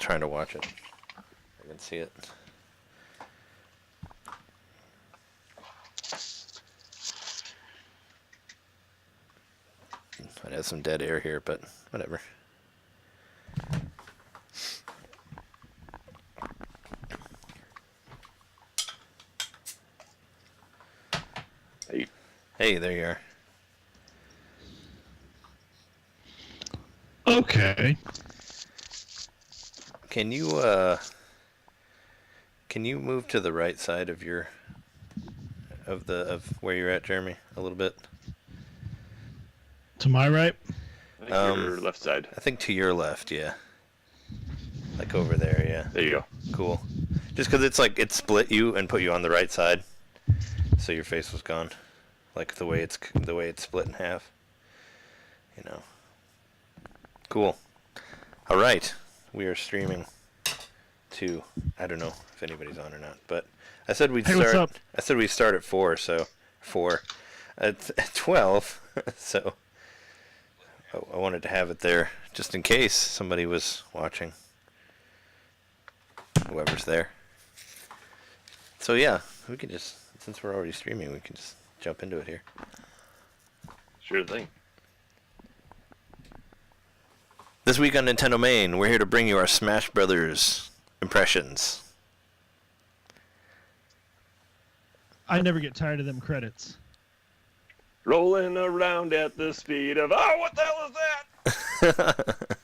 trying to watch it. I can see it. I'd have some dead air here, but whatever. Hey, there you are. Okay. Can you move to the right side of your of where you're at, Jeremy, a little bit? To my right? I think your left side. I think to your left, yeah. Like over there, yeah. There you go. Cool. Just because it's like it split you and put you on the right side, so your face was gone, like the way it's split in half. You know. Cool. All right, we are streaming to, I don't know if anybody's on or not, but I said we'd start. What's up? I said we'd start at 4, so 4 at 12. So I wanted to have it there just in case somebody was watching. Whoever's there. So yeah, we can just, since we're already streaming, we can just jump into it here. Sure thing. This week on NintenDomain, we're here to bring you our Smash Brothers impressions. I never get tired of them credits. Rolling around at the speed of, oh, what the hell is that?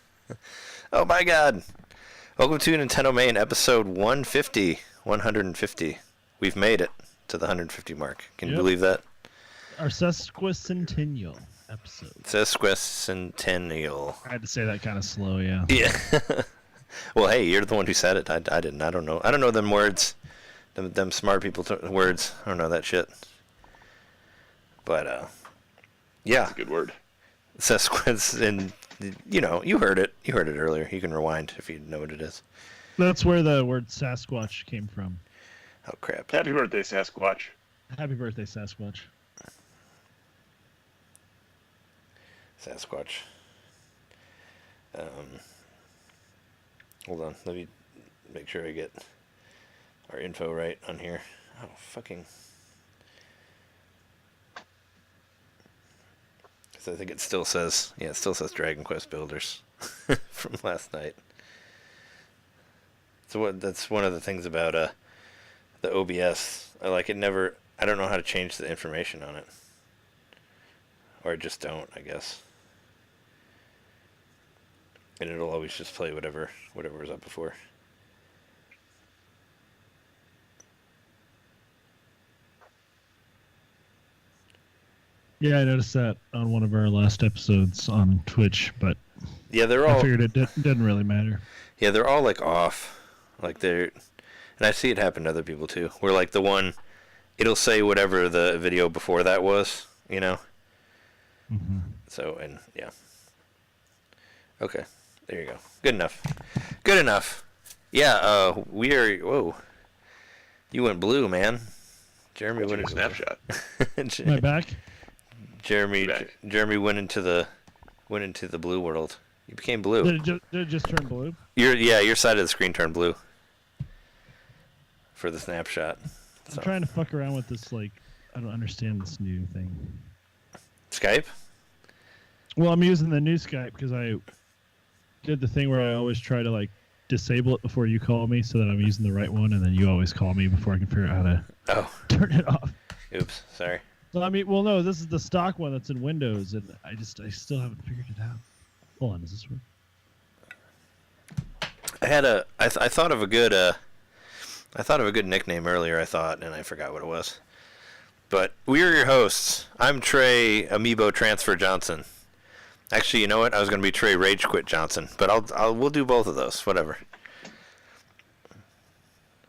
Oh my god. Welcome to NintenDomain episode 150. 150. We've made it to the 150 mark. Can you believe that? Our sesquicentennial episode. Sesquicentennial. I had to say that kind of slow, yeah. Yeah. Well, hey, you're the one who said it. I didn't. I don't know. I don't know them words. Them smart people words. I don't know that shit. But, yeah. That's a good word. Sesquicent, you know, you heard it. You heard it earlier. You can rewind if you know what it is. That's where the word Sasquatch came from. Oh, crap. Happy birthday, Sasquatch. Happy birthday, Sasquatch. Sasquatch. Hold on. Let me make sure I get our info right on here. Oh, fucking... Because I think it still says... Yeah, it still says Dragon Quest Builders from last night. So that's one of the things about the OBS. I like it never... I don't know how to change the information on it. Or I just don't, I guess. And it'll always just play whatever was up before. Yeah, I noticed that on one of our last episodes on Twitch, but yeah, they're all... I figured it didn't really matter. Yeah, they're all like off. Like they're... And I see it happen to other people too. Where like the one... It'll say whatever the video before that was, you know? Mm-hmm. So, and yeah. Okay. There you go. Good enough. Good enough. Yeah, we are... Whoa. You went blue, man. Jeremy went into snapshot. My back? Jeremy went into the blue world. You became blue. Did it just turn blue? Your side of the screen turned blue. For the snapshot. I'm trying to fuck around with this, like, I don't understand this new thing. Skype? Well, I'm using the new Skype because I did the thing where I always try to, like, disable it before you call me so that I'm using the right one, and then you always call me before I can figure out how to turn it off. Oops, sorry. So, I mean, well, no, this is the stock one that's in Windows, and I still haven't figured it out. Hold on, does this work? I thought of a good nickname earlier, and I forgot what it was. But we are your hosts. I'm Trey Amiibo Transfer Johnson. Actually, you know what? I was going to be Trey Rage Quit Johnson, but we'll do both of those. Whatever.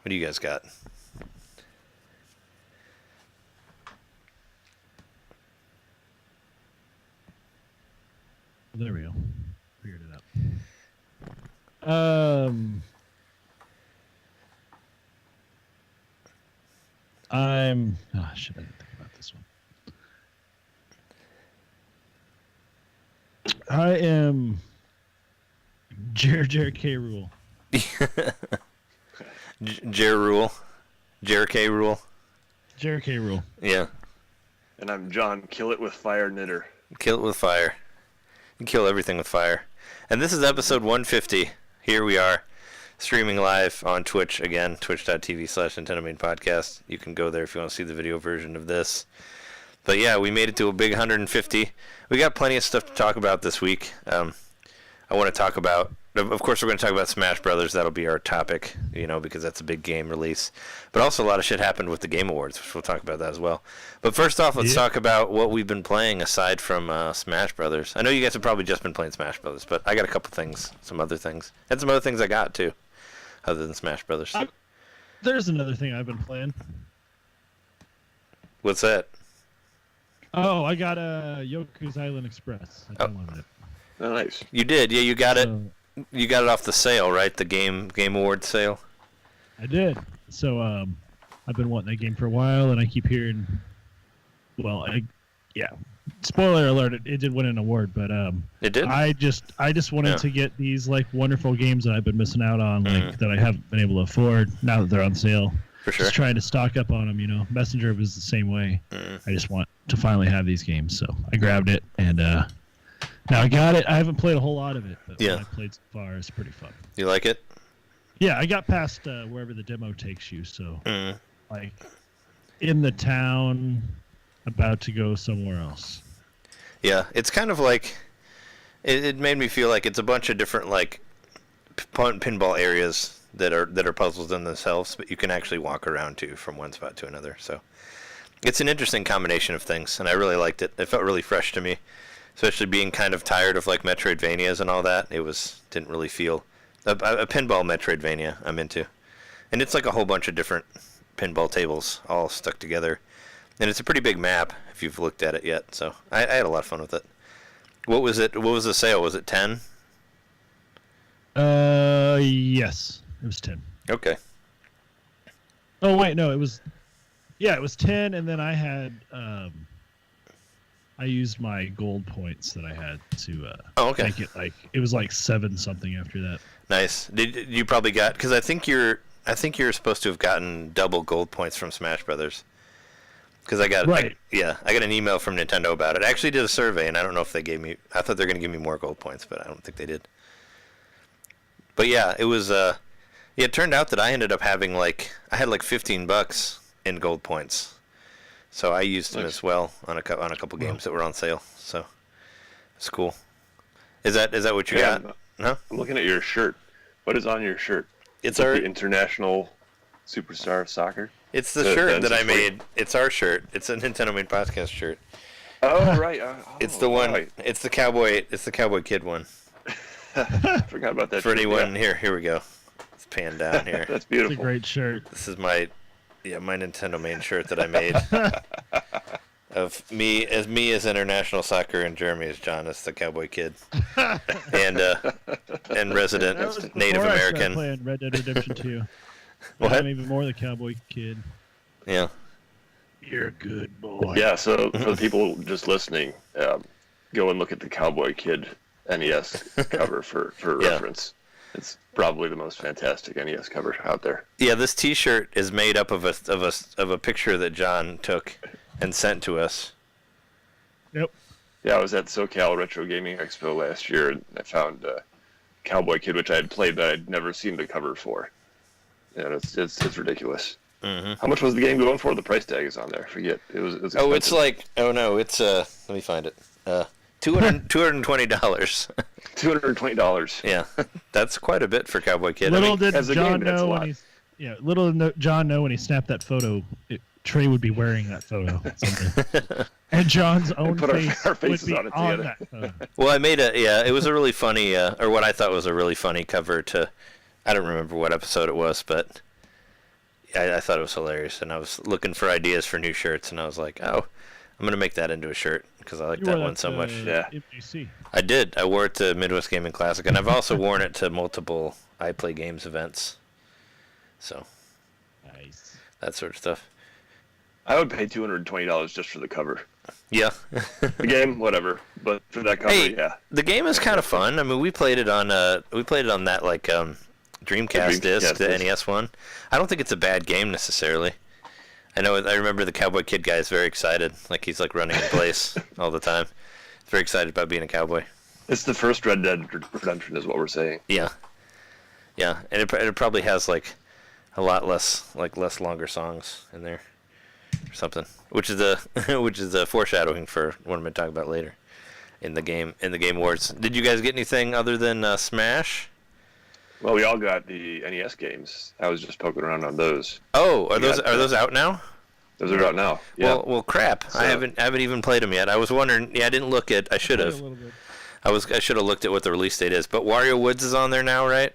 What do you guys got? There we go. Figured it out. Shit, I didn't think about this one. I am Jer K. Rule. Jer Rule. Jericho Rule. Jericho Rule. Yeah. And I'm John, Kill It With Fire Knitter. Kill it with fire. You kill everything with fire. And this is episode 150. Here we are, streaming live on Twitch again, twitch.tv/NintenDomain podcast. You can go there if you want to see the video version of this. But yeah, we made it to a big 150. We got plenty of stuff to talk about this week. I want to talk about, of course, we're going to talk about Smash Brothers. That'll be our topic, because that's a big game release. But also a lot of shit happened with the Game Awards, which we'll talk about that as well. But first off, let's talk about what we've been playing aside from Smash Brothers. I know you guys have probably just been playing Smash Brothers, but I got a couple things, some other things. And some other things I got, too, other than Smash Brothers. There's another thing I've been playing. What's that? Oh, I got Yoku's Island Express. I downloaded it. Oh, nice. You did, yeah. You got it. You got it off the sale, right? The Game Awards sale. I did. So I've been wanting that game for a while, and I keep hearing. Well, spoiler alert! It did win an award, but it did. I just wanted to get these wonderful games that I've been missing out on, that I haven't been able to afford now that they're on sale. For sure. Just trying to stock up on them. Messenger was the same way. I just want to finally have these games, so I grabbed it, and now I got it. I haven't played a whole lot of it, but what I played so far is pretty fun. You like it? Yeah, I got past wherever the demo takes you, so in the town, about to go somewhere else. Yeah, it's kind of like it made me feel like it's a bunch of different pinball areas that are puzzles in themselves, but you can actually walk around to from one spot to another. So it's an interesting combination of things, and I really liked it. It felt really fresh to me, especially being kind of tired of Metroidvanias and all that. Didn't really feel a pinball Metroidvania I'm into, and it's like a whole bunch of different pinball tables all stuck together, and it's a pretty big map if you've looked at it yet. So I had a lot of fun with it. What was it? What was the sale? Was it 10? Yes. It was 10. Okay. Oh wait, no, it was 10, and then I had I used my gold points that I had to make it it was 7 something after that. Nice. Did you probably got, because I think you're supposed to have gotten double gold points from Smash Brothers. Because I got I got an email from Nintendo about it. I actually did a survey, and I don't know if they gave me. I thought they were going to give me more gold points, but I don't think they did. But yeah, it was. It turned out that I ended up having I had $15 in gold points, so I used them as well on a couple games that were on sale. So it's cool. Is that what you got? No? I'm looking at your shirt. What is on your shirt? It's the International Superstar of Soccer. It's the shirt that I made. It's our shirt. It's a NintenDomain podcast shirt. Oh right. It's the one. Right. It's the cowboy. It's the Cowboy Kid one. Forgot about that. For anyone here we go. It's panned down here. That's beautiful. It's a great shirt. This is my NintenDomain shirt that I made of me as international soccer and Jeremy as John as the Cowboy Kid, and resident Native American. I playing Red Dead Redemption 2. What? I'm even more the Cowboy Kid. Yeah. You're a good boy. Yeah. So for the people just listening, go and look at the Cowboy Kid NES cover for reference. It's probably the most fantastic NES cover out there. Yeah, this T-shirt is made up of a picture that John took and sent to us. Yep. Yeah, I was at SoCal Retro Gaming Expo last year, and I found Cowboy Kid, which I had played, but I'd never seen the cover for. Yeah, it's ridiculous. Mm-hmm. How much was the game going for? The price tag is on there. I forget. It was expensive. Oh, it's let me find it. $220. $220. Yeah, that's quite a bit for Cowboy Kid. Little did John know when he snapped that photo, Trey would be wearing that photo. And John's own face our faces would be on it on together. that photo. Well, I made it was a really funny, or what I thought was a really funny cover to, I don't remember what episode it was, but I thought it was hilarious, and I was looking for ideas for new shirts, and I was like, oh, I'm going to make that into a shirt, because I like that one so much. Yeah. MGC. I did. I wore it to Midwest Gaming Classic, and I've also worn it to multiple I Play Games events. So, nice. That sort of stuff. I would pay $220 just for the cover. Yeah. The game, whatever, but for that cover, hey, yeah. The game is kind of fun. I mean, we played it on that Dreamcast disc, the NES one. I don't think it's a bad game necessarily. I remember the Cowboy Kid guy is very excited. Like, he's like running in place all the time. He's very excited about being a cowboy. It's the first Red Dead Redemption is what we're saying. Yeah. Yeah, and it probably has like a lot less longer songs in there or something, which is a foreshadowing for what I'm going to talk about later in the Game Awards. Did you guys get anything other than Smash? Well, we all got the NES games. I was just poking around on those. Oh, are those out now? Those are out now. Yeah. Well, crap. So, I haven't even played them yet. I was wondering. Yeah, I didn't look at. I should have. I should have looked at what the release date is. But Wario Woods is on there now, right?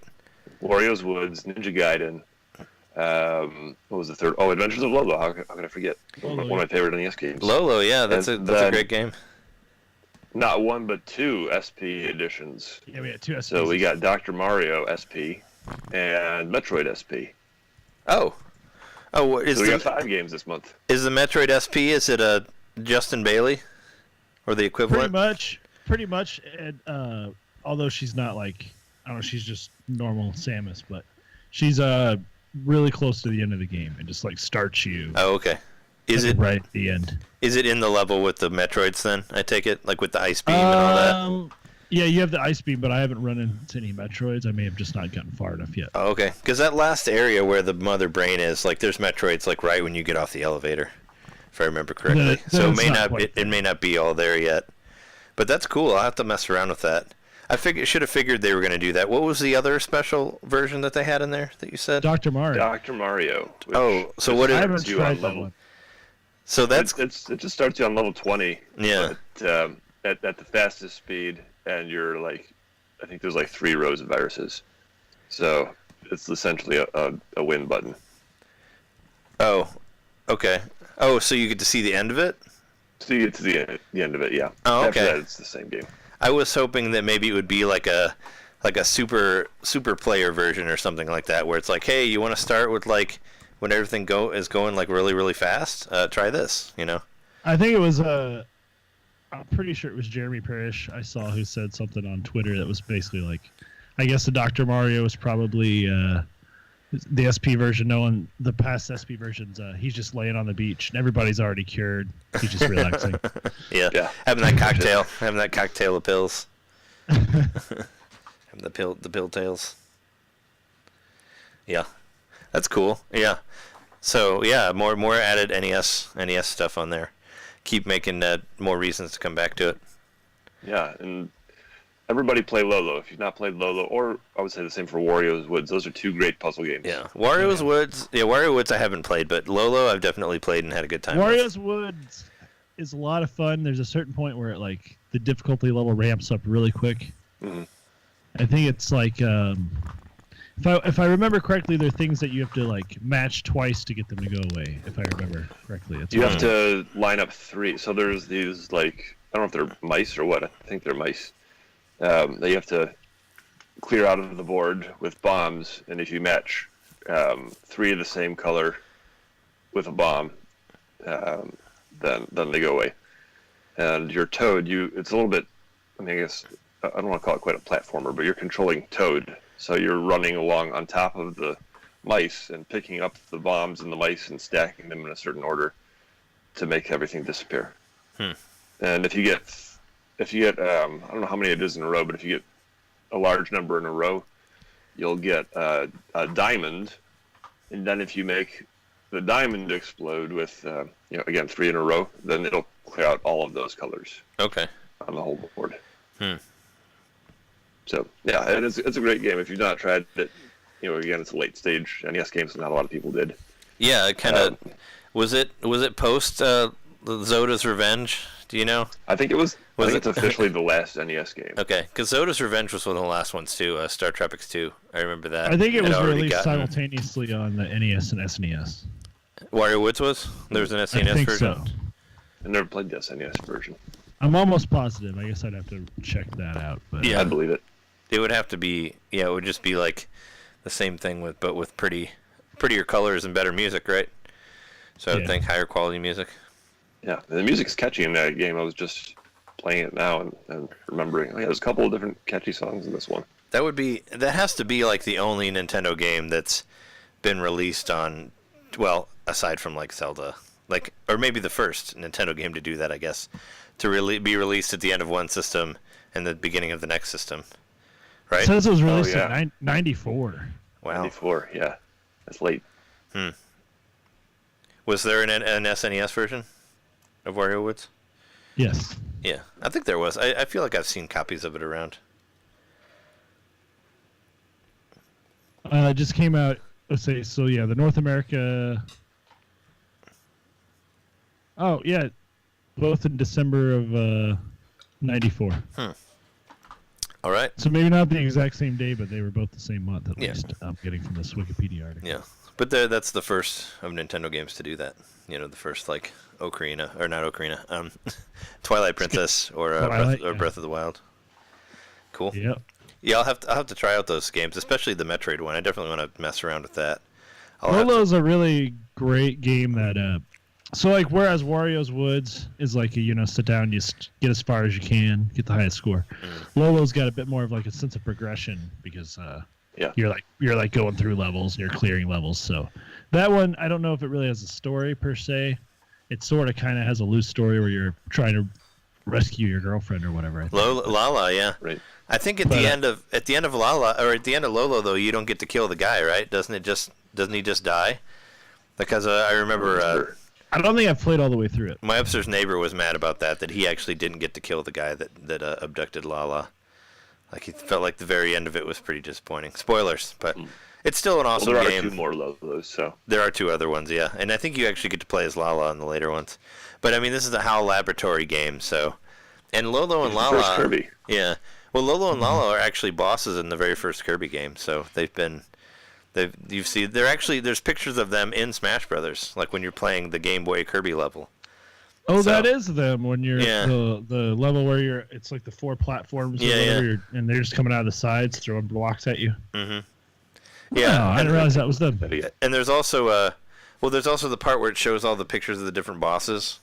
Wario's Woods, Ninja Gaiden. What was the third? Oh, Adventures of Lolo. How can I forget? One of my favorite NES games. Lolo, yeah, that's a great game. Not one, but two SP editions. Yeah, we had two SPs. So we got Dr. Mario SP and Metroid SP. Oh, so we got 5 games this month. Is the Metroid SP? Is it a Justin Bailey, or the equivalent? Pretty much. And, although she's not like, I don't know, she's just normal Samus, but she's really close to the end of the game and just like starts you. Oh, okay. Is it right at the end? Is it in the level with the Metroids then? I take it, like with the ice beam and all that. Yeah, you have the ice beam, but I haven't run into any Metroids. I may have just not gotten far enough yet. Oh, okay, because that last area where the mother brain is, like, there's Metroids like right when you get off the elevator, if I remember correctly. So it may not be all there yet, but that's cool. I'll have to mess around with that. I should have figured they were going to do that. What was the other special version that they had in there that you said? Dr. Mario. Dr. Mario. So what is? I haven't tried that one. So it just starts you on level 20. Yeah. But, at the fastest speed, and you're like, I think there's like 3 rows of viruses. So it's essentially a win button. Oh, okay. Oh, so you get to see the end of it? So you get to the end of it, yeah. Oh, okay. After that, it's the same game. I was hoping that maybe it would be like a super player version or something like that, where it's like, hey, you want to start with like when everything is going like really really fast? Try this, you know. I think it was I'm pretty sure it was Jeremy Parrish I saw who said something on Twitter that was basically like, I guess the Dr. Mario was probably the SP version. Knowing the past SP versions, he's just laying on the beach and everybody's already cured. He's just relaxing. Yeah. Having that cocktail of pills. Having the pill tails. Yeah, that's cool. Yeah. So yeah, more added NES stuff on there. Keep making more reasons to come back to it. Yeah, and everybody play Lolo. If you've not played Lolo, or I would say the same for Wario's Woods. Those are 2 great puzzle games. Yeah, Wario's Woods. Yeah, Wario Woods I haven't played, but Lolo I've definitely played and had a good time. Wario's Woods is a lot of fun. There's a certain point where like the difficulty level ramps up really quick. Mm-hmm. I think it's like if I remember correctly, there are things that you have to like match twice to get them to go away. If I remember correctly, you have to line up 3. So there's these like, I don't know if they're mice or what. I think they're mice. That you have to clear out of the board with bombs, and if you match 3 of the same color with a bomb, then they go away. And your Toad, it's a little bit. I mean, I guess I don't want to call it quite a platformer, but you're controlling Toad. So you're running along on top of the mice and picking up the bombs and the mice and stacking them in a certain order to make everything disappear. And if you get I don't know how many it is in a row, but if you get a large number in a row, you'll get a diamond. And then if you make the diamond explode with again 3 in a row, then it'll clear out all of those colors. Okay. On the whole board. So yeah, it's a great game. If you've not tried it, again, it's a late stage NES game, so not a lot of people did. Yeah, it kind of was it post Zoda's Revenge? Do you know? I think it was. I think it's officially the last NES game. Okay, because Zoda's Revenge was one of the last ones too. Star Tropics 2. I remember that. I think it was released simultaneously on the NES and SNES. Wario Woods was? There was an SNES I think version? So. I never played the SNES version. I'm almost positive. I guess I'd have to check that out. But yeah, I believe it. It would have to be. Yeah, it would just be like the same thing with prettier colors and better music, right? So I would think higher quality music. Yeah, the music's catchy in that game. I was just playing it now and remembering. There's a couple of different catchy songs in this one. That has to be like the only Nintendo game that's been released on, well, aside from like Zelda, like, or maybe the first Nintendo game to do that, I guess, to really be released at the end of one system and the beginning of the next system, right? It says it was released yeah. in 94. Wow. 94, yeah. That's late. Was there an SNES version of Wario Woods? Yes. Yeah, I think there was. I feel like I've seen copies of it around. It just came out. Let's say so. Yeah, the North America. Oh yeah, both in December of '94. All right. So maybe not the exact same day, but they were both the same month at Yeah. least. I'm getting from this Wikipedia article. Yeah, but that's the first of Nintendo games to do that. You know, the first like Ocarina or not Ocarina, Twilight Princess or Twilight, Breath of the Wild. Cool. Yep. Yeah, I'll have to try out those games, especially the Metroid one. I definitely want to mess around with that. I'll have to- Lolo's a really great game that. So like, whereas Wario's Woods is like sit down, you get as far as you can, get the highest score. Lolo's got a bit more of like a sense of progression because you're like going through levels, you're clearing levels. So that one, I don't know if it really has a story per se. It sort of kind of has a loose story where you're trying to rescue your girlfriend or whatever. I think. Lala, yeah. Right. I think at the end of Lala or at the end of Lolo though, you don't get to kill the guy, right? Doesn't he just die? Because I remember. I don't think I've played all the way through it. My upstairs neighbor was mad about that he actually didn't get to kill the guy that abducted Lala. Like, he felt like the very end of it was pretty disappointing. Spoilers, but it's still an awesome there game. Are 2 more Lolos, so. There are 2 other ones, yeah. And I think you actually get to play as Lala in the later ones. But, I mean, this is a HAL Laboratory game, so. And Lolo and Lala. First Kirby. Yeah. Well, Lolo and Lala are actually bosses in the very first Kirby game, so there's pictures of them in Smash Brothers, like when you're playing the Game Boy Kirby level. Oh, that is them when you're Yeah. the level where it's like the 4 platforms or whatever, and they're just coming out of the sides throwing blocks at you. Mm-hmm. Yeah, I didn't realize that was them. And there's also there's also the part where it shows all the pictures of the different bosses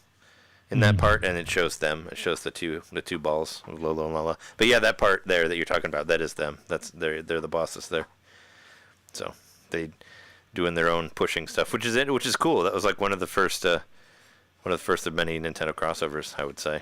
in that part, and it shows them. It shows the two balls of Lolo and Lala. But yeah, that part there that you're talking about, that is them. They're the bosses there. So they doing their own pushing stuff, which is cool. That was like one of the first of many Nintendo crossovers, I would say.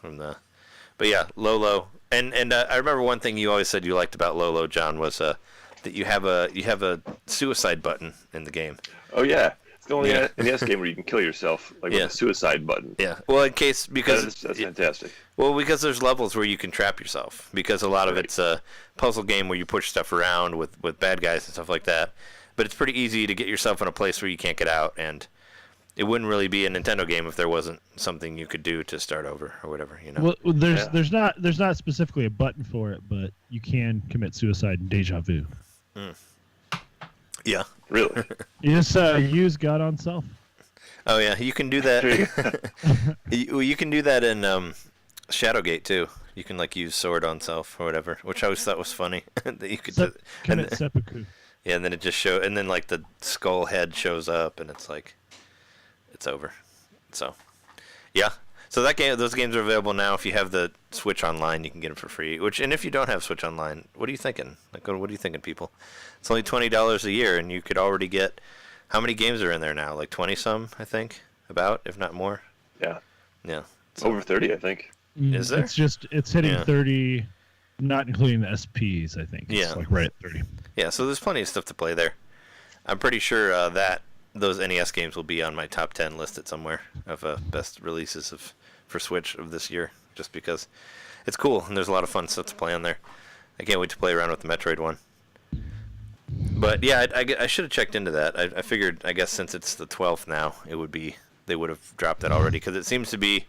But yeah, Lolo, and I remember one thing you always said you liked about Lolo, John, was that you have a suicide button in the game. Oh yeah, it's the only NES game where you can kill yourself with a suicide button. Yeah, well, because that's fantastic. Well, because there's levels where you can trap yourself, because a lot of it's a puzzle game where you push stuff around with bad guys and stuff like that. But it's pretty easy to get yourself in a place where you can't get out, and it wouldn't really be a Nintendo game if there wasn't something you could do to start over or whatever, you know. Well, there's not specifically a button for it, but you can commit suicide in Deja Vu. Yeah. Really? You just use God on Self. Oh yeah, you can do that. You can do that in Shadowgate too. You can like use sword on self or whatever, which I always thought was funny. That you could commit seppuku. Yeah, and then it just and then like the skull head shows up, and it's like it's over. So, yeah. So those games are available now. If you have the Switch Online, you can get them for free. And if you don't have Switch Online, what are you thinking? Like, what are you thinking, people? It's only $20 a year, and you could already get. How many games are in there now? Like 20-some, I think, about, if not more. Yeah. Yeah. So, over 30, I think. Is there? It's hitting 30, not including the SPs. I think. It's like right at 30. Yeah. So there's plenty of stuff to play there. I'm pretty sure that those NES games will be on my top 10 listed somewhere of best releases for Switch of this year, just because it's cool and there's a lot of fun stuff to play on there. I can't wait to play around with the Metroid one. But yeah, I should have checked into that. I figured, I guess since it's the 12th now, they would have dropped that already, because it seems to be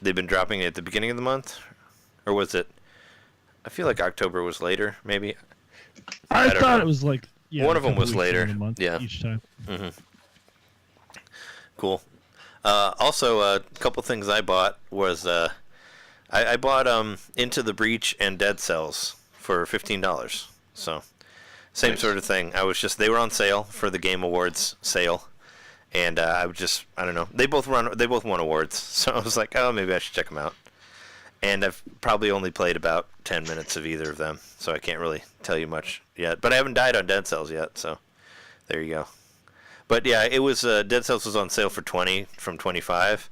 they've been dropping it at the beginning of the month, or was it? I feel like October was later, maybe. I thought it was like. Yeah, one of them was later. Yeah. Each time. Mm-hmm. Cool. Also, a couple things I bought was I bought Into the Breach and Dead Cells for $15. So same sort of thing. They were on sale for the Game Awards sale, and I don't know. They both won awards, so I was like, oh, maybe I should check them out. And I've probably only played about 10 minutes of either of them, so I can't really tell you much yet. But I haven't died on Dead Cells yet, so there you go. But yeah, it was Dead Cells was on sale for 20 from 25,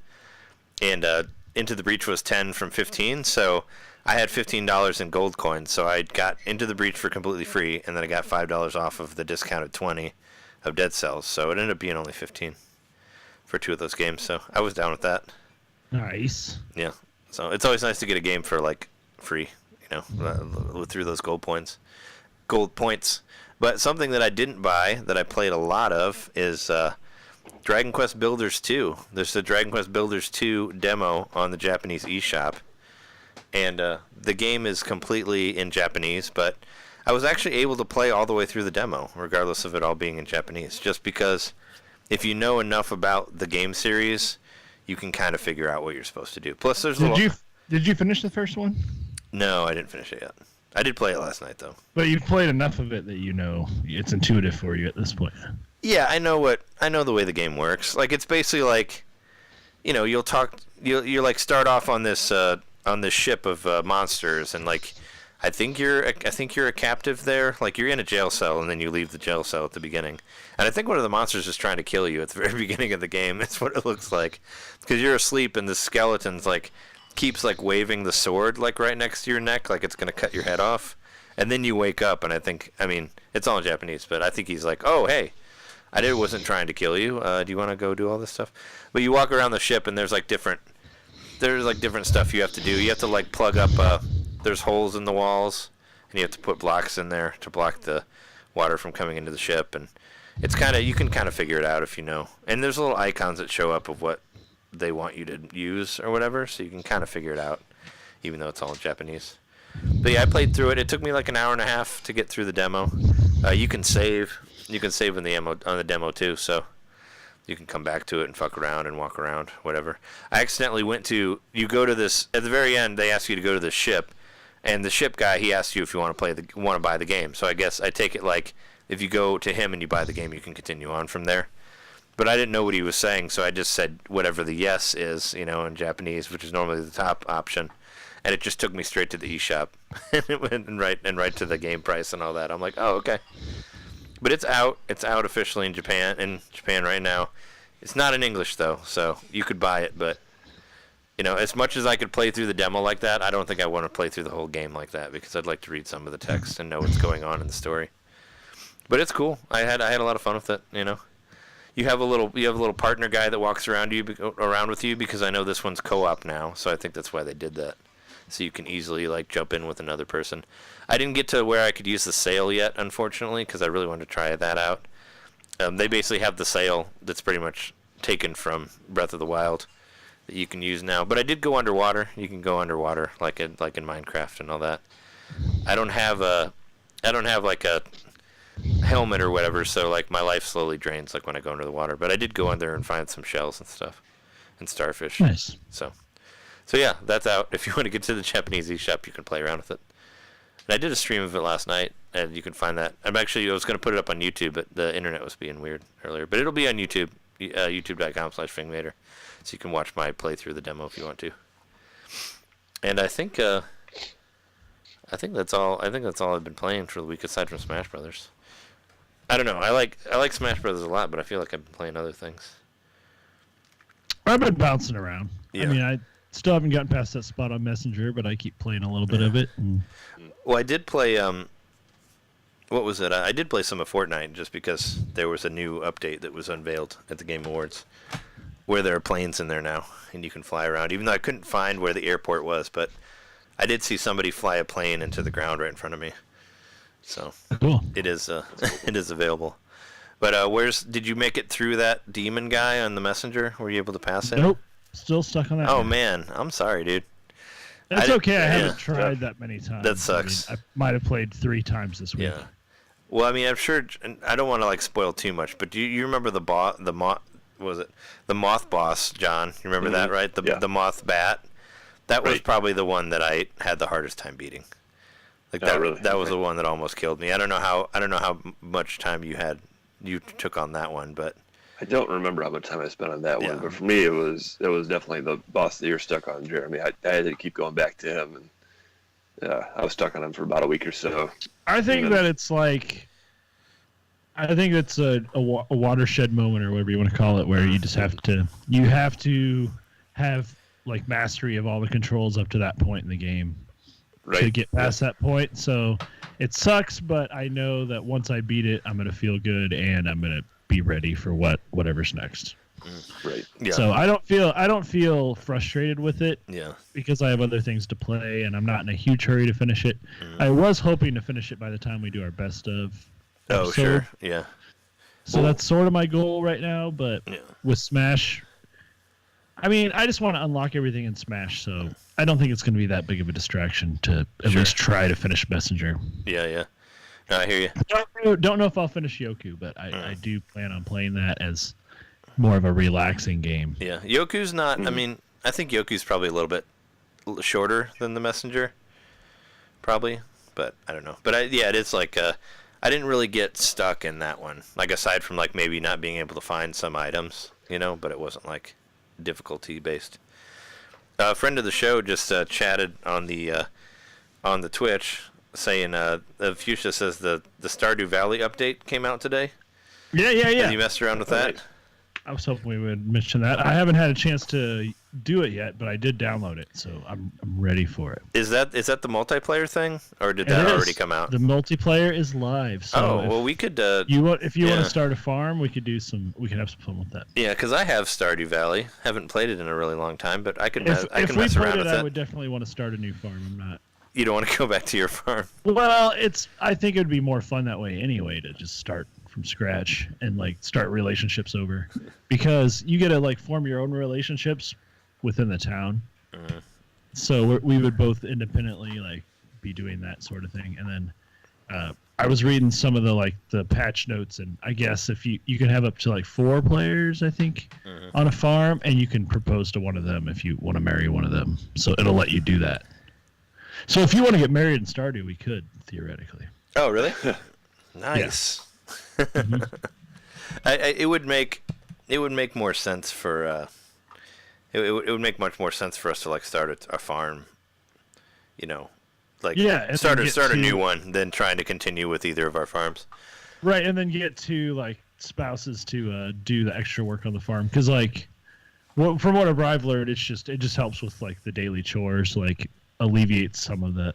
and Into the Breach was 10 from 15. So I had $15 in gold coins, so I got Into the Breach for completely free, and then I got $5 off of the discounted 20 of Dead Cells. So it ended up being only 15 for 2 of those games. So I was down with that. Nice. Yeah. So it's always nice to get a game for like free, through those gold points. But something that I didn't buy that I played a lot of is Dragon Quest Builders 2. There's the Dragon Quest Builders 2 demo on the Japanese eShop, and the game is completely in Japanese. But I was actually able to play all the way through the demo, regardless of it all being in Japanese, just because if you know enough about the game series, you can kind of figure out what you're supposed to do. Plus, there's Did you finish the first one? No, I didn't finish it yet. I did play it last night, though. But you've played enough of it that you know it's intuitive for you at this point. Yeah, I know the way the game works. Like, it's basically like, you'll like start off on this ship of monsters, and like, I think you're a captive there. Like, you're in a jail cell, and then you leave the jail cell at the beginning. And I think one of the monsters is trying to kill you at the very beginning of the game. That's what it looks like, because you're asleep, and the skeleton's like keeps like waving the sword like right next to your neck, like it's gonna cut your head off. And then you wake up, and I mean, it's all in Japanese, but I think he's like, "Oh, hey, wasn't trying to kill you. Do you want to go do all this stuff?" But you walk around the ship, and there's different stuff you have to do. You have to like plug up. There's holes in the walls, and you have to put blocks in there to block the water from coming into the ship. And it's you can kind of figure it out if you know. And there's little icons that show up of what they want you to use or whatever, so you can kind of figure it out, even though it's all in Japanese. But yeah, I played through it. It took me like an hour and a half to get through the demo. You can save in the demo too, so you can come back to it and fuck around and walk around, whatever. I accidentally you go to this at the very end. They ask you to go to the ship, and the ship guy, he asks you if you want to buy the game. So I guess I take it like if you go to him and you buy the game, you can continue on from there. But I didn't know what he was saying, so I just said whatever the yes is, in Japanese, which is normally the top option. And it just took me straight to the eShop and it went right to the game price and all that. I'm like, oh, okay. But it's out. It's out officially in Japan right now. It's not in English though, so you could buy it. But as much as I could play through the demo like that, I don't think I want to play through the whole game like that, because I'd like to read some of the text and know what's going on in the story. But it's cool. I had a lot of fun with it. You have a little partner guy that walks around with you, because I know this one's co-op now, so I think that's why they did that. So you can easily like jump in with another person. I didn't get to where I could use the sail yet, unfortunately, because I really wanted to try that out. They basically have the sail that's pretty much taken from Breath of the Wild that you can use now. But I did go underwater. You can go underwater like in Minecraft and all that. I don't have like a helmet or whatever, so like my life slowly drains like when I go under the water. But I did go under and find some shells and stuff and starfish. Nice. So yeah, that's out. If you want to get to the Japanese eShop, you can play around with it. And I did a stream of it last night, and you can find that. I was going to put it up on YouTube, but the internet was being weird earlier. But it'll be on YouTube, youtube.com/Fingmater, so you can watch my playthrough of the demo if you want to. And I think that's all. I think that's all I've been playing for the week, aside from Smash Brothers. I don't know. I like Smash Brothers a lot, but I feel like I've been playing other things. I've been bouncing around. Yeah. I mean, I still haven't gotten past that spot on Messenger, but I keep playing a little bit of it. Well, I did play. What was it? I did play some of Fortnite just because there was a new update that was unveiled at the Game Awards, where there are planes in there now and you can fly around. Even though I couldn't find where the airport was, but I did see somebody fly a plane into the ground right in front of me. So cool. It is available. But did you make it through that demon guy on the Messenger? Were you able to pass it? Nope. Still stuck on that. Oh man, I'm sorry, dude. That's okay. I haven't tried that many times. That sucks. I might have played 3 times this week. Yeah. Well, I mean, I'm sure. I don't want to like spoil too much, but do you remember the moth boss, John? You remember that, right? The moth bat. That was probably the one that I had the hardest time beating. Like that. Really? That was the one that almost killed me. I don't know how much time you took on that one, but I I don't remember how much time I spent on that Yeah. one, but for me, it was definitely the boss that you're stuck on, Jeremy. I had to keep going back to him, and I was stuck on him for about a week or so. I think that it's like, I think it's a watershed moment, or whatever you want to call it, where you just have to have like mastery of all the controls up to that point in the game to get past that point. So it sucks, but I know that once I beat it, I'm gonna feel good and I'm gonna be ready for whatever's next. Right. Yeah. So I don't feel frustrated with it. Yeah. Because I have other things to play and I'm not in a huge hurry to finish it. I was hoping to finish it by the time we do our best of Oh, episode. sure. Yeah. So that's sort of my goal right now, but with Smash, I mean, I just want to unlock everything in Smash, so I don't think it's going to be that big of a distraction to at least try to finish Messenger. Yeah, yeah. No, I hear you. Don't know if I'll finish Yoku, but I do plan on playing that as more of a relaxing game. Yeah, Yoku's not. I mean, I think Yoku's probably a little bit shorter than the Messenger, probably, but I don't know. But it is like I didn't really get stuck in that one. Like aside from like maybe not being able to find some items, but it wasn't like difficulty based. A friend of the show just chatted on the Twitch saying Fuchsia says the Stardew Valley update came out today. Yeah. Have you messed around with that? I was hoping we would mention that. I haven't had a chance to do it yet, but I did download it, so I'm ready for it. Is that the multiplayer thing, or did that already come out? The multiplayer is live. So we could. If you want to start a farm, we could have some fun with that. Yeah, because I have Stardew Valley. Haven't played it in a really long time, but I can mess around with it. If we played it, I would definitely want to start a new farm. I'm not. You don't want to go back to your farm. Well, I think it would be more fun that way anyway, to just start from scratch and like start relationships over, because you get to like form your own relationships within the town. So we would both independently like be doing that sort of thing. And then I was reading some of the patch notes, and I guess if you can have up to like 4 players, I think, on a farm, and you can propose to one of them if you want to marry one of them. So it'll let you do that. So if you want to get married in Stardew, we could theoretically. Oh, really? Nice. It would make more sense for it would make much more sense for us to like start a farm, like start a new one than trying to continue with either of our farms. Right, and then get to like spouses to do the extra work on the farm, because from what I've learned, it just helps with like the daily chores, like alleviates some of the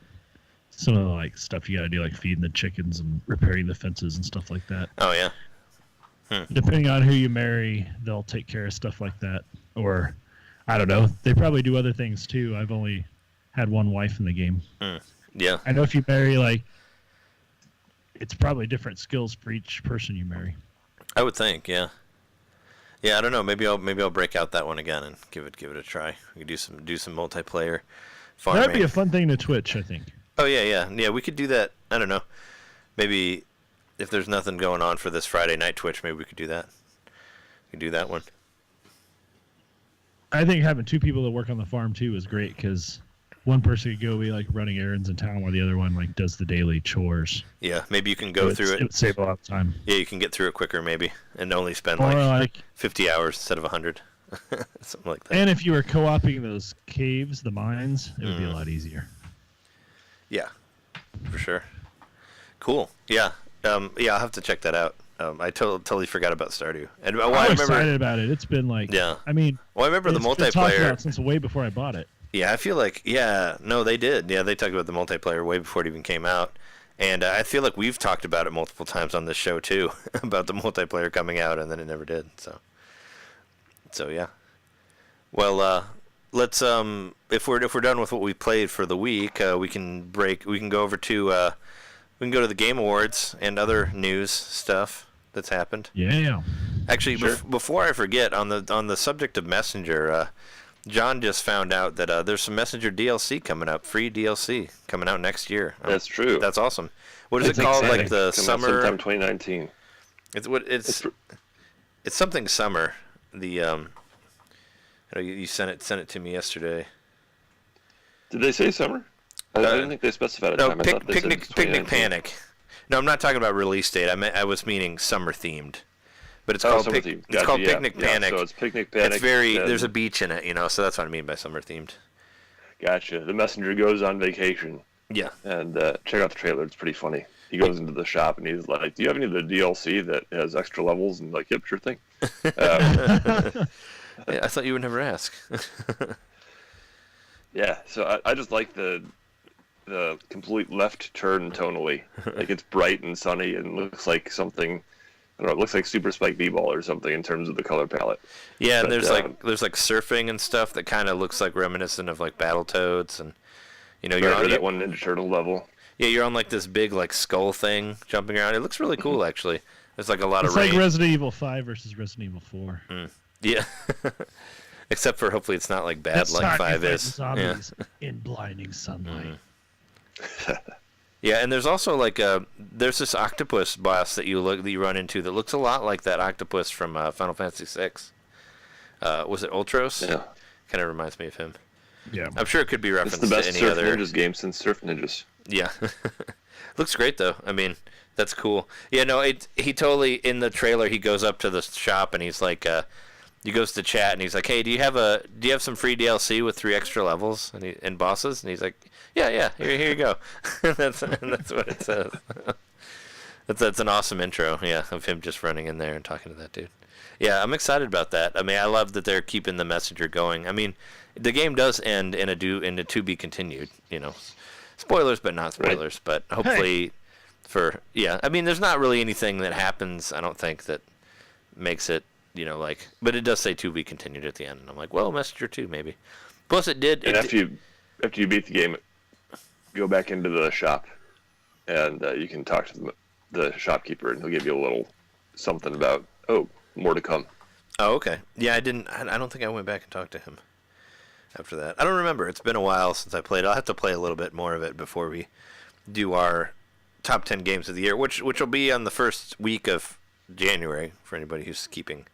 like stuff you gotta do, like feeding the chickens and repairing the fences and stuff like that. Oh yeah. Depending on who you marry, they'll take care of stuff like that, or I don't know. They probably do other things too. I've only had one wife in the game. Yeah. I know if you marry, it's probably different skills for each person you marry. I would think, yeah. Yeah, I don't know. Maybe I'll break out that one again and give it a try. We could do some multiplayer farming. That'd be a fun thing to Twitch, I think. Oh yeah. We could do that. I don't know. Maybe if there's nothing going on for this Friday night Twitch, maybe we could do that. We could do that one. I think having 2 people that work on the farm too is great, because one person could go be like running errands in town while the other one like does the daily chores. Yeah, maybe you can go through it. It would save a lot of time. Yeah, you can get through it quicker maybe, and only spend Or like 50 hours instead of 100. Something like that. And if you were co-oping those caves, the mines, it would be a lot easier. Yeah, for sure. Cool. Yeah. I'll have to check that out. I totally forgot about Stardew. And I'm excited about it. It's been like, I mean, I remember the multiplayer. Been talked about since way before I bought it. Yeah, I feel like, no, they did. Yeah, they talked about the multiplayer way before it even came out. And I feel like we've talked about it multiple times on this show too, about the multiplayer coming out, and then it never did. So yeah. Well, let's if we're done with what we played for the week, we can go over to we can go to the Game Awards and other news stuff that's happened. Yeah. Actually, before I forget, on the subject of Messenger, John just found out that there's some Messenger DLC coming up, free DLC coming out next year. That's true. That's awesome. What is it called? Exciting. Like the summer? Sometime 2019. It's something summer. The you sent it to me yesterday. Did they say summer? I didn't think they specified a time. Picnic Panic. No, I'm not talking about release date. I was meaning summer themed. but it's Oh, called summer themed. it's Gotcha, called yeah. Picnic Yeah, Panic. so it's Picnic Panic. It's very and- there's a beach in it, so that's what I mean by summer themed. Gotcha. The messenger goes on vacation, Yeah. and check out the trailer. It's pretty funny. He goes into the shop and he's like, "Do you have any of the DLC that has extra levels?" And like, "Yep, sure thing." Yeah, I thought you would never ask. Yeah, so I just like the complete left turn tonally. Like it's bright and sunny and looks like something. I don't know. It looks like Super Spike B-Ball or something in terms of the color palette. Yeah, and But, there's like surfing and stuff that kind of looks like reminiscent of like Battletoads, and you're Right, or on that one Ninja Turtle level. yeah, you're on like this big like skull thing jumping around. It looks really cool actually. There's like a lot It's of like rain. Resident Evil 5 versus Resident Evil 4. Yeah. Except for hopefully it's not like bad This like time you 5 fight is. Yeah. zombies in blinding sunlight. Yeah, and there's also like there's this octopus boss that you run into that looks a lot like that octopus from Final Fantasy VI. Was it Ultros? Yeah, Kind of reminds me of him. Yeah. I'm sure it could be it's referenced the best to any Surf other. Ninjas game since Surf Ninjas. Yeah. Looks great though. I mean, that's cool. Yeah, no, he totally in the trailer he goes up to the shop and he's like he goes to chat and he's like, "Hey, do you have some free DLC with 3 extra levels and bosses?" And he's like, "Yeah, here you go." that's what it says. That's an awesome intro, yeah, of him just running in there and talking to that dude. Yeah, I'm excited about that. I mean, I love that they're keeping the messenger going. I mean, the game does end in a to be continued, Spoilers, but not spoilers. Right. But hopefully, I mean, there's not really anything that happens. I don't think that makes it, but it does say to be continued at the end, and I'm like, well, Messenger 2 maybe. Plus, it did. And after you beat the game, go back into the shop, and you can talk to the shopkeeper, and he'll give you a little something about more to come. Oh, okay. Yeah, I don't think I went back and talked to him after that. I don't remember. It's been a while since I played. I'll have to play a little bit more of it before we do our top 10 games of the year, which will be on the first week of January for anybody who's keeping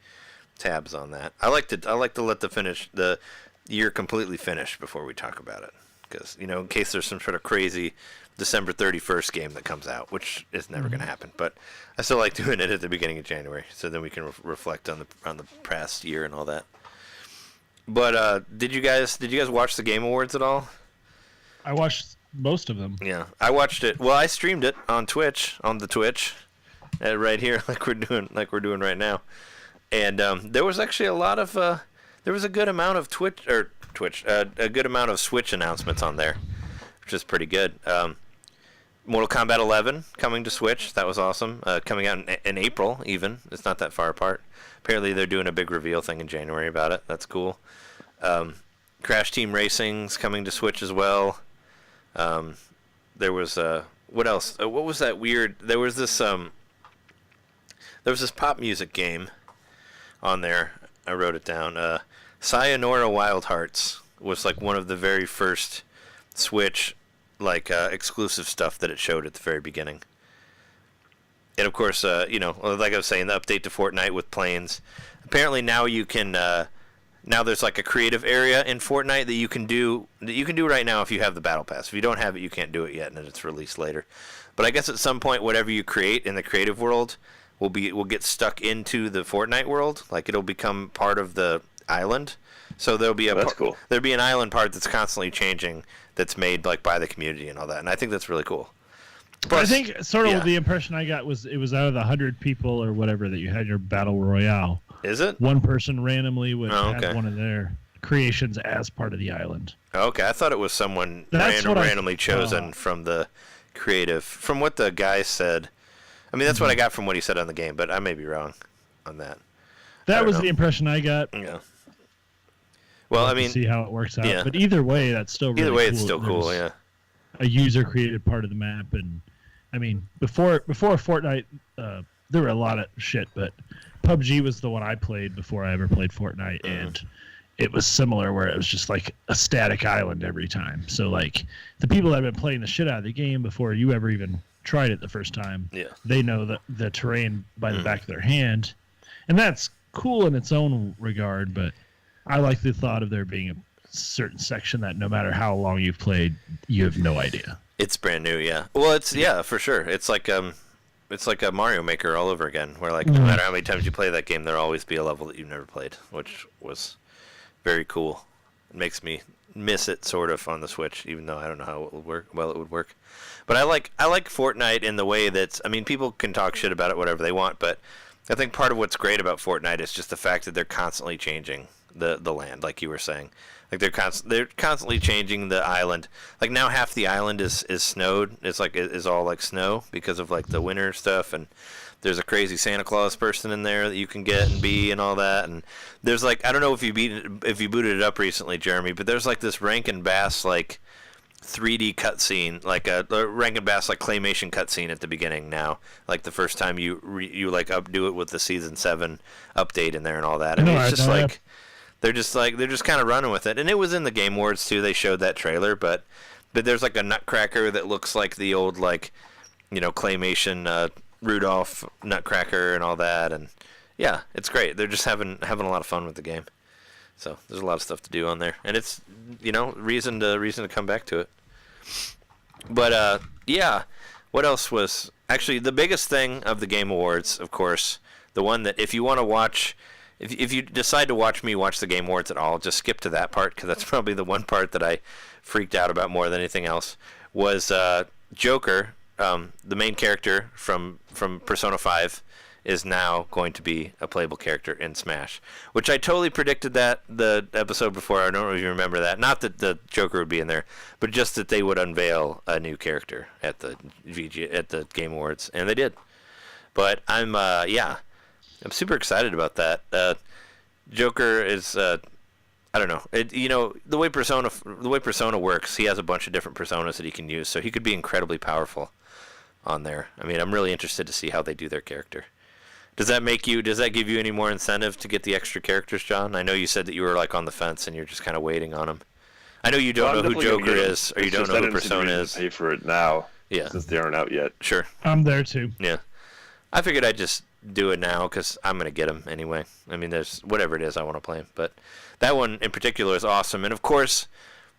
tabs on that. I like to let the year completely finish before we talk about it, because in case there's some sort of crazy December 31st game that comes out, which is never going to happen. But I still like doing it at the beginning of January, so then we can reflect on the past year and all that. But did you guys watch the Game Awards at all? I watched most of them. Yeah, I watched it. Well, I streamed it on Twitch, right here, like we're doing right now. And there was actually a lot of there was a good amount of a good amount of Switch announcements on there, which is pretty good. Mortal Kombat 11 coming to Switch. That was awesome. Coming out in April even. It's not that far apart. Apparently they're doing a big reveal thing in January about it. That's cool. Crash Team Racing's coming to Switch as well. There was what else? What was that weird? There was this pop music game on there. I wrote it down. Sayonara Wild Hearts was like one of the very first Switch exclusive stuff that it showed at the very beginning. And of course, like I was saying, the update to Fortnite with planes. Apparently now you can now there's like a creative area in Fortnite that you can do right now if you have the Battle Pass. If you don't have it, you can't do it yet, and it's released later. But I guess at some point, whatever you create in the creative world will get stuck into the Fortnite world. Like it'll become part of the island. So there'll be that's cool. There'll be an island part that's constantly changing, that's made like by the community and all that, and I think that's really cool. Plus, I think sort of the impression I got was it was out of the 100 people or whatever that you had your battle royale. Is it? One person randomly would have one of their creations as part of the island. Okay, I thought it was someone randomly chosen from the creative. From what the guy said, I mean that's what I got from what he said on the game, but I may be wrong on that. That was the impression I got. Yeah. Well, I mean, see how it works out. Yeah. But either way, that's still really either way, cool. it's still cool. Yeah. A user created part of the map, and I mean, before Fortnite, there were a lot of shit, but PUBG was the one I played before I ever played Fortnite, and it was similar where it was just like a static island every time. So like the people that have been playing the shit out of the game before you ever even tried it the first time, they know the terrain by the back of their hand, and that's cool in its own regard, but I like the thought of there being a certain section that no matter how long you've played, you have no idea. It's brand new, yeah. Well, it's for sure. It's like it's like a Mario Maker all over again, where like no matter how many times you play that game, there'll always be a level that you've never played, which was very cool. It makes me miss it sort of on the Switch, even though I don't know how it would work. Well, it would work, but I like Fortnite in the way that people can talk shit about it whatever they want, but I think part of what's great about Fortnite is just the fact that they're constantly changing the land, like you were saying. Like they're constantly changing the island. Like now half the island is snowed. It's like is all like snow because of like the winter stuff, and there's a crazy Santa Claus person in there that you can get and be and all that. And there's like I don't know if you booted it up recently, Jeremy, but there's like this Rankin Bass like 3D cutscene, like a Rankin Bass like claymation cutscene at the beginning now. Like the first time you like do it with the season 7 update in there and all that. And it's just like. They're just kind of running with it, and it was in the Game Awards too. They showed that trailer, but there's like a Nutcracker that looks like the old like, claymation Rudolph Nutcracker and all that, and yeah, it's great. They're just having a lot of fun with the game. So there's a lot of stuff to do on there, and it's reason to come back to it. But yeah, what else was actually the biggest thing of the Game Awards? Of course, the one that if you want to watch. If you decide to watch me watch the Game Awards at all, just skip to that part, because that's probably the one part that I freaked out about more than anything else, was Joker, the main character from Persona 5, is now going to be a playable character in Smash, which I totally predicted that the episode before. I don't know if you remember that. Not that the Joker would be in there, but just that they would unveil a new character at the Game Awards, and they did. But I'm super excited about that. Joker is, I don't know. The way Persona works, he has a bunch of different personas that he can use, so he could be incredibly powerful on there. I'm really interested to see how they do their character. Does that give you any more incentive to get the extra characters, John? I know you said that you were like on the fence and you're just kind of waiting on them. I know you don't know who Joker is, or you don't know who Persona is. Pay for it now, yeah, since they aren't out yet. Sure, I'm there too. Yeah, I figured I'd just do it now because I'm gonna get them anyway. There's whatever it is I want to play him, but that one in particular is awesome. And of course,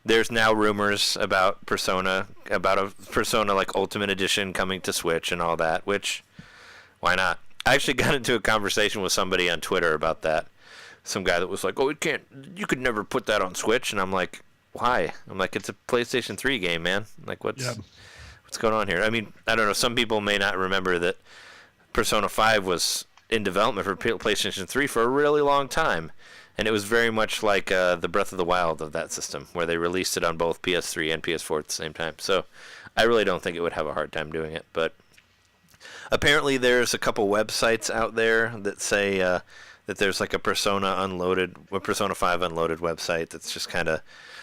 there's now rumors about a Persona like Ultimate Edition coming to Switch and all that. Which, why not? I actually got into a conversation with somebody on Twitter about that. Some guy that was like, "Oh, you could never put that on Switch," and I'm like, "Why?" I'm like, "It's a PlayStation 3 game, man. Like, what's going on here?" I don't know. Some people may not remember that Persona 5 was in development for PlayStation 3 for a really long time, and it was very much like the Breath of the Wild of that system, where they released it on both PS3 and PS4 at the same time. So I really don't think it would have a hard time doing it, but apparently there's a couple websites out there that say that there's like a Persona 5 unloaded website that's just kind of,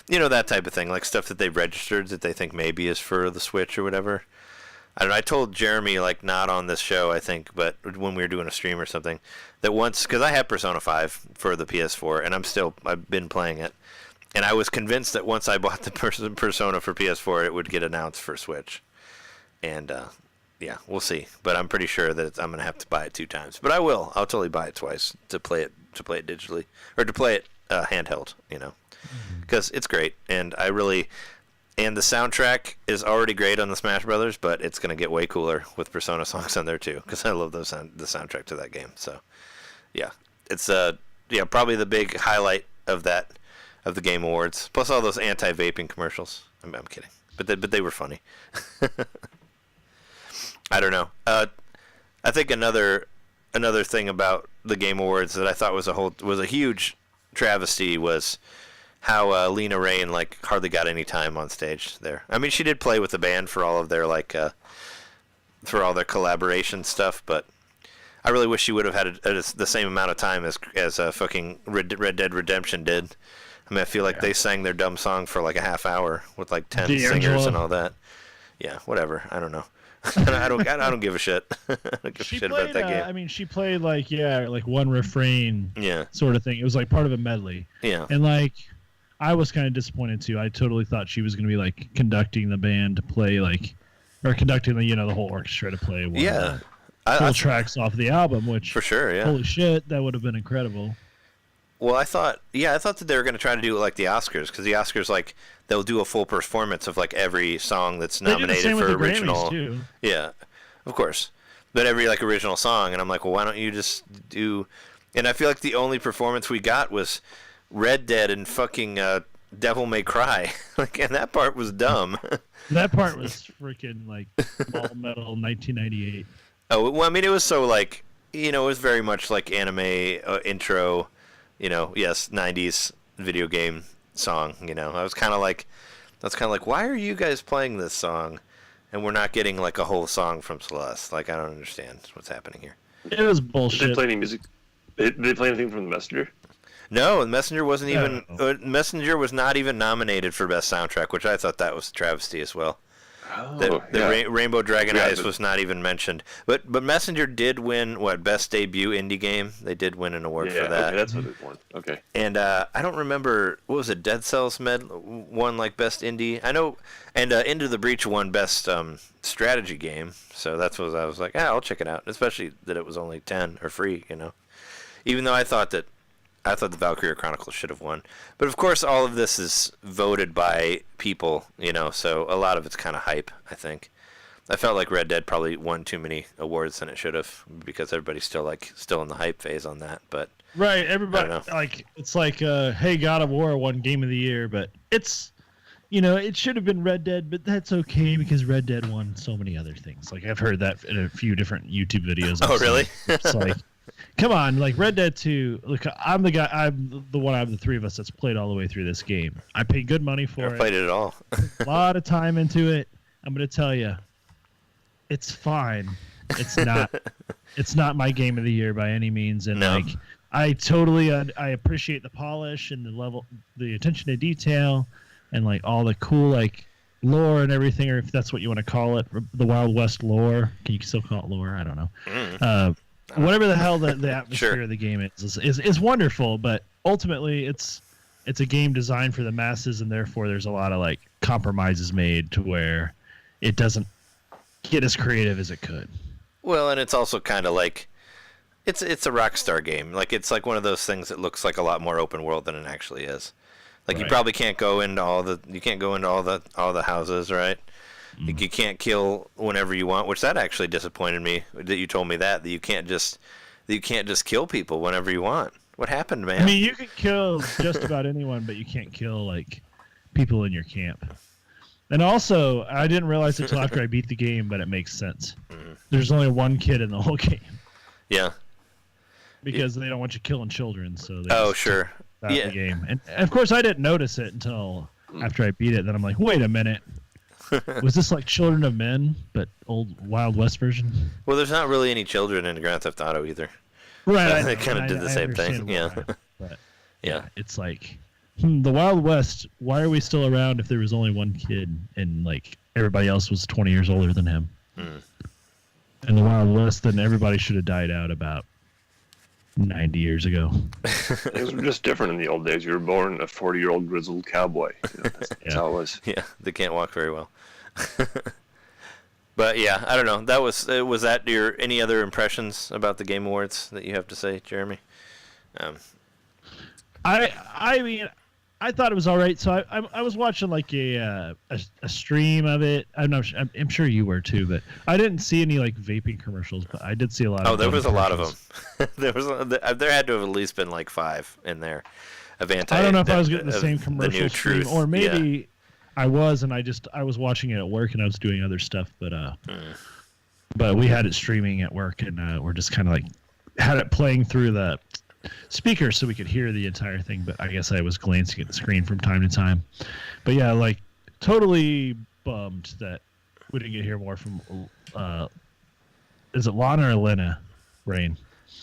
that type of thing, like stuff that they've registered that they think maybe is for the Switch or whatever. I don't know, I told Jeremy, like, not on this show, I think, but when we were doing a stream or something, that once, because I had Persona 5 for the PS4, and I've been playing it, and I was convinced that once I bought the Persona for PS4, it would get announced for Switch. And, yeah, we'll see. But I'm pretty sure that I'm going to have to buy it 2 times. But I will. I'll totally buy it twice to play it digitally, or to play it handheld, because it's great, and And the soundtrack is already great on the Smash Brothers, but it's going to get way cooler with Persona songs on there too, because I love the soundtrack to that game. So, yeah, it's probably the big highlight of the Game Awards. Plus all those anti-vaping commercials. I'm kidding, but they were funny. I don't know. I think another thing about the Game Awards that I thought was a huge travesty was how Lena Raine hardly got any time on stage there. She did play with the band for all of their for all their collaboration stuff, but I really wish she would have had the same amount of time as fucking Red Dead Redemption did. I feel like they sang their dumb song for like a half hour with 10 singers and all that. Yeah, whatever. I don't know. I don't give a shit. I don't give a shit about that game. She played one refrain, sort of thing. It was part of a medley. Yeah, and I was kind of disappointed too. I totally thought she was going to be conducting the band to play or conducting the whole orchestra to play one of the full tracks off the album. Which for sure, yeah. Holy shit, that would have been incredible. Well, I thought that they were going to try to do it like the Oscars, because the Oscars they'll do a full performance of every song that's nominated for original. Too. Yeah, of course. but every like original song, and I'm like, well, why don't you just do? And I feel like the only performance we got was Red Dead and fucking Devil May Cry, like, and that part was dumb. That part was freaking like all metal 1998. Oh, well, I mean, it was so like, it was very much like anime intro, yes, 90s video game song. I was kind of like, why are you guys playing this song, and we're not getting like a whole song from Celeste? Like, I don't understand what's happening here. It was Did bullshit. they play any music? Did they play anything from the Messenger? No, Messenger wasn't even. No. Messenger was not even nominated for best soundtrack, which I thought that was a travesty as well. Oh, Rainbow Dragon Yeah, Eyes but- was not even mentioned. But Messenger did win best debut indie game. They did win an award Yeah, for that. okay, that's what it won. Okay. And I don't remember, what was it? Dead Cells won like best indie. I know, and Into the Breach won best strategy game. So that's what I was like, I'll check it out. Especially that it was only 10 or free. Even though I thought the Valkyria Chronicles should have won. But of course, all of this is voted by people, so a lot of it's kind of hype, I think. I felt like Red Dead probably won too many awards than it should have, because everybody's still in the hype phase on that. But Right, everybody I don't know. like it's like hey, God of War won Game of the Year, but it's it should have been Red Dead, but that's okay because Red Dead won so many other things. Like I've heard that in a few different YouTube videos. Oh, really? It's like, come on, like Red Dead 2. Look, I'm the guy. I'm the one out of the three of us that's played all the way through this game. I paid good money for Never it. played it at all. A lot of time into it. I'm gonna tell you, it's fine. It's not. It's not my game of the year by any means, and No. like I totally I appreciate the polish and the attention to detail, and like all the cool like lore and everything, or if that's what you want to call it, the Wild West lore. Can you still call it lore? I don't know. Whatever the hell the atmosphere Sure. of the game is wonderful, but ultimately it's a game designed for the masses, and therefore there's a lot of like compromises made to where it doesn't get as creative as it could. Well, and it's also kind of like it's a Rockstar game. Like, it's like one of those things that looks like a lot more open world than it actually is. Like, you Right. probably can't go into all the houses, right? Like, you can't kill whenever you want, which that actually disappointed me that you told me that you can't just kill people whenever you want. What happened, man? I mean, you can kill just about anyone, but you can't kill like people in your camp. And also, I didn't realize it until after I beat the game, but it makes sense. There's only one kid in the whole game Yeah. because they don't want you killing children. So they Oh, just sure. took out Yeah. the game. And of course, I didn't notice it until after I beat it. Then I'm like, wait a minute. Was this like Children of Men, but old Wild West version? Well, there's not really any children in Grand Theft Auto either. Right. They kinda did the same thing, understand yeah. why, but Yeah. it's like the Wild West. Why are we still around if there was only one kid and like everybody else was 20 years older than him? In the Wild West, then everybody should have died out about 90 years ago. Things were just different in the old days. You were born a 40-year-old grizzled cowboy. That's how it was. Yeah, they can't walk very well. But yeah, I don't know. Was that your any other impressions about the Game Awards that you have to say, Jeremy? I mean, I thought it was all right. So I was watching like a stream of it. I'm sure you were too, but I didn't see any like vaping commercials. But I did see a lot. Oh, of there gun was a lot of commercials. them. There had to have at least been like 5 in there of anti. I don't know if I was getting the of same the commercial new stream, truth. or maybe Yeah. I was, and I was watching it at work, and I was doing other stuff. But we had it streaming at work, and we're just kind of like had it playing through the speakers so we could hear the entire thing. But I guess I was glancing at the screen from time to time. But yeah, like totally bummed that we didn't get to hear more from. Is it Lana or Lena? Rain.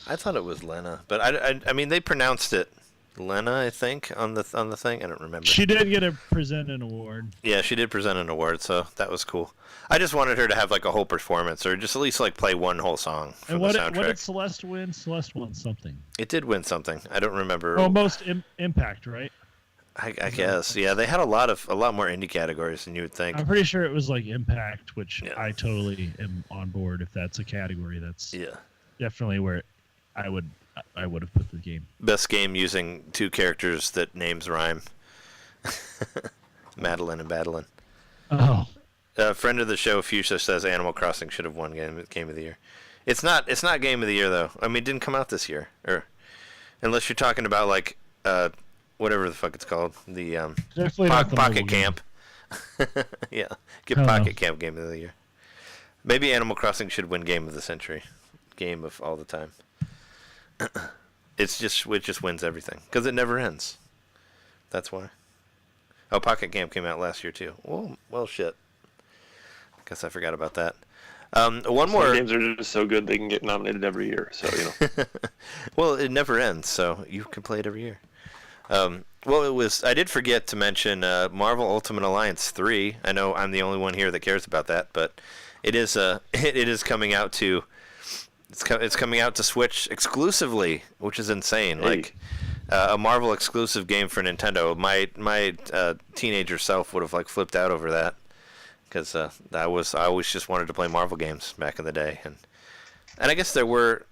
I thought it was Lena, but I mean they pronounced it Lena, I think, on the thing. I don't remember. She did get to present an award. Yeah, she did present an award, so that was cool. I just wanted her to have like a whole performance, or just at least like play one whole song from And the what soundtrack. did Celeste win? Celeste won something. It did win something. I don't remember. Oh, most impact, right? I guess. Yeah, they had a lot more indie categories than you would think. I'm pretty sure it was like impact, which Yeah. I totally am on board. If that's a category, that's Yeah. definitely where I would have put the game. Best game using 2 characters that names rhyme. Madeline and Badeline. Oh, A friend of the show, Fuchsia, says Animal Crossing should have won game of the Year. It's not game of the year though. I mean, it didn't come out this year, or unless you're talking about like whatever the fuck it's called, the Definitely not the Pocket mobile game. Camp. Yeah, get I don't Pocket know. Camp game of the year. Maybe Animal Crossing should win game of the century, game of all the time. It just wins everything because it never ends. That's why. Oh, Pocket Camp came out last year too. Well, shit. Guess I forgot about that. One Some more. games are just so good they can get nominated every year. So Well, it never ends, so you can play it every year. Well, it was. I did forget to mention Marvel Ultimate Alliance 3. I know I'm the only one here that cares about that, but it is. It is coming out to. It's coming out to Switch exclusively, which is insane. Hey. Like a Marvel exclusive game for Nintendo. My teenager self would have like flipped out over that, because I always just wanted to play Marvel games back in the day, and I guess there were.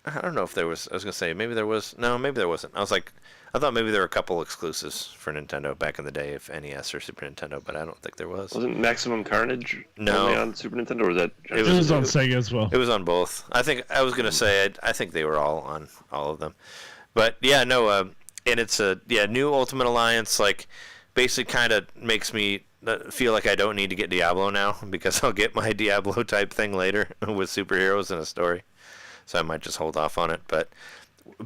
I don't know if there was. I was gonna say maybe there was. No, maybe there wasn't. I thought maybe there were a couple exclusives for Nintendo back in the day, if NES or Super Nintendo, but I don't think there was. wasn't Maximum Carnage No. only on Super Nintendo, or was that? It It was on Sega as well. It was on both. I think I was gonna say I think they were all on all of them, but yeah, no. And it's a new Ultimate Alliance. Like, basically, kind of makes me feel like I don't need to get Diablo now, because I'll get my Diablo type thing later with superheroes and a story. So I might just hold off on it. But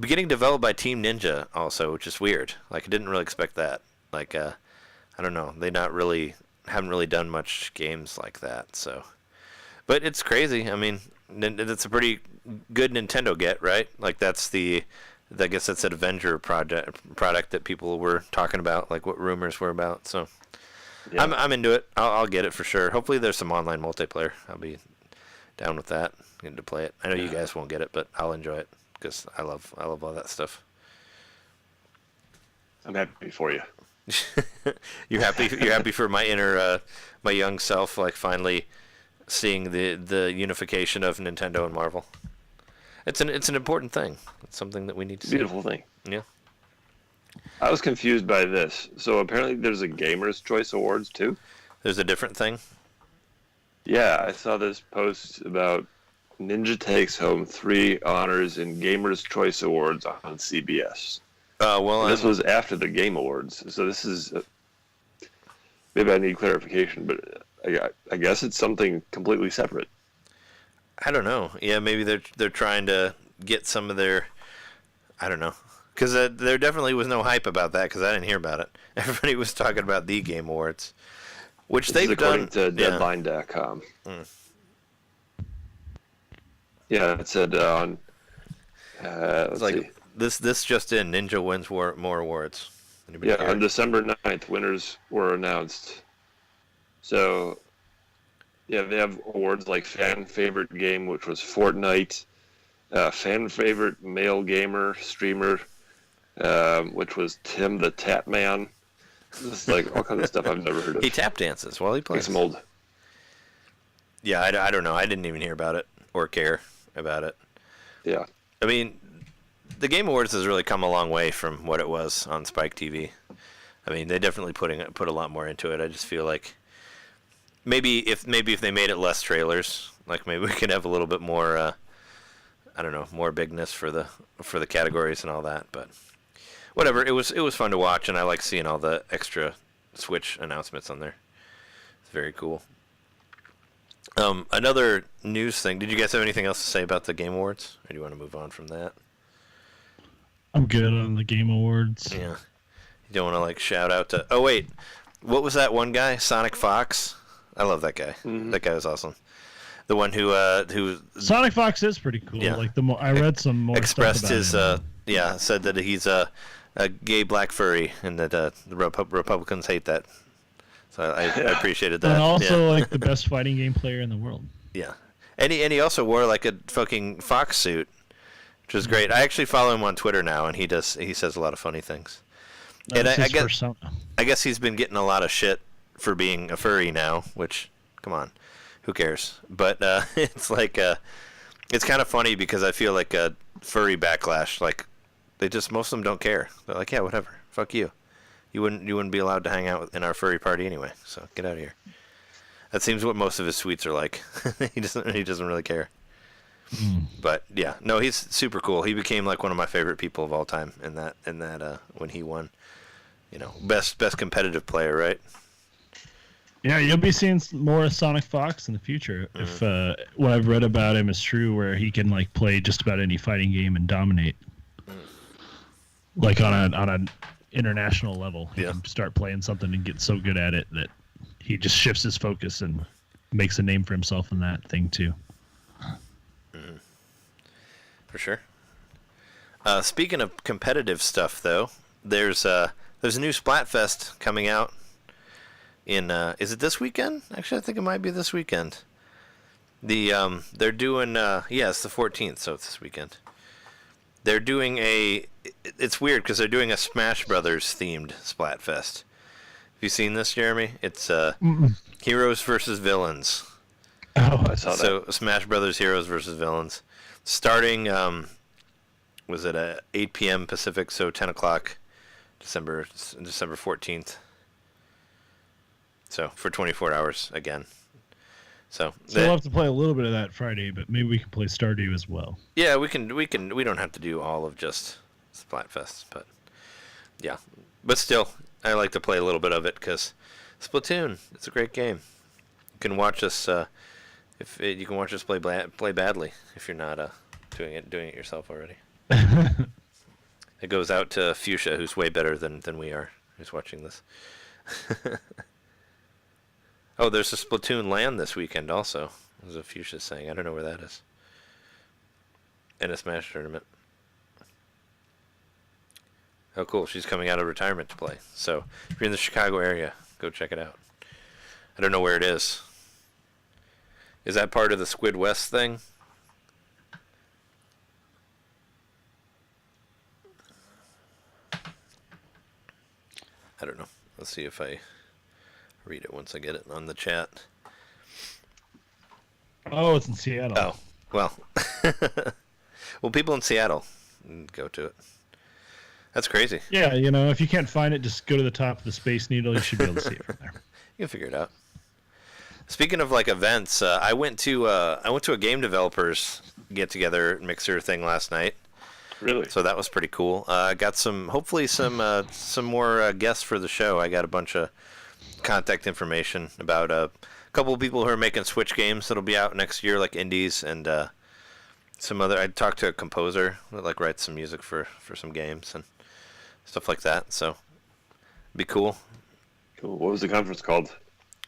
getting developed by Team Ninja also, which is weird. Like, I didn't really expect that. Like, I don't know. They haven't really done much games like that. So, but it's crazy. I mean, it's a pretty good Nintendo get, right? Like, I guess that's an Avenger product that people were talking about, like what rumors were about. So, Yeah. I'm into it. I'll get it for sure. Hopefully, there's some online multiplayer. I'll be down with that. Getting to play it. I know you guys won't get it, but I'll enjoy it because I love all that stuff. I'm happy for you. You're happy for my inner my young self, like finally seeing the unification of Nintendo and Marvel. It's an important thing. It's something that we need to see. Beautiful thing. Yeah. I was confused by this. So apparently there's a Gamers' Choice Awards too. There's a different thing. Yeah, I saw this post about Ninja takes home 3 honors in Gamers' Choice Awards on CBS. Well, And this was after the Game Awards, so this is maybe I need clarification, but I guess it's something completely separate. I don't know. Yeah, maybe they're trying to get some of their. I don't know, because there definitely was no hype about that, because I didn't hear about it. Everybody was talking about the Game Awards, which This is they've done. according to Deadline.com. Yeah, it said on. Let's Like see. this just in, Ninja wins more awards. Anybody Yeah, care? on December 9th, winners were announced. So, yeah, they have awards like Fan Favorite Game, which was Fortnite, Fan Favorite Male Gamer Streamer, which was Tim the Tap Man. This is like all kinds of stuff I've never heard of. He tap dances while he Like plays. some old. Yeah, I don't know. I didn't even hear about it or care about it. Yeah. I mean, the Game Awards has really come a long way from what it was on Spike TV. I mean, they definitely put a lot more into it. I just feel like maybe if they made it less trailers, like maybe we could have a little bit more. I don't know, more bigness for the categories and all that. But whatever, it was fun to watch, and I like seeing all the extra Switch announcements on there. It's very cool. Another news thing. Did you guys have anything else to say about the Game Awards, or do you want to move on from that? I'm good on the Game Awards. Yeah. You don't want to like shout out to. Oh wait, what was that one guy? Sonic Fox. I love that guy. Mhm. That guy was awesome. The one who Sonic Fox is pretty cool. Yeah. Like I read some more expressed stuff about his him. said that he's a gay black furry, and that the Republicans hate that. So I appreciated that. And also yeah. like the best fighting game player in the world. Yeah, and he also wore like a fucking fox suit, which is great. I actually follow him on Twitter now, and he says a lot of funny things. And That's I his guess persona. I guess he's been getting a lot of shit for being a furry now, which, come on, who cares? But it's like it's kind of funny because I feel like a furry backlash. Like most of them don't care. They're like, yeah, whatever, fuck you. You wouldn't be allowed to hang out in our furry party anyway. So get out of here. That seems what most of his tweets are like. He doesn't really care. But yeah, no, he's super cool. He became like one of my favorite people of all time in that when he won. Best competitive player, right? Yeah, you'll be seeing more Sonic Fox in the future if what I've read about him is true, where he can like play just about any fighting game and dominate. Like on an international level, he can start playing something and get so good at it that he just shifts his focus and makes a name for himself in that thing too. For sure. Speaking of competitive stuff, though, there's a new Splatfest coming out in is it this weekend? Actually, I think it might be this weekend. They're doing it's the 14th, so it's this weekend. They're doing it's weird because they're doing a Smash Brothers themed Splatfest. Have you seen this, Jeremy? It's Heroes versus Villains. Oh, I saw that. So Smash Brothers Heroes versus Villains. Starting, was it at 8 p.m. Pacific, so 10 o'clock, December 14th. So for 24 hours again. So we'll have to play a little bit of that Friday, but maybe we can play Stardew as well. Yeah, we can. We don't have to do all of just Splatfest, but yeah. But still, I like to play a little bit of it because Splatoon. It's a great game. You can watch us. You can watch us play badly if you're not doing it yourself already. It goes out to Fuchsia, who's way better than we are, who's watching this. Oh, there's a Splatoon LAN this weekend also. There's a Fuchsia saying. I don't know where that is. And a Smash tournament. Oh, cool. She's coming out of retirement to play. So if you're in the Chicago area, go check it out. I don't know where it is. Is that part of the Squid West thing? I don't know. Let's see if I read it once I get it on the chat. Oh, it's in Seattle. Oh, well. Well, people in Seattle go to it. That's crazy. Yeah, if you can't find it, just go to the top of the Space Needle. You should be able to see it from there. You can figure it out. Speaking of like events, I went to a game developers get together mixer thing last night. Really? So that was pretty cool. Got hopefully some more guests for the show. I got a bunch of contact information about a couple of people who are making Switch games that'll be out next year, like indies, and some other. I talked to a composer that like writes some music for some games and stuff like that. So it'd be cool. Cool. What was the conference called?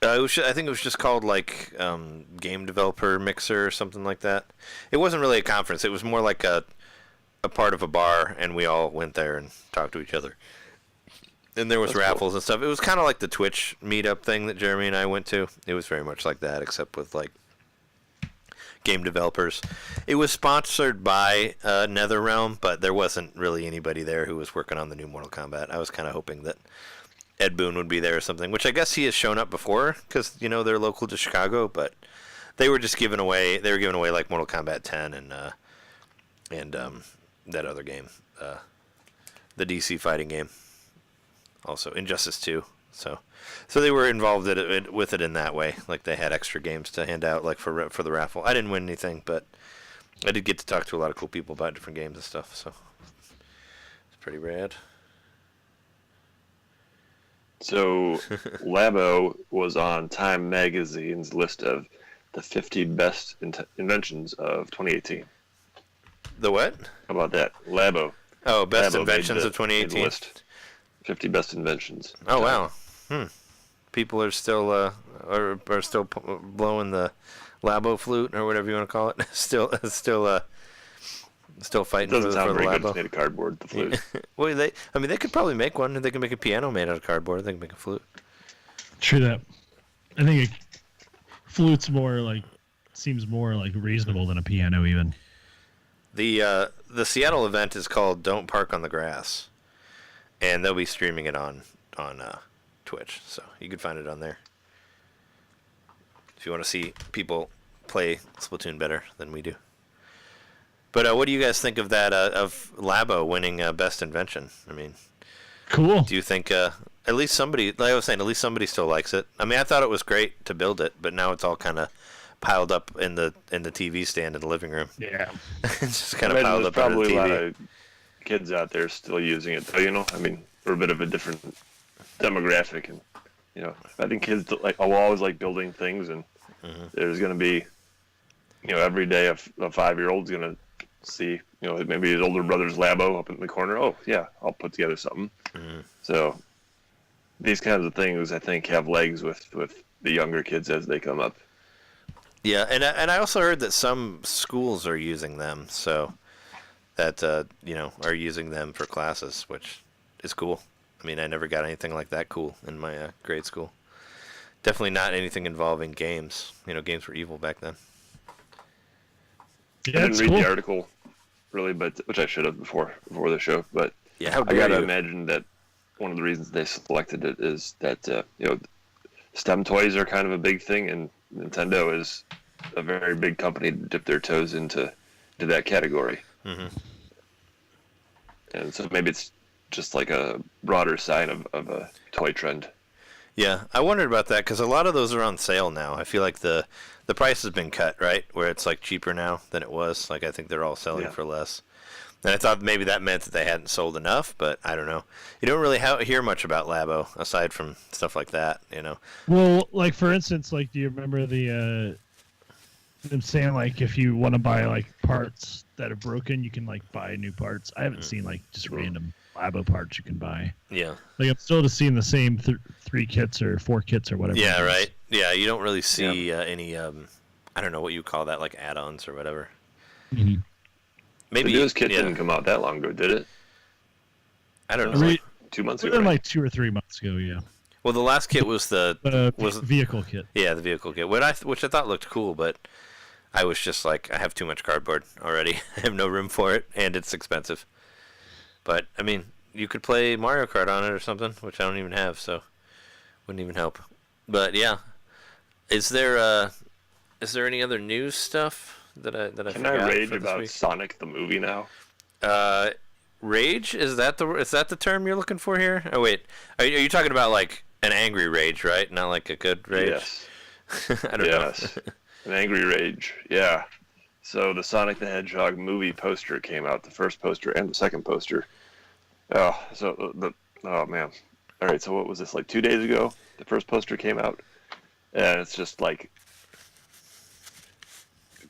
I think it was just called like Game Developer Mixer or something like that. It wasn't really a conference. It was more like a part of a bar, and we all went there and talked to each other. And there was raffles and stuff. It was kind of like the Twitch meetup thing that Jeremy and I went to. It was very much like that, except with like game developers. It was sponsored by NetherRealm, but there wasn't really anybody there who was working on the new Mortal Kombat. I was kind of hoping that Ed Boon would be there or something, which I guess he has shown up before because they're local to Chicago. But they were just giving away. They were giving away like Mortal Kombat 10 and that other game, the DC fighting game. Also, Injustice 2. So they were involved with it in that way. Like they had extra games to hand out, like for the raffle. I didn't win anything, but I did get to talk to a lot of cool people about different games and stuff. So it's pretty rad. So Labo was on Time Magazine's list of the 50 best inventions of 2018. The what? How about that? Labo. Oh, best Labo inventions of 2018. List. 50 best inventions. Oh wow. People are still are still blowing the Labo flute or whatever you want to call it. still fighting It doesn't sound for the very good. Labo. It's made of cardboard. The flute. Well, they could probably make one. They can make a piano made out of cardboard. They can make a flute. True that. I think flute's seems more like reasonable than a piano even. The Seattle event is called "Don't Park on the Grass," and they'll be streaming it on Twitch, so you can find it on there if you want to see people play Splatoon better than we do. But what do you guys think of that? Of Labo winning best invention? I mean, cool. Do you think at least somebody, like I was saying, at least somebody still likes it? I mean, I thought it was great to build it, but now it's all kind of piled up in the TV stand in the living room. Yeah. It's just kind of piled up under the probably TV. a lot of kids out there still using it, though. I mean, we're a bit of a different demographic, and I think kids will always like building things, and there's going to be, every day a 5-year-old's going to see, maybe his older brother's Labo up in the corner. Oh yeah, I'll put together something. So these kinds of things, I think, have legs with the younger kids as they come up. Yeah, and I also heard that some schools are using them, so that are using them for classes, which is cool. I mean, I never got anything like that cool in my grade school. Definitely not anything involving games. Games were evil back then. Yeah, I didn't read the article, really, which I should have before the show. But yeah, how I dare gotta you. imagine that one of the reasons they selected it is that STEM toys are kind of a big thing, and Nintendo is a very big company to dip their toes into that category. And so maybe it's just like a broader sign of a toy trend. Yeah, I wondered about that because a lot of those are on sale now. I feel like the price has been cut, right? Where it's like cheaper now than it was. Like I think they're all selling for less. And I thought maybe that meant that they hadn't sold enough, but I don't know. You don't really hear much about Labo aside from stuff like that, Well, like for instance, like do you remember them saying like if you want to buy like parts that are broken, you can like buy new parts. I haven't seen like just random Labo parts you can buy. Yeah. Like I'm still just seeing the same 3 kits or 4 kits or whatever. Yeah, right. Yeah, you don't really see any I don't know what you call that, like add-ons or whatever. Maybe the newest kit didn't come out that long ago, did it? I don't know. Like 2 months ago. Like 2 or 3 months ago, yeah. Well, the last kit was the vehicle kit. Yeah, the vehicle kit, which I thought looked cool, but I was just like, I have too much cardboard already. I have no room for it, and it's expensive. But I mean, you could play Mario Kart on it or something, which I don't even have, so wouldn't even help. But yeah, is there any other news stuff that I Can I rage about Sonic the movie now? Rage? Is that the term you're looking for here? Oh wait, are you talking about like an angry rage, right? Not like a good rage. Yes. I don't know. An angry rage. Yeah. So the Sonic the Hedgehog movie poster came out, the first poster and the second poster. Oh man. All right. So what was this, like 2 days ago? The first poster came out, and it's just like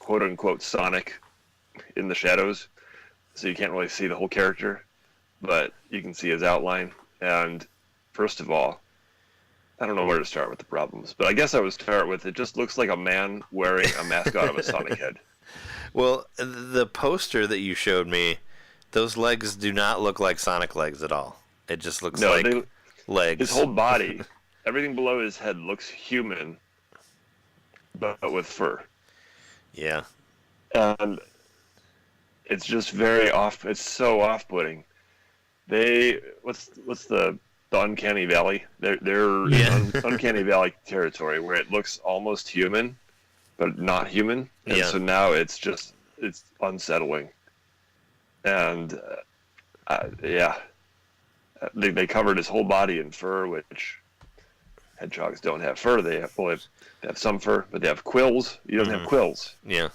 quote unquote Sonic in the shadows. So you can't really see the whole character, but you can see his outline. And first of all, I don't know where to start with the problems, but I guess I would start with it just looks like a man wearing a mascot of a Sonic head. Well, the poster that you showed me, those legs do not look like Sonic legs at all. It just looks like legs. His whole body, everything below his head looks human, but with fur. Yeah. And it's just very off. It's so off-putting. What's the Uncanny Valley? They're in Uncanny Valley territory where it looks almost human, but not human. And so now it's unsettling. And they covered his whole body in fur, which hedgehogs don't have fur. They have some fur, but they have quills. You don't have quills. Yeah.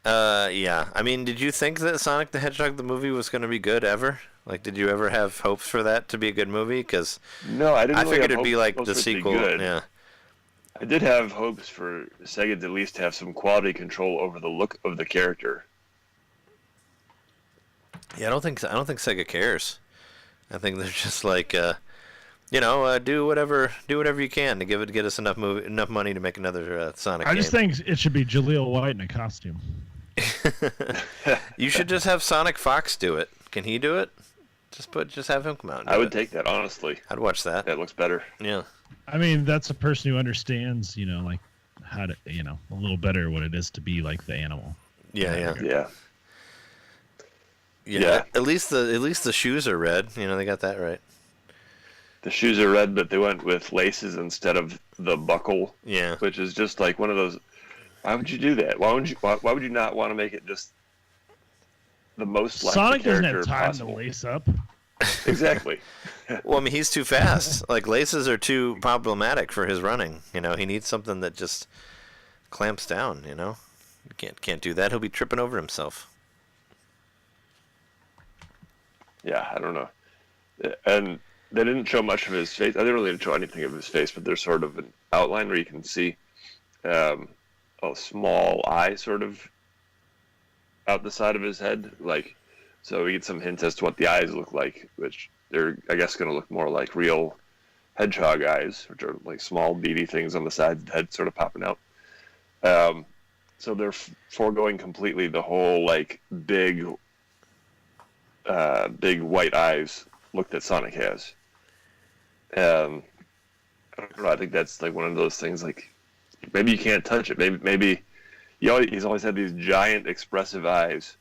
Yeah. I mean, did you think that Sonic the Hedgehog the movie was going to be good ever? Like, did you ever have hopes for that to be a good movie? Because no, I didn't. I figured it'd be like the sequel. Yeah. I did have hopes for Sega to at least have some quality control over the look of the character. Yeah, I don't think Sega cares. I think they're just like, do whatever you can to get us enough money to make another Sonic game. I just think it should be Jaleel White in a costume. You should just have Sonic Fox do it. Can he do it? Just have him come out. And do I would it. take that, honestly. I'd watch that. That looks better. Yeah. I mean, that's a person who understands, like how to, a little better what it is to be like the animal. Yeah. Yeah. At least the shoes are red. They got that right. The shoes are red, but they went with laces instead of the buckle. Yeah. Which is just like one of those. Why would you do that? Why would you not want to make it just the most like Sonic the doesn't character have time possible? to lace up. Exactly. Well, I mean, he's too fast. Like laces are too problematic for his running. He needs something that just clamps down. You know, you can't do that. He'll be tripping over himself. Yeah, I don't know. And they didn't show much of his face. I didn't really show anything of his face, but there's sort of an outline where you can see a small eye sort of out the side of his head. Like, so we get some hints as to what the eyes look like, which they're, I guess, going to look more like real hedgehog eyes, which are like small beady things on the sides of the head sort of popping out. So they're foregoing completely the whole like big white eyes look that Sonic has. I don't know. I think that's like one of those things. Like maybe you can't touch it. Maybe he's always had these giant expressive eyes,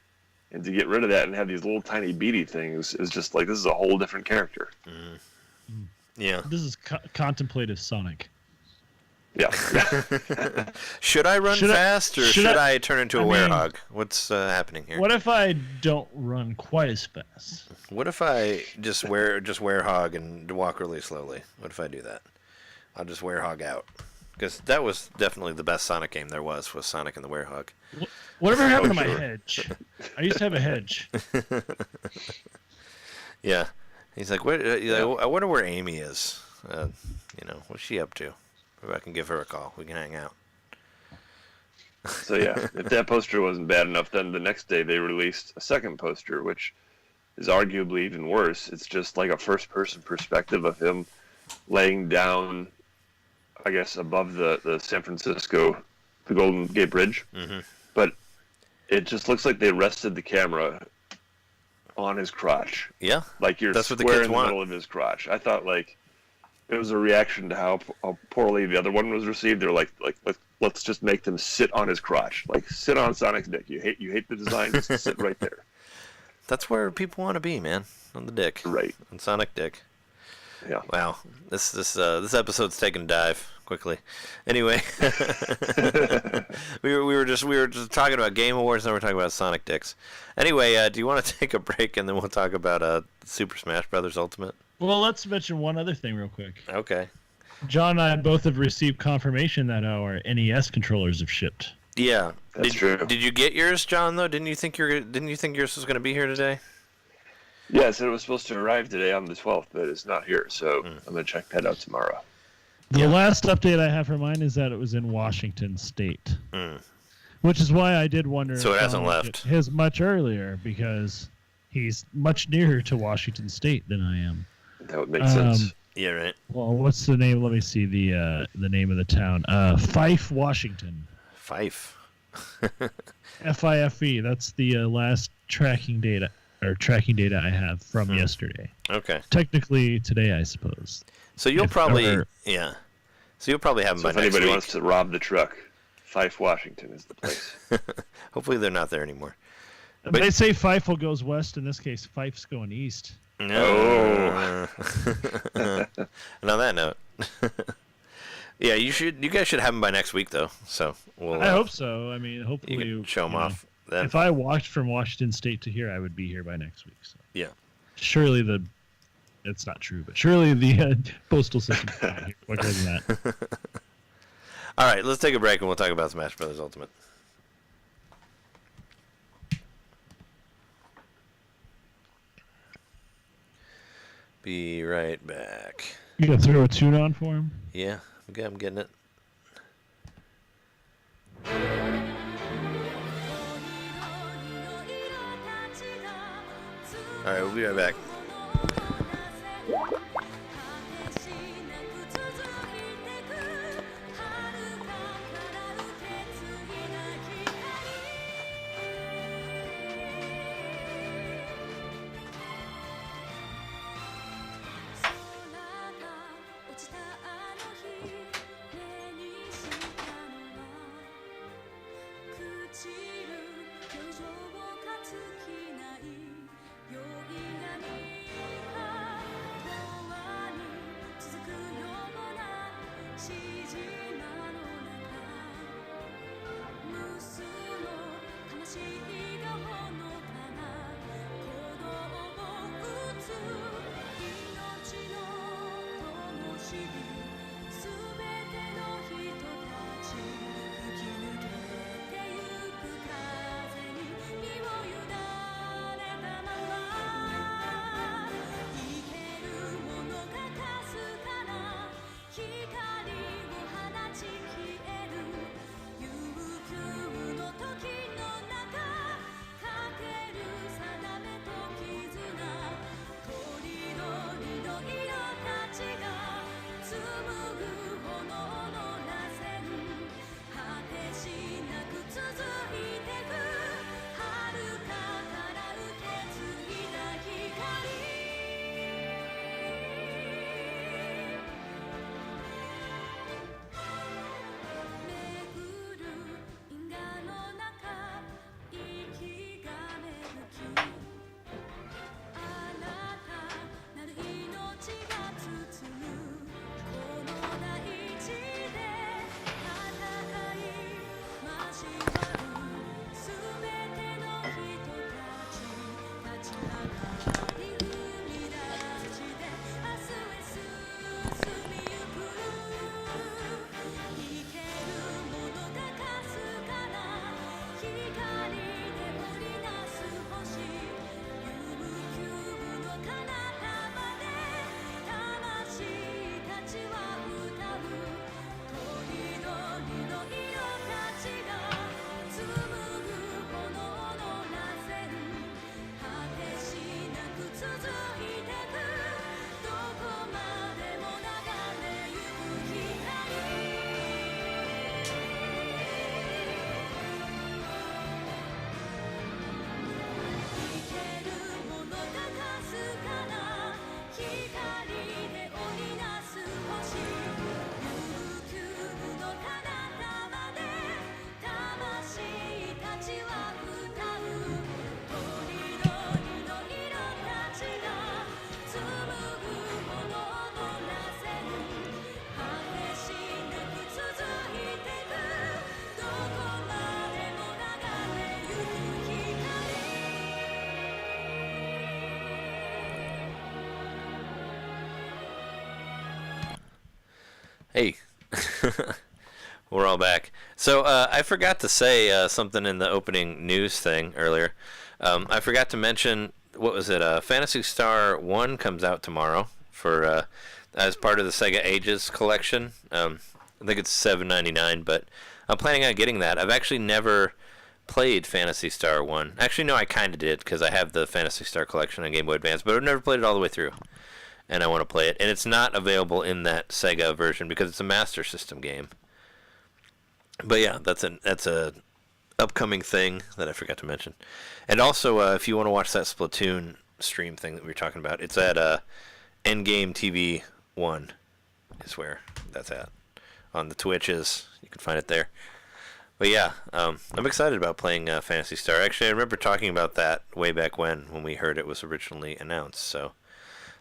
and to get rid of that and have these little tiny beady things is just like this is a whole different character. Mm. Yeah. This is contemplative Sonic. Yeah. Should I run fast or should I turn into a werehog? What's happening here? What if I don't run quite as fast? What if I just werehog and walk really slowly? What if I do that? I'll just werehog out. Because that was definitely the best Sonic game there was Sonic and the Werehog. Whatever happened to my hedge? I used to have a hedge. Yeah. He's like, I wonder where Amy is. What's she up to? Maybe I can give her a call. We can hang out. So yeah, if that poster wasn't bad enough, then the next day they released a second poster, which is arguably even worse. It's just like a first-person perspective of him laying down, I guess, above the San Francisco, the Golden Gate Bridge. Mm-hmm. But it just looks like they rested the camera on his crotch. Yeah, like you're that's what square the kids in the want. middle of his crotch. I thought like it was a reaction to how poorly the other one was received. They're like let's just make them sit on his crotch, like sit on Sonic's dick. You hate the design, just sit right there. That's where people want to be, man, on the dick. Right, on Sonic dick. Yeah. Wow, this episode's taking a dive quickly. Anyway, we were just talking about Game Awards, and we're talking about Sonic dicks. Anyway, do you want to take a break and then we'll talk about Super Smash Brothers Ultimate? Well, let's mention one other thing real quick. Okay. John and I both have received confirmation that our NES controllers have shipped. Yeah, that's true. Did you get yours, John? Though, didn't you think yours was going to be here today? Yes, it was supposed to arrive today on the 12th, but it's not here, so I'm going to check that out tomorrow. The last update I have for mine is that it was in Washington State, which is why I did wonder. So it hasn't left. His much earlier because he's much nearer to Washington State than I am. That would make sense. Yeah, right. Well, what's the name? Let me see the name of the town. Fife, Washington. Fife. FIFE. That's the last tracking data I have from yesterday. Okay. Technically today, I suppose. So you'll probably have them by next week. If anybody wants to rob the truck, Fife, Washington is the place. Hopefully they're not there anymore. But they say Fife goes west. In this case, Fife's going east. No. And on that note, yeah, you guys should have them by next week, though. So I hope so. I mean, hopefully you can show them off. Then. If I walked from Washington State to here, I would be here by next week. So. Yeah. Surely it's not true, but surely the postal system. What goes in that? All right, let's take a break and we'll talk about Smash Brothers Ultimate. Be right back. You gonna throw a tune on for him? Yeah, okay, I'm getting it. All right, we'll be right back. Hey, we're all back. So I forgot to say something in the opening news thing earlier. I forgot to mention, what was it? Phantasy Star 1 comes out tomorrow for as part of the Sega Ages collection. I think it's $7.99, but I'm planning on getting that. I've actually never played Phantasy Star 1. Actually, no, I kind of did, because I have the Phantasy Star collection on Game Boy Advance, but I've never played it all the way through. And I want to play it. And it's not available in that Sega version because it's a Master System game. But yeah, that's a upcoming thing that I forgot to mention. And also, if you want to watch that Splatoon stream thing that we were talking about, it's at Endgame TV 1 is where that's at. On the Twitches, you can find it there. But yeah, I'm excited about playing Phantasy Star. Actually, I remember talking about that way back when we heard it was originally announced. So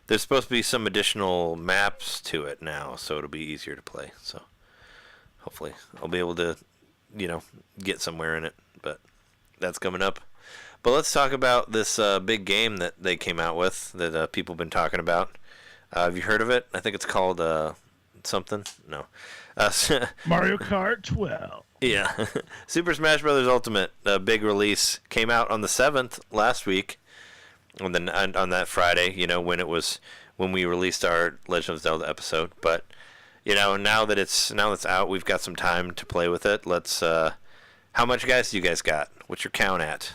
there's supposed to be some additional maps to it now, so it'll be easier to play. So hopefully I'll be able to, get somewhere in it. But that's coming up. But let's talk about this big game that they came out with that people have been talking about. Have you heard of it? I think it's called something. No. Mario Kart 12. Yeah. Super Smash Bros. Ultimate, big release, came out on the 7th last week. On that Friday, when we released our Legend of Zelda episode. But now that it's out, we've got some time to play with it. Let's. How much guys do you guys got? What's your count at?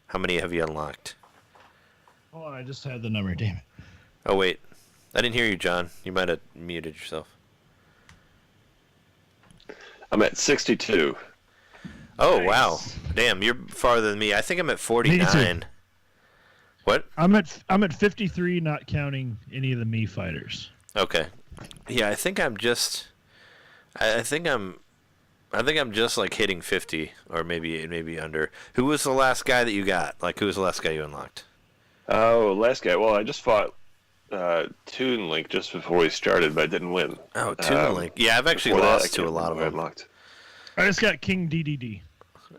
How many have you unlocked? Oh, I just had the number. Damn it. Oh wait, I didn't hear you, John. You might have muted yourself. I'm at 62. Oh Nice. wow, damn, you're farther than me. I think I'm at 49. What? I'm at 53, not counting any of the Mii fighters. Okay. Yeah, I think I'm just. I think I'm just like hitting 50, or maybe under. Who was the last guy that you got? Like, who was the last guy you unlocked? Oh, last guy. Well, I just fought Toon Link just before we started, but I didn't win. Oh, Toon Link. Yeah, I've actually lost to a lot of them. Unlocked. I just got King DDD.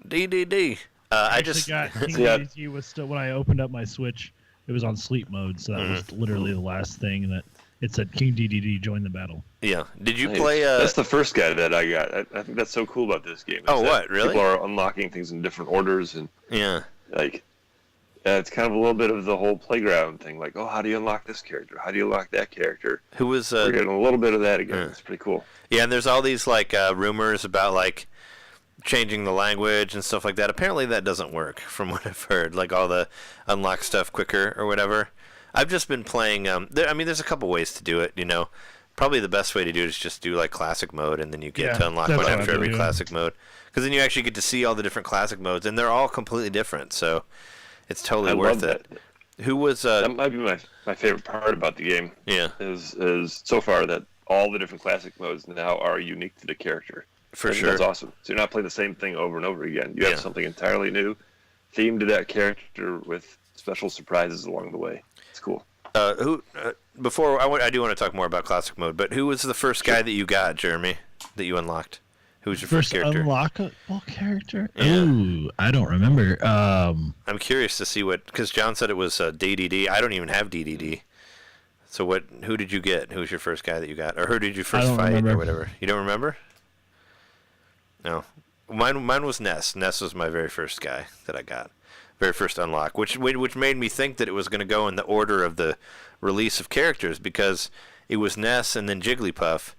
DDD. I just got King DDD was still when I opened up my Switch. It was on sleep mode, so that was literally the last thing that it said. King DDD joined the battle. Yeah. Did you play? That's the first guy that I got. I think that's so cool about this game. Oh, what? Really? People are unlocking things in different orders, and it's kind of a little bit of the whole playground thing. Like, oh, how do you unlock this character? How do you unlock that character? Who was? We're getting a little bit of that again. It's pretty cool. Yeah, and there's all these rumors about changing the language and stuff like that. Apparently that doesn't work, from what I've heard. Like all the unlock stuff quicker or whatever. I've just been playing. There's a couple ways to do it. Probably the best way to do it is just do classic mode, and then you get to unlock one after every classic mode. Because then you actually get to see all the different classic modes, and they're all completely different. So it's totally worth it. Who was? That might be my favorite part about the game. Yeah. Is so far that all the different classic modes now are unique to the character. For sure. That's awesome. So you're not playing the same thing over and over again. You have something entirely new, themed to that character with special surprises along the way. It's cool. Before I do want to talk more about classic mode, but who was the first guy that you got, Jeremy, that you unlocked? Who's your first character? Unlockable character? Yeah. Ooh, I don't remember. I'm curious to see because John said it was DDD. I don't even have DDD. So who did you get? Who was your first guy that you got? Or who did you first fight or whatever? You don't remember? No. Mine was Ness. Ness was my very first guy that I got. Very first unlock, which made me think that it was going to go in the order of the release of characters because it was Ness and then Jigglypuff.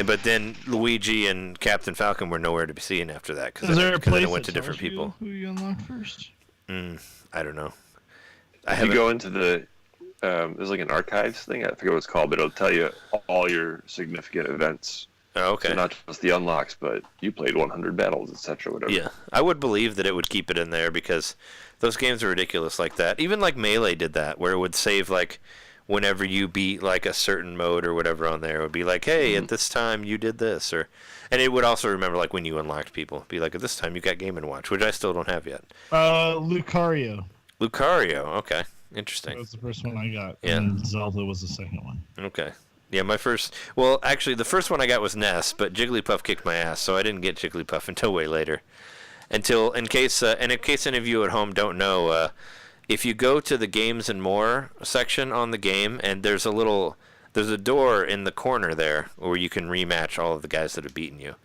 But then Luigi and Captain Falcon were nowhere to be seen after that because they went to different people. Who you unlocked first? I don't know. If you go into the there's like an archives thing. I forget what it's called, but it'll tell you all your significant events. Oh, okay. So not just the unlocks, but you played 100 battles, etc. Whatever. Yeah, I would believe that it would keep it in there because those games are ridiculous like that. Even like Melee did that, where it would save like whenever you beat like a certain mode or whatever on there. It would be like, hey, at this time you did this, and it would also remember like when you unlocked people. It'd be like, at this time you got Game & Watch, which I still don't have yet. Lucario. Lucario, okay, interesting. That was the first one I got. Yeah. And Zelda was the second one. Okay. Yeah, the first one I got was Ness, but Jigglypuff kicked my ass, so I didn't get Jigglypuff until way later. In case any of you at home don't know, if you go to the Games and More section on the game, and there's a door in the corner there where you can rematch all of the guys that have beaten you,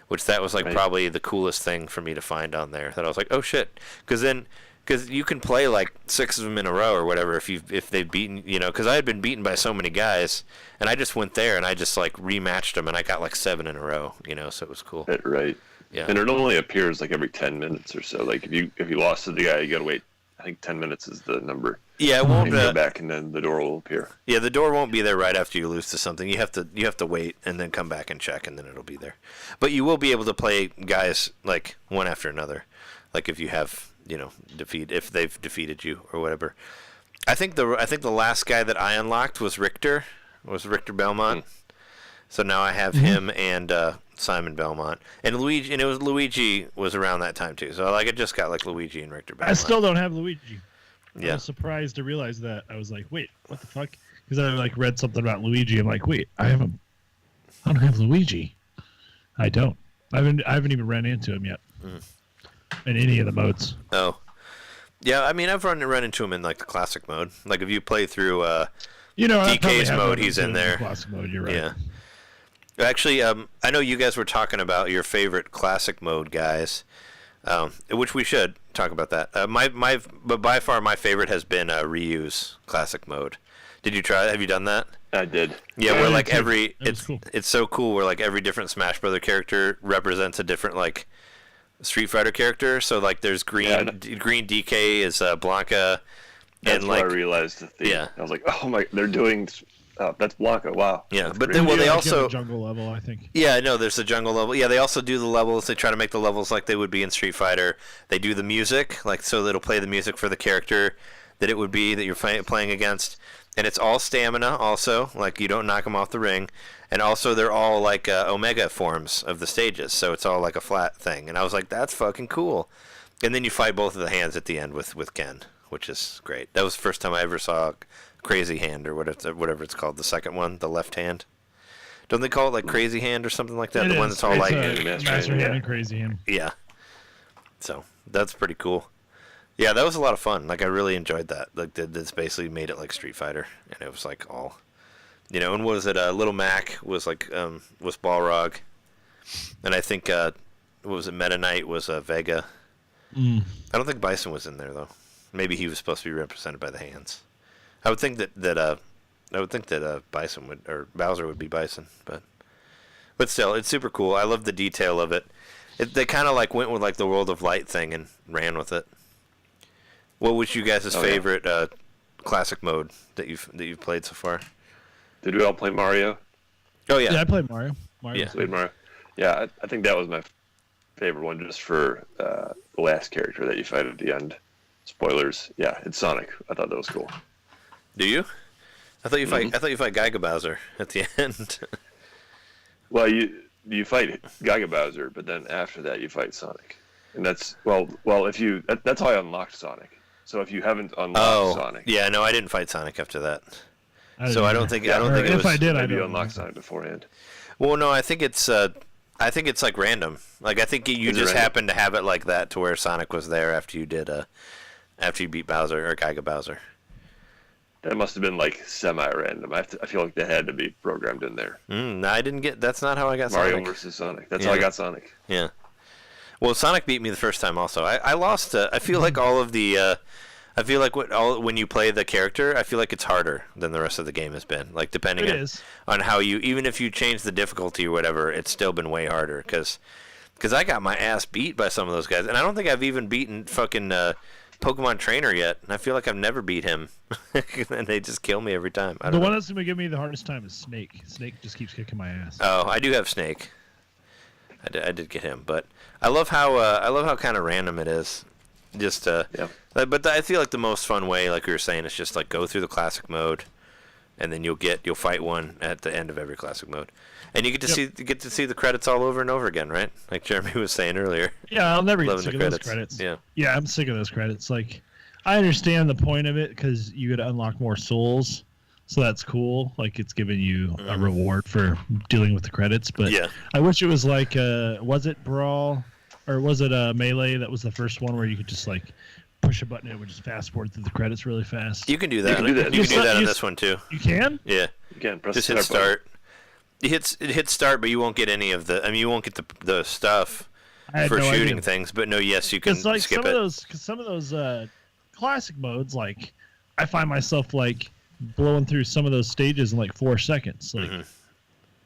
which that was like probably the coolest thing for me to find on there. That I was like, oh shit, because you can play like 6 of them in a row or whatever if they've beaten, because I had been beaten by so many guys, and I just went there and I just like rematched them and I got like 7 in a row, so it was cool. Right. Yeah. And it only appears like every 10 minutes or so. Like if you lost to the guy, you gotta wait. I think 10 minutes is the number. Yeah, it won't. You go back and then the door will appear. Yeah, the door won't be there right after you lose to something. You have to wait and then come back and check, and then it'll be there. But you will be able to play guys like one after another, like if you have if they've defeated you or whatever. I think the last guy that I unlocked was Richter Belmont. So now I have him and Simon Belmont and Luigi, and Luigi was around that time too. So like I just got like Luigi and Richter Belmont. I still don't have Luigi. Yeah. I was surprised to realize that. I was like, wait, what the fuck? Because I like read something about Luigi. I'm like, wait, I don't have Luigi. I don't. I haven't even ran into him yet. In any of the modes. Oh. Yeah, I mean, I've run into him in like the classic mode. Like if you play through DK's mode, he's in there. Classic mode, you're right. Yeah. Actually, I know you guys were talking about your favorite classic mode guys, which we should talk about that. But by far my favorite has been Ryu's classic mode. Did you try it? Have you done that? I did. Yeah, where like cool. It's so cool where like every different Smash Brother character represents a different like Street Fighter character. So like there's green DK is Blanca. That's and where like I realized the theme. Yeah. I was like, oh my, they're doing. That's Blanca. Wow. Yeah, That's but great. then they Like also a jungle level, I think. Yeah, no, there's the jungle level. Yeah, they also do the levels. They try to make the levels like they would be in Street Fighter. They do the music, like so it'll play the music for the character that it would be that you're playing against. And it's all stamina also, like you don't knock them off the ring. And also they're all like Omega forms of the stages, so it's all like a flat thing. And I was like, that's fucking cool. And then you fight both of the hands at the end with Ken, which is great. That was the first time I ever saw Crazy Hand or whatever it's called, the second one, the left hand. Don't they call it like Crazy Hand or something like that? It the is. one that's all It's like Master Hand and Crazy Hand. Yeah. So that's pretty cool. Yeah, that was a lot of fun. Like I really enjoyed that. Like this basically made it like Street Fighter, and it was like all, and what was it? Little Mac was like was Balrog, and I think what was it? Meta Knight was Vega. I don't think Bison was in there though. Maybe he was supposed to be represented by the hands. I would think that Bison would, or Bowser would be Bison, but still, it's super cool. I love the detail of it. They kind of like went with like the World of Light thing and ran with it. What was you guys' favorite classic mode that you've played so far? Did we all play Mario? Oh yeah. Yeah, I played Mario. Yeah. Played Mario. Yeah, I think that was my favorite one, just for the last character that you fight at the end. Spoilers. Yeah, it's Sonic. I thought that was cool. Do you? I thought you fight Giga Bowser at the end. Well, you fight Giga Bowser, but then after that you fight Sonic, and that's that's how I unlocked Sonic. So if you haven't unlocked Sonic, yeah, no, I didn't fight Sonic after that. I So I don't think it was. I did. Maybe you unlocked Sonic beforehand. Well, no, I think it's I think it's like random. Like I think you Is it just random? happened to have it like that to where Sonic was there after you beat Bowser or Giga Bowser. That must have been like semi-random. I feel like they had to be programmed in there. No, I didn't get. That's not how I got Mario Sonic. versus Sonic. That's Yeah. how I got Sonic. Yeah. Well, Sonic beat me the first time. Also, I lost. I feel like all of the. I feel like when you play the character, I feel like it's harder than the rest of the game has been. Like depending on how you, even if you change the difficulty or whatever, it's still been way harder because I got my ass beat by some of those guys, and I don't think I've even beaten fucking Pokemon Trainer yet. And I feel like I've never beat him, and they just kill me every time. The one that's gonna give me the hardest time is Snake. Snake just keeps kicking my ass. Oh, I do have Snake. I did get him, but I love how kind of random it is. Just Yeah. But I feel like the most fun way, like we were saying, is just like go through the classic mode, and then you'll fight one at the end of every classic mode, and you get to see the credits all over and over again, right? Like Jeremy was saying earlier. Yeah, I'll never get Loving sick the of those credits. credits. Yeah. Yeah, I'm sick of those credits. Like, I understand the point of it because you got to unlock more souls, so that's cool. Like, it's giving you a reward for dealing with the credits. But Yeah. I wish it was like, was it Brawl, or was it Melee? That was the first one where you could just like push a button and it would just fast forward through the credits really fast. You can do that. You can do that. You can do that on You- this one too. You can? Yeah. Again, press Just the hit start start. It hits start, but you won't get any of the. I mean, you won't get the stuff I had for no shooting idea. things. But no, yes, you can Because like skip some of those classic modes, like I find myself like blowing through some of those stages in like 4 seconds. Like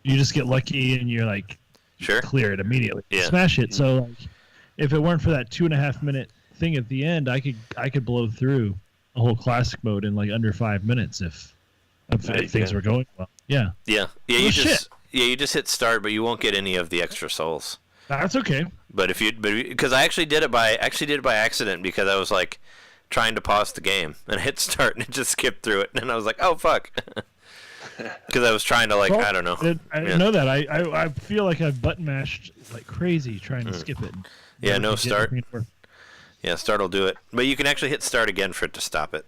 you just get lucky and you're like Sure. clear it immediately, Yeah. smash it. So like, if it weren't for that 2.5 minute thing at the end, I could blow through a whole classic mode in like under 5 minutes if Yeah, you things can. were going well. Yeah, Yeah. Well, You just hit start, but you won't get any of the extra souls. that's okay. But because I actually did it by accident because I was like trying to pause the game and hit start and it just skipped through it and I was like, oh fuck, because I was trying to like Well, I don't know. I didn't know that. I feel like I've button mashed like crazy trying to skip it. Yeah, Never no could get start. anything to work. Yeah, start will do it, but you can actually hit start again for it to stop it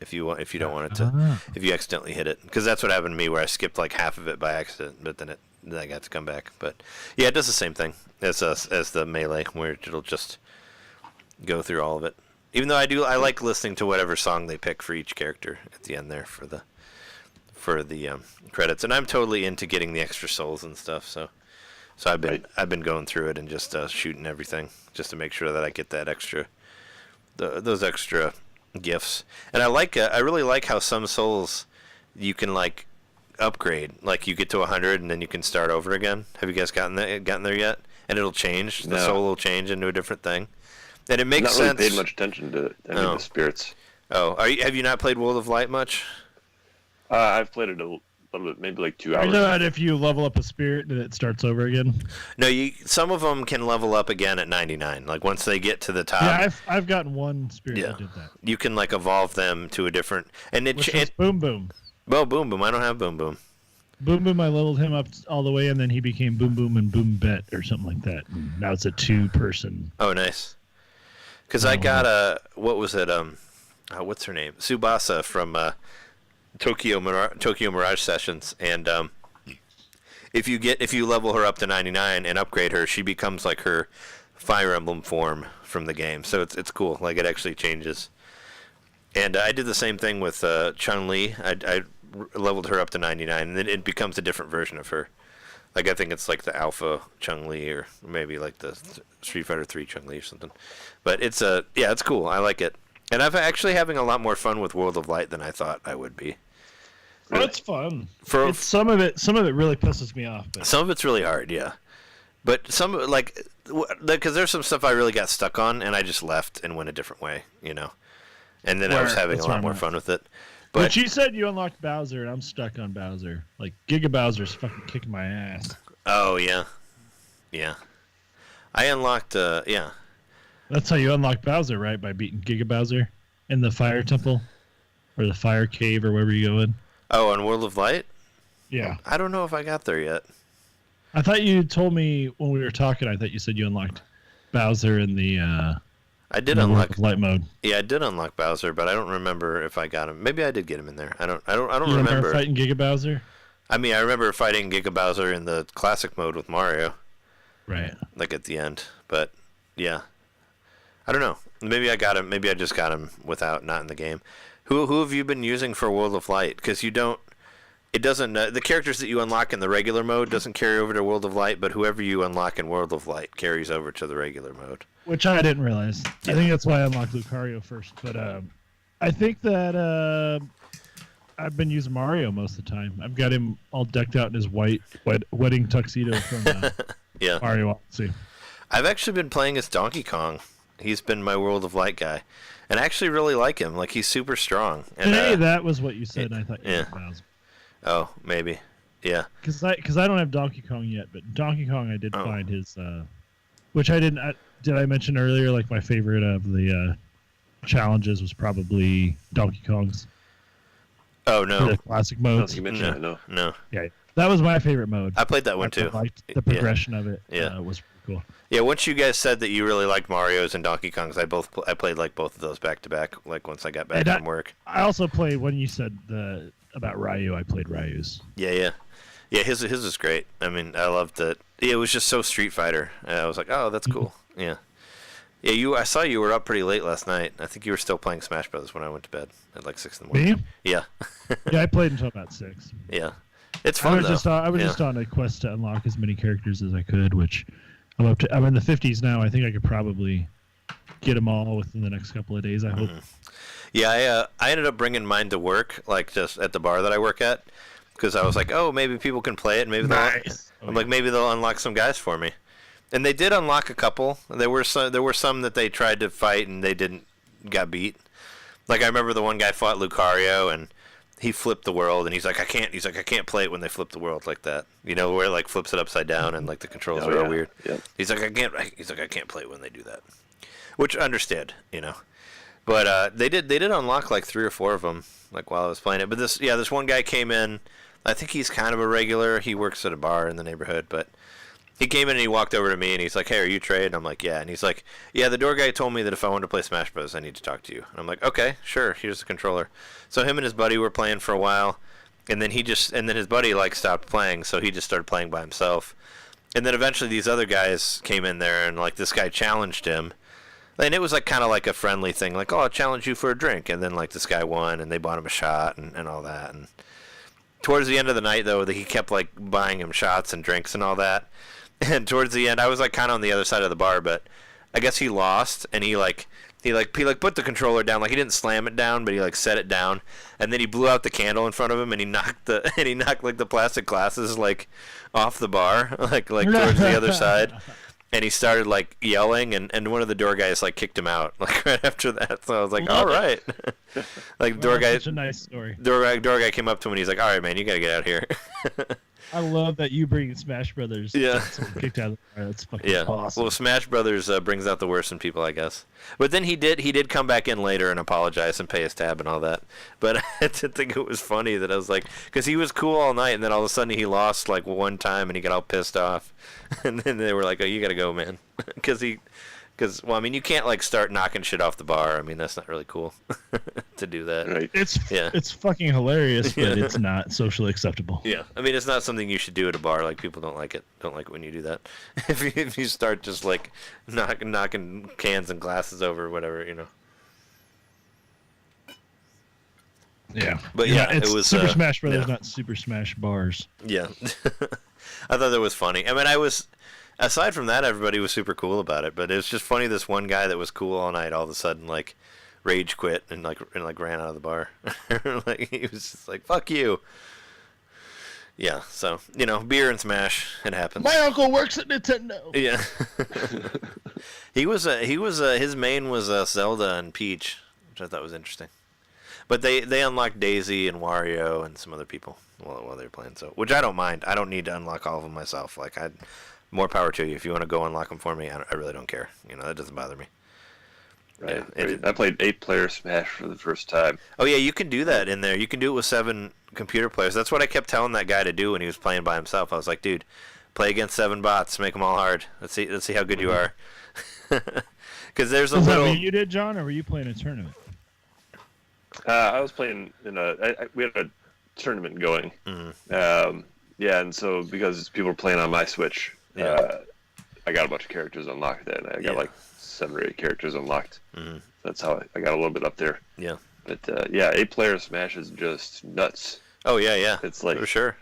if you don't want it to. Ah. If you accidentally hit it, because that's what happened to me where I skipped like half of it by accident, but then I got to come back. But yeah, it does the same thing as the Melee, where it'll just go through all of it. Even though I like listening to whatever song they pick for each character at the end there for the credits, and I'm totally into getting the extra souls and stuff. So I've been going through it and just shooting everything just to make sure that I get that those extra gifts. And I really like how some souls you can like upgrade, like you get to 100 and then you can start over again. Have you guys gotten there yet? And it'll change. The No. soul will change into a different thing. And it makes Not really sense. paid much attention to any of No. the spirits. Oh, have you not played World of Light much? I've played it a little bit, maybe like 2 I hours. know that if you level up a spirit, that it starts over again. No, some of them can level up again at 99. Like once they get to the top, Yeah, I've gotten one spirit yeah. that did that. you can like evolve them to a different. And Which is Boom Boom. well, Boom Boom. I don't have Boom Boom. Boom Boom, I leveled him up all the way, and then he became Boom Boom and Boom Bet or something like that. And now it's a 2-person. Oh, nice. Because I got what was it? What's her name? Tsubasa from Tokyo Mirage Sessions, and if you level her up to 99 and upgrade her, she becomes like her Fire Emblem form from the game. So it's cool. Like it actually changes. And I did the same thing with Chun-Li. I leveled her up to 99, and then it becomes a different version of her. Like I think it's like the Alpha Chun-Li, or maybe like the Street Fighter 3 Chun-Li or something. But it's it's cool. I like it. And I'm actually having a lot more fun with World of Light than I thought I would be. Oh, it's fun. For Some of it really pisses me off. But some of it's really hard, yeah. But some like because there's some stuff I really got stuck on, and I just left and went a different way, you know. And then I was having a lot more fun with it. But you said you unlocked Bowser, and I'm stuck on Bowser. Like Giga Bowser's fucking kicking my ass. Oh yeah, yeah. I unlocked yeah. That's how you unlock Bowser, right? By beating Giga Bowser in the Fire Temple or the Fire Cave or wherever you go in. Oh, on World of Light? Yeah. I don't know if I got there yet. I thought you told me when we were talking. I thought you said you unlocked Bowser in the. I did World unlock of Light mode. Yeah, I did unlock Bowser, but I don't remember if I got him. Maybe I did get him in there. I don't You remember. fighting Giga Bowser? I mean, I remember fighting Giga Bowser in the classic mode with Mario. Right. like at the end. But yeah, I don't know. Maybe I got him. Maybe I just got him without not in the game. Who have you been using for World of Light? Because you don't. It doesn't. The characters that you unlock in the regular mode doesn't carry over to World of Light, but whoever you unlock in World of Light carries over to the regular mode. Which I didn't realize. I think that's why I unlocked Lucario first. But I think that I've been using Mario most of the time. I've got him all decked out in his white wedding tuxedo from Yeah. Mario Odyssey. I've actually been playing as Donkey Kong. He's been my World of Light guy, and I actually really like him. Like he's super strong. And Hey, that was what you said, and I thought, yeah. Bowser. Oh, maybe. Yeah. Because I don't have Donkey Kong yet, but Donkey Kong I did find his, which I didn't. Did I mention earlier? Like my favorite of the challenges was probably Donkey Kong's. Oh no. The classic I don't modes. think you mentioned that, no. No. Yeah, that was my favorite mode. I played that one too. I liked the progression of it. Yeah. Was pretty cool. Yeah. Once you guys said that you really liked Mario's and Donkey Kong's, I played like both of those back to back. Like once I got back from work. I also played when you said about Ryu. I played Ryu's. Yeah. His is great. I mean, I loved it. It was just so Street Fighter. I was like, oh, that's cool. Yeah. Yeah, I saw you were up pretty late last night. I think you were still playing Smash Brothers when I went to bed at like 6 in the morning. Me? Yeah. Yeah, I played until about 6. Yeah. It's fun, I was just on a quest to unlock as many characters as I could, which I'm up to. I'm in the 50s now. I think I could probably get them all within the next couple of days, I hope. Yeah, I ended up bringing mine to work, like just at the bar that I work at, because I was like, oh, maybe people can play it. Maybe maybe they'll unlock some guys for me. And they did unlock a couple. There were some that they tried to fight and they got beat. Like I remember the one guy fought Lucario and he flipped the world and he's like I can't play it when they flip the world like that. You know, where it like flips it upside down and like the controls are all weird. Yeah. He's like I can't play it when they do that. Which I understand, you know. But they did unlock like 3 or 4 of them like while I was playing it. But this one guy came in. I think he's kind of a regular. He works at a bar in the neighborhood, but he came in and he walked over to me and he's like, hey, are you Trey? And I'm like, yeah. And he's like, yeah, the door guy told me that if I wanted to play Smash Bros, I need to talk to you. And I'm like, okay, sure. Here's the controller. So him and his buddy were playing for a while, and then his buddy like stopped playing, so he just started playing by himself. And then eventually these other guys came in there and like this guy challenged him. And it was like kind of like a friendly thing, like, oh, I'll challenge you for a drink. And then like this guy won and they bought him a shot and all that. And towards the end of the night though, he kept like buying him shots and drinks and all that. And towards the end, I was like kind of on the other side of the bar, but I guess he lost, and he put the controller down. Like he didn't slam it down, but he like set it down, and then he blew out the candle in front of him, and he knocked like the plastic glasses like off the bar, like towards the other side. And he started like yelling, and one of the door guys like kicked him out like right after that. So I was like, all right, like door guy. Such a nice story. Door guy came up to him and he's like, all right, man, you gotta get out of here. I love that you bring Smash Brothers. Yeah. Kicked out of the bar. That's fucking awesome. Well, Smash Brothers brings out the worst in people, I guess. But then he did come back in later and apologize and pay his tab and all that. But I did think it was funny that I was like, because he was cool all night, and then all of a sudden he lost like one time and he got all pissed off, and then they were like, oh, you gotta go, man, because well, I mean, you can't like start knocking shit off the bar. I mean, that's not really cool to do that. Right. It's fucking hilarious, but it's not socially acceptable. Yeah, I mean, it's not something you should do at a bar. Like people don't like it. Don't like it when you do that. If you start just like knocking cans and glasses over, or whatever, you know. Yeah, but yeah, it was Super Smash Brothers, yeah. not Super Smash Bars. Yeah, I thought that was funny. I mean, aside from that, everybody was super cool about it. But it was just funny. This one guy that was cool all night, all of a sudden, like, rage quit and ran out of the bar. Like he was just like, "Fuck you." Yeah. So you know, beer and Smash, it happens. My uncle works at Nintendo. Yeah. His main was Zelda and Peach, which I thought was interesting. But they unlocked Daisy and Wario and some other people while they were playing. So, which I don't mind. I don't need to unlock all of them myself. Like more power to you. If you want to go unlock them for me, I really don't care. You know, that doesn't bother me. Right. Yeah, I played 8-player Smash for the first time. Oh yeah, you can do that in there. You can do it with 7 computer players. That's what I kept telling that guy to do when he was playing by himself. I was like, dude, play against 7 bots. Make them all hard. Let's see how good you are. Because there's a Is little. that what you did, John, or were you playing a tournament? I was playing in we had a tournament going. Mm-hmm. Yeah, and so because people were playing on my Switch, Yeah. I got a bunch of characters unlocked then. I got like 7 or 8 characters unlocked. Mm-hmm. That's how I got a little bit up there. Yeah. But 8-player Smash is just nuts. Oh yeah. It's like for sure.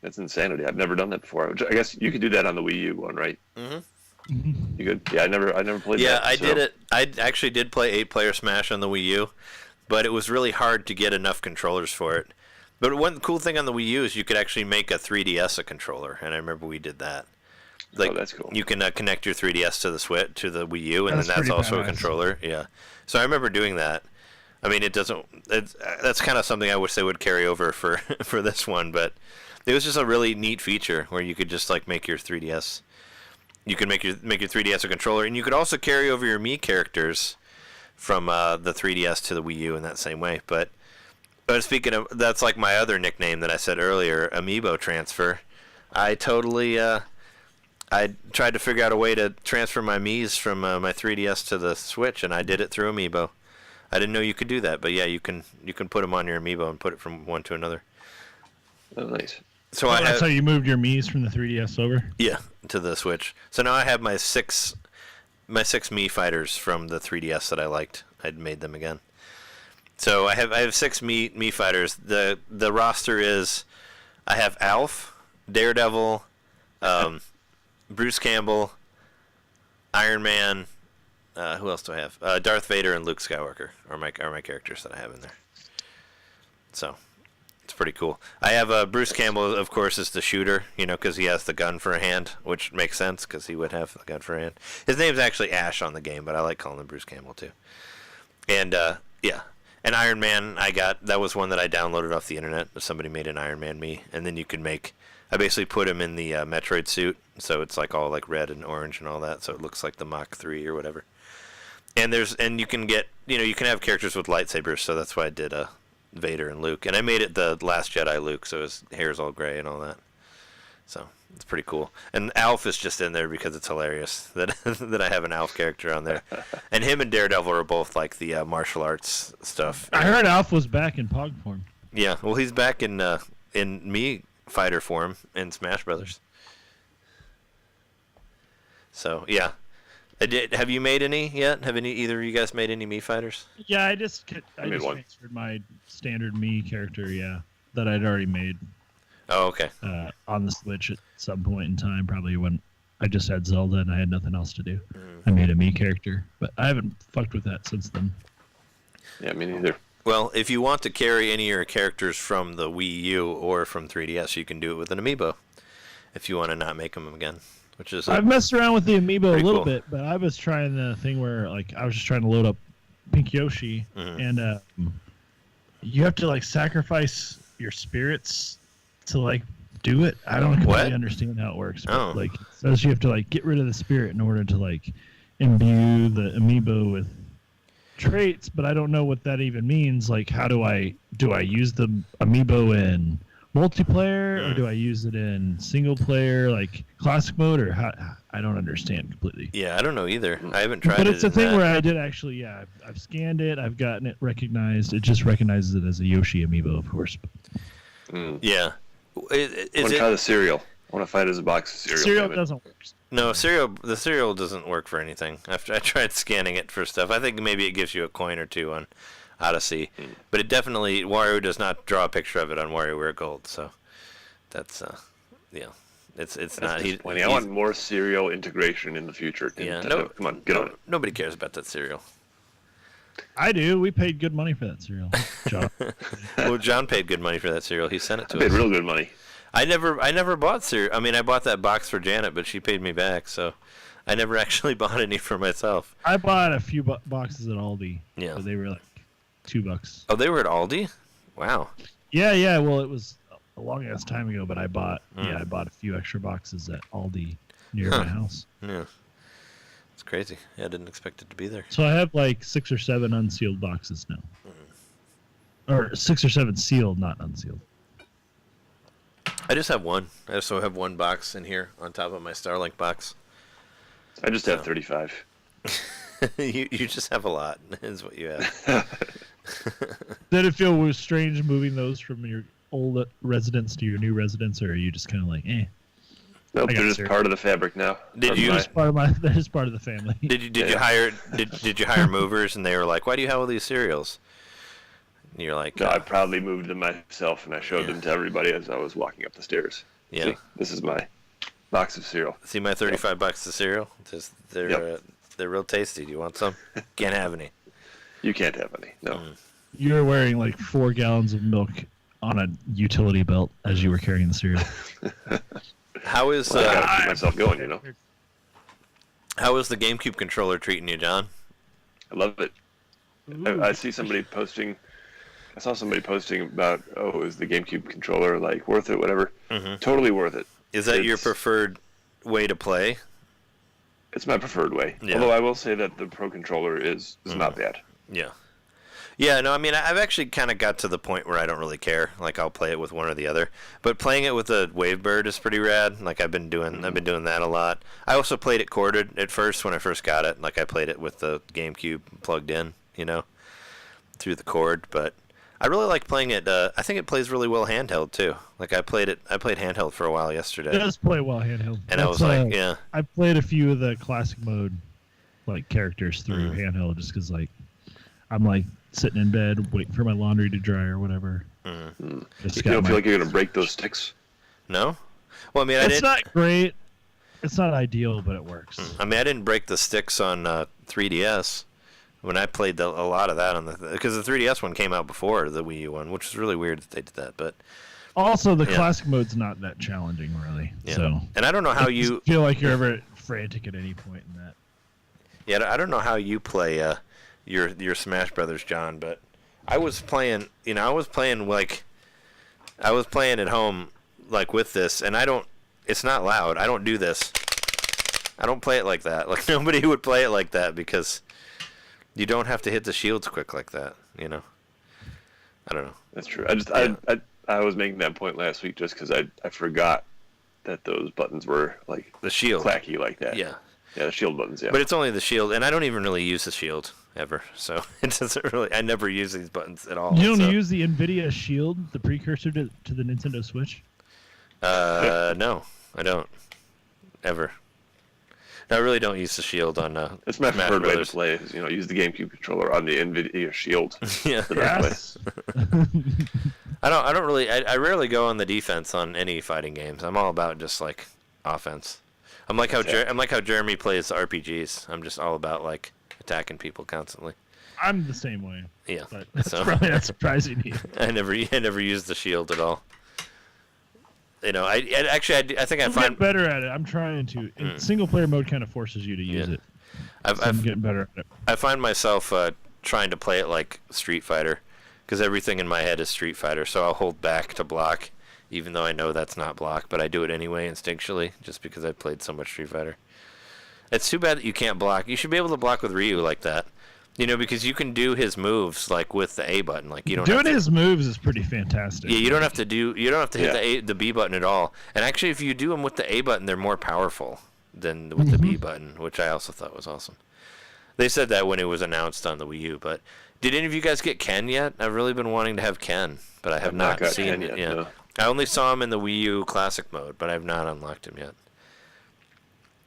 It's insanity. I've never done that before. I guess you could do that on the Wii U one, right? Mm-hmm. You could. Yeah, I never played that. Yeah, I did it. I actually did play 8-player Smash on the Wii U, but it was really hard to get enough controllers for it. But one cool thing on the Wii U is you could actually make a 3DS a controller, and I remember we did that. Like, that's cool. You can connect your 3DS to the Switch, to the Wii U, and then that's pretty also a badass. controller. Yeah. So I remember doing that. I mean, that's kind of something I wish they would carry over for for this one, but it was just a really neat feature where you could just like make your 3DS. You can make your 3DS a controller, and you could also carry over your Mii characters from the 3DS to the Wii U in that same way. But speaking of, that's like my other nickname that I said earlier, Amiibo transfer. I totally I tried to figure out a way to transfer my Miis from my 3DS to the Switch, and I did it through Amiibo. I didn't know you could do that, but yeah, you can put them on your Amiibo and put it from one to another. Oh, nice. So That's how you moved your Mii's from the 3DS over? Yeah, to the Switch. So now I have my six Mii fighters from the 3DS that I liked. I'd made them again. So I have 6 Mii fighters. The roster is, I have Alf, Daredevil, Bruce Campbell, Iron Man. Who else do I have? Darth Vader and Luke Skywalker are my characters that I have in there. So it's pretty cool. I have Bruce Campbell, of course, is the shooter, because he has the gun for a hand, which makes sense because he would have the gun for a hand. His name's actually Ash on the game, but I like calling him Bruce Campbell too. And and Iron Man, that was one that I downloaded off the internet. Somebody made an Iron Man Mii, and then you can I basically put him in the Metroid suit, so it's like all like red and orange and all that, so it looks like the Mach 3 or whatever. And you can get, you can have characters with lightsabers, so that's why I did Vader and Luke. And I made it the Last Jedi Luke, so his hair's all gray and all that. So it's pretty cool. And Alf is just in there because it's hilarious that that I have an Alf character on there. And him and Daredevil are both like the martial arts stuff. I heard Alf was back in Pog form. Yeah, well, he's back in Mii fighter form in Smash Brothers. So yeah. Have you made any yet? Have either of you guys made any Mii fighters? Yeah, I just made one. transferred my standard Mii character, that I'd already made. Oh, okay. On the Switch at some point in time, probably when I just had Zelda and I had nothing else to do. Mm. I made a Mii character, but I haven't fucked with that since then. Yeah, me neither. Well, if you want to carry any of your characters from the Wii U or from 3DS, you can do it with an Amiibo. If you want to not make them again. Which is I've messed around with the Amiibo a little cool. bit, but I was trying the thing where I was just trying to load up Pink Yoshi, and you have to sacrifice your spirits to do it. I don't completely understand how it works, but it says you have to get rid of the spirit in order to imbue the Amiibo with traits, but I don't know what that even means. How do I use the Amiibo in multiplayer, or do I use it in single player, classic mode, or how? I don't understand completely. Yeah, I don't know either. I haven't tried it. But it's a thing where I did actually, I've scanned it, I've gotten it recognized. It just recognizes it as a Yoshi amiibo, of course. Yeah. One kind of cereal. I want to fight as a box of cereal. Cereal doesn't work. No, the cereal doesn't work for anything. I tried scanning it for stuff. I think maybe it gives you a coin or two on Odyssey, but it definitely, Wario does not draw a picture of it on WarioWare Gold, so that's it's not. I want more cereal integration in the future. Yeah, come on, get on it. Nobody cares about that cereal. I do. We paid good money for that cereal, John. Well, John paid good money for that cereal. He sent it to us. Paid real good money. I never bought cereal. I mean, I bought that box for Janet, but she paid me back, so I never actually bought any for myself. I bought a few boxes at Aldi. Yeah, but they were $2. Oh, they were at Aldi? Wow. Yeah. Well, it was a long ass time ago, but I bought I bought a few extra boxes at Aldi near my house. Yeah. It's crazy. Yeah, I didn't expect it to be there. So I have 6 or 7 unsealed boxes now. Or 6 or 7 sealed, not unsealed. I just have one. I also have one box in here on top of my Starlink box. I just have 35. you just have a lot, is what you have. Did it feel strange moving those from your old residence to your new residence, or are you just kind of eh? Nope, they're just part of the fabric now. Did you? They're just part of the family. Did you hire movers and they were like, why do you have all these cereals? And you're like, no, I proudly moved them myself and I showed them to everybody as I was walking up the stairs. Yeah, see, this is my box of cereal. See my 35 bucks of cereal? They're real tasty. Do you want some? Can't have any. You can't have any. No. You're wearing like 4 gallons of milk on a utility belt as you were carrying the cereal. How is I gotta keep myself going, you know. How is the GameCube controller treating you, John? I love it. I see somebody posting. I saw somebody posting about, is the GameCube controller like worth it? Whatever. Mm-hmm. Totally worth it. Is that your preferred way to play? It's my preferred way. Yeah. Although I will say that the Pro controller is not bad. Yeah. Yeah, no, I mean, I've actually kind of got to the point where I don't really care. Like, I'll play it with one or the other. But playing it with a Wavebird is pretty rad. Like, I've been doing that a lot. I also played it corded at first when I first got it. Like, I played it with the GameCube plugged in, through the cord. But I really like playing it. I think it plays really well handheld too. Like, I played handheld for a while yesterday. It does play well handheld. And I was like, yeah. I played a few of the classic mode, like, characters through handheld just because, like, I'm like sitting in bed waiting for my laundry to dry or whatever. You don't feel like you're gonna break those sticks? No. Well, I mean, it's not great. It's not ideal, but it works. I mean, I didn't break the sticks on 3DS when I played a lot of that because the 3DS one came out before the Wii U one, which is really weird that they did that. But also, the classic mode's not that challenging, really. Yeah. So, and I don't know how you feel like you're ever frantic at any point in that. Yeah, I don't know how you play your Smash Brothers, John, but I was playing at home, like, with this, and it's not loud. I don't do this. I don't play it like that. Like, nobody would play it like that because you don't have to hit the shields quick like that, I don't know. That's true. I was making that point last week just because I forgot that those buttons were, like, the shield clacky like that. Yeah. Yeah, the shield buttons, yeah. But it's only the shield, and I don't even really use the shield ever, so it doesn't really. I never use these buttons at all. You don't use the NVIDIA Shield, the precursor to the Nintendo Switch? No, I don't. Ever. No, I really don't use the shield on it's my Smash preferred way to Brothers. play is, use the GameCube controller on the NVIDIA Shield. Yeah. Yes. I don't really. I rarely go on the defense on any fighting games. I'm all about just, like, offense. I'm like how Jeremy plays RPGs. I'm just all about, like, attacking people constantly. I'm the same way. Yeah. But that's probably not surprising you. I never used the shield at all. I think I I'll find get better at it. I'm trying to. Single player mode kind of forces you to use it. I'm getting better at it. I find myself trying to play it like Street Fighter because everything in my head is Street Fighter. So I'll hold back to block, even though I know that's not block, but I do it anyway instinctually just because I played so much Street Fighter. It's too bad that you can't block. You should be able to block with Ryu like that. Because you can do his moves like with the A button. Like, you don't doing his moves is pretty fantastic. Yeah, you don't have to hit the B button at all. And actually, if you do them with the A button, they're more powerful than with the B button, which I also thought was awesome. They said that when it was announced on the Wii U. But did any of you guys get Ken yet? I've really been wanting to have Ken, but I have not seen Ken it. yet. Yeah, No. I only saw him in the Wii U Classic mode, but I've not unlocked him yet.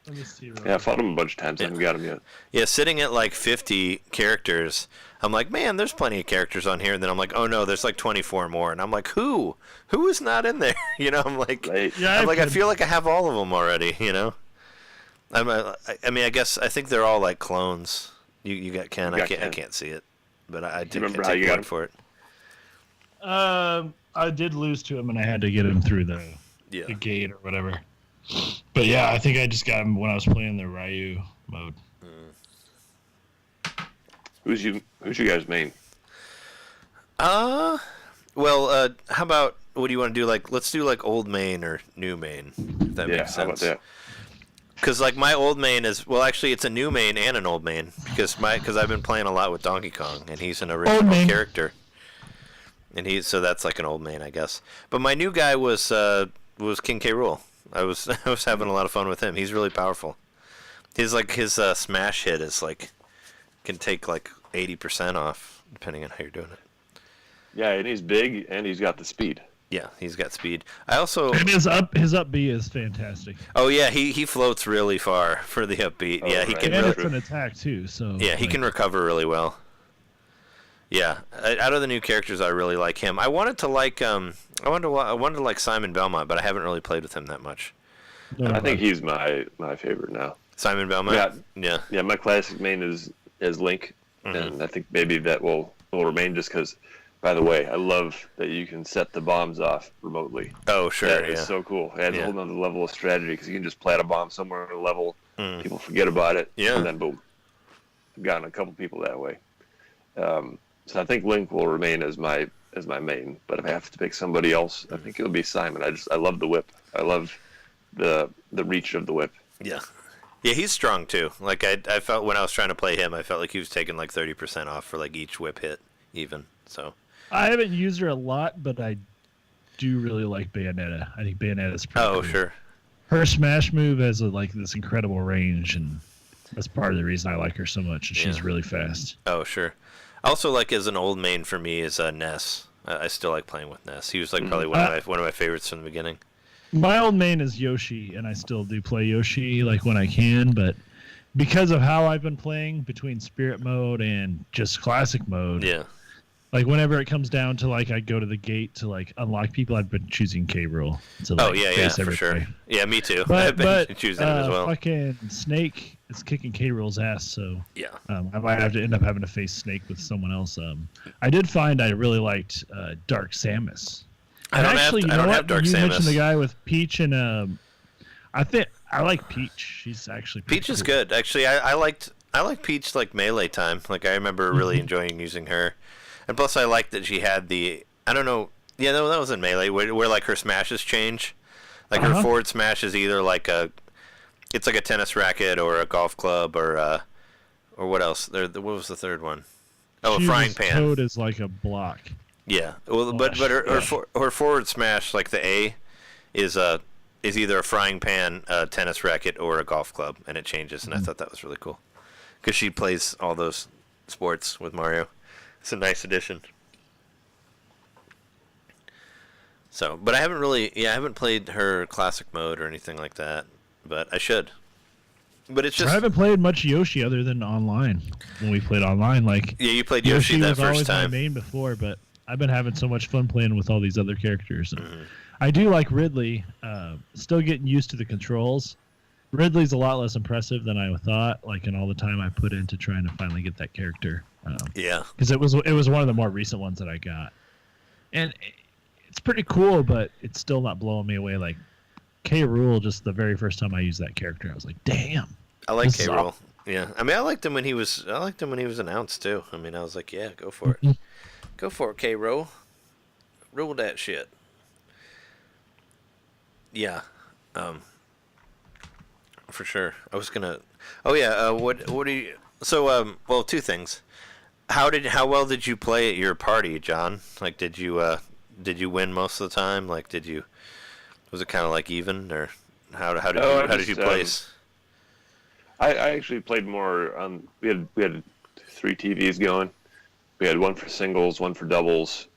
Let me see. Yeah, I fought him a bunch of times. I haven't got him yet. Yeah, sitting at like 50 characters, I'm like, man, there's plenty of characters on here. And then I'm like, oh no, there's like 24 more. And I'm like, who is not in there? I'm like, Right. Yeah, I feel like I have all of them already. I guess I think they're all like clones. You got Ken. I can't see it, but I did remember take how you got word him? for it. I did lose to him, and I had to get him through the gate or whatever. But yeah, I think I just got him when I was playing the Ryu mode. Who's you guys' main? Well, how about, what do you want to do? Like, let's do like old main or new main, if that makes sense. How about that? Because like my old main is, well, actually it's a new main and an old main because I've been playing a lot with Donkey Kong and he's an original character, and so that's like an old main, I guess. But my new guy was King K. Rool. I was having a lot of fun with him. He's really powerful. His smash hit is like can take like 80% off depending on how you're doing it. Yeah, and he's big and he's got the speed. Yeah, he's got speed. I also And his up B is fantastic. Oh yeah, he floats really far for the upbeat. Oh, Yeah, he right. can And really, it's an attack too, so yeah, he can recover really well. Yeah, out of the new characters, I really like him. I wanted to like Simon Belmont, but I haven't really played with him that much. I think he's my favorite now. Simon Belmont. Yeah. My classic main is Link, and I think maybe that will remain just because. By the way, I love that you can set the bombs off remotely. Oh, sure. That is so cool. It adds a whole nother level of strategy because you can just plant a bomb somewhere on a level. People forget about it. Yeah. And then boom. I've gotten a couple people that way. So I think Link will remain as my main. But if I have to pick somebody else, I think it'll be Simon. I love the whip. I love the reach of the whip. Yeah. Yeah, he's strong too. Like I felt when I was trying to play him, I felt like he was taking like 30% off for like each whip hit, even. So. I haven't used her a lot, but I do really like Bayonetta. I think Bayonetta's pretty cool. Sure. Her smash move has this incredible range, and that's part of the reason I like her so much. She's really fast. Oh, sure. Also, like as an old main for me is Ness. I still like playing with Ness. He was like probably one of my favorites from the beginning. My old main is Yoshi, and I still do play Yoshi like when I can, but because of how I've been playing between Spirit mode and just Classic mode. Yeah. Like whenever it comes down to like I go to the gate to like unlock people, I've been choosing K. Rool. For sure. Yeah, me too. But, I've been choosing him as well. Fucking Snake is kicking K. Rool's ass, so yeah. I might have to end up having to face Snake with someone else. I did find I really liked Dark Samus. I don't have Dark you Samus. You mentioned the guy with Peach and I think I like Peach. She's actually Peach is cool. good. Actually, I like Peach like melee time. Like I remember really enjoying using her. And plus, I like that she had I don't know. Yeah, no, that was in Melee, where like her smashes change. Like her forward smash is either like it's like a tennis racket or a golf club or what else? What was the third one? Oh, a frying pan. Code is like a block. Yeah, well, but her forward smash, like the A, is either a frying pan, a tennis racket, or a golf club, and it changes. And I thought that was really cool because she plays all those sports with Mario. It's a nice addition. So, but I haven't played her classic mode or anything like that, but I should. But it's just I haven't played much Yoshi other than online. When we played online, like yeah, you played Yoshi that was first always time. My main before, but I've been having so much fun playing with all these other characters. I do like Ridley. Still getting used to the controls. Ridley's a lot less impressive than I thought. Like in all the time I put into trying to finally get that character. Yeah, because it was one of the more recent ones that I got, and it's pretty cool, but it's still not blowing me away. Like K. Rool, just the very first time I used that character, I was like, "Damn!" I like K. Rool. Yeah, I mean, I liked him when he was announced too. I mean, I was like, "Yeah, go for it, go for it, K. Rool, rule that shit." Yeah, for sure. I was gonna. Oh yeah, what do you? So well, two things. How well did you play at your party, John? Like, did you win most of the time? Like, was it kind of like even, or how did you place? I actually played more on. We had 3 TVs going. We had one for singles, one for doubles,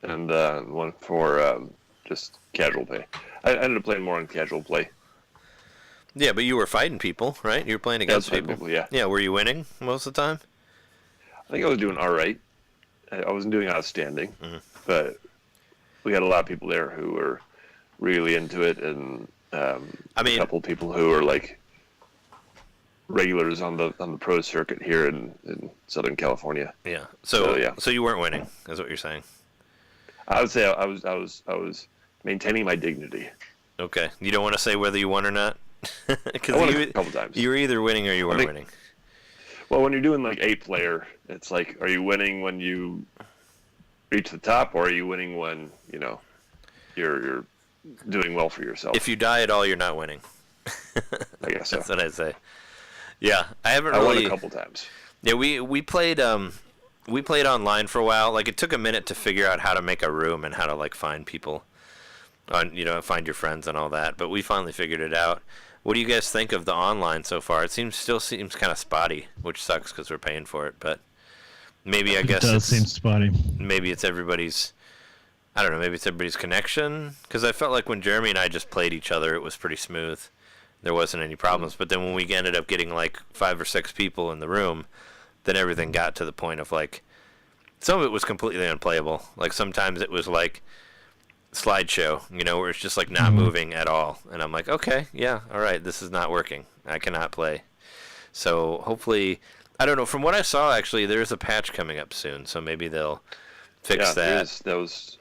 and one for just casual play. I ended up playing more on casual play. Yeah, but you were fighting people, right? You were playing against people. Yeah. Yeah, were you winning most of the time? I think I was doing all right. I wasn't doing outstanding, but we had a lot of people there who were really into it, and a couple of people who were like regulars on the pro circuit here in Southern California. Yeah. So you weren't winning, is what you're saying. I would say I was maintaining my dignity. Okay. You don't want to say whether you won or not? I won a couple times. You were either winning or you weren't winning. Well, when you're doing like 8-player, it's like, are you winning when you reach the top, or are you winning when you're doing well for yourself? If you die at all, you're not winning. I guess so. That's what I say. Yeah, I won a couple times. Yeah, we played online for a while. Like, it took a minute to figure out how to make a room and how to like find people, find your friends and all that. But we finally figured it out. What do you guys think of the online so far? It still seems kind of spotty, which sucks because we're paying for it. But maybe I guess it does seem spotty. Maybe it's everybody's I don't know, maybe it's everybody's connection. Because I felt like when Jeremy and I just played each other, it was pretty smooth. There wasn't any problems. But then when we ended up getting like 5 or 6 people in the room, then everything got to the point of like, some of it was completely unplayable. Like sometimes it was like slideshow, where it's just like not moving at all. And I'm like, okay, yeah, all right, this is not working. I cannot play. So hopefully, I don't know. From what I saw, actually, there's a patch coming up soon. So maybe they'll fix that. That was,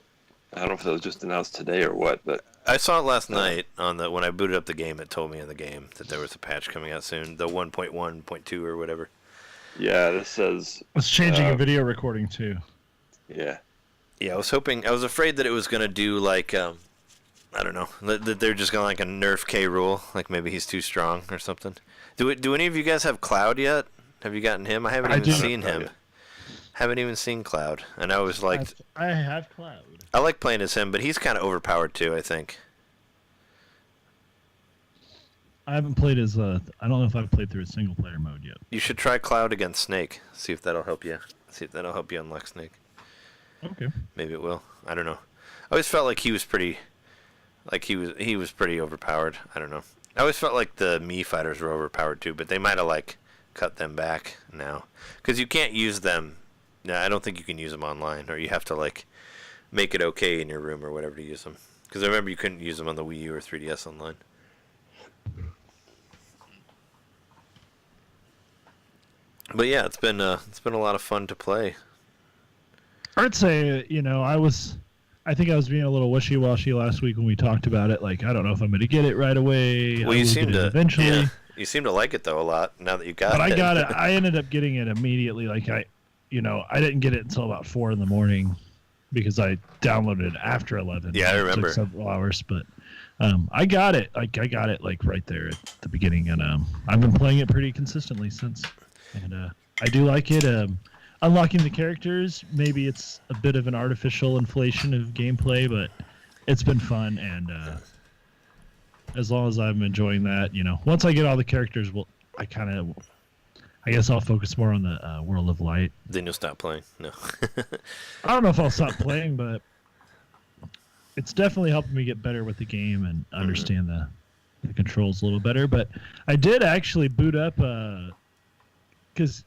I don't know if that was just announced today or what, but I saw it last night when I booted up the game. It told me in the game that there was a patch coming out soon, the 1.1.2 or whatever. Yeah, this says it's changing a video recording too. Yeah. Yeah, I was afraid that it was gonna do like I don't know, that they're just gonna like a nerf K rule, like maybe he's too strong or something. Do any of you guys have Cloud yet? Have you gotten him? I haven't even seen him. Haven't even seen Cloud, and I was like, I have Cloud. I like playing as him, but he's kind of overpowered too, I think. I haven't played as I don't know if I've played through a single player mode yet. You should try Cloud against Snake. See if that'll help you. See if that'll help you unlock Snake. Okay. Maybe it will. I don't know. I always felt like he was pretty, he was pretty overpowered. I don't know. I always felt like the Mii fighters were overpowered too, but they might have like cut them back now, because you can't use them. No, I don't think you can use them online, or you have to like make it okay in your room or whatever to use them. Because I remember you couldn't use them on the Wii U or 3DS online. But yeah, it's been a lot of fun to play. I'd say, I think I was being a little wishy-washy last week when we talked about it. Like, I don't know if I'm going to get it right away. Well, you seem to eventually. Yeah, you seem to like it though a lot now that you got it. But I got it. I ended up getting it immediately. Like I didn't get it until about 4 a.m. because I downloaded it after 11. Yeah, I remember. It took several hours, but I got it. Like I got it like right there at the beginning, and I've been playing it pretty consistently since. And I do like it. Unlocking the characters, maybe it's a bit of an artificial inflation of gameplay, but it's been fun. And as long as I'm enjoying that, once I get all the characters, I guess I'll focus more on the World of Light. Then you'll stop playing. No. I don't know if I'll stop playing, but it's definitely helping me get better with the game and understand the controls a little better. But I did actually boot up because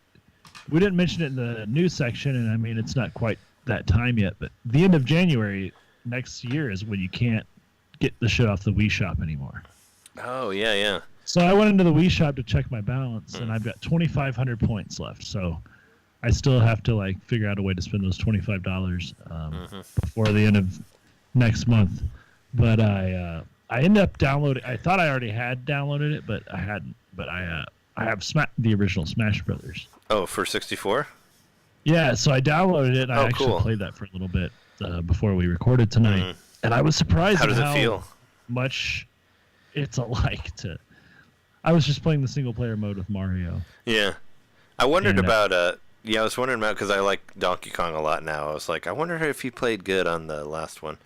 we didn't mention it in the news section, and I mean, it's not quite that time yet, but the end of January next year is when you can't get the shit off the Wii Shop anymore. Oh, yeah. So I went into the Wii Shop to check my balance, and I've got 2,500 points left. So I still have to like figure out a way to spend those $25 before the end of next month. But I ended up downloading. I thought I already had downloaded it, but I hadn't. But I have the original Smash Brothers. Oh, for 64? Yeah, so I downloaded it, and I actually cool. played that for a little bit before we recorded tonight. And I was surprised How does at it feel? much it's alike to... I was just playing the single-player mode with Mario. Yeah. I wondered about... I was wondering about... Because I like Donkey Kong a lot now. I was like, I wonder if he played good on the last one.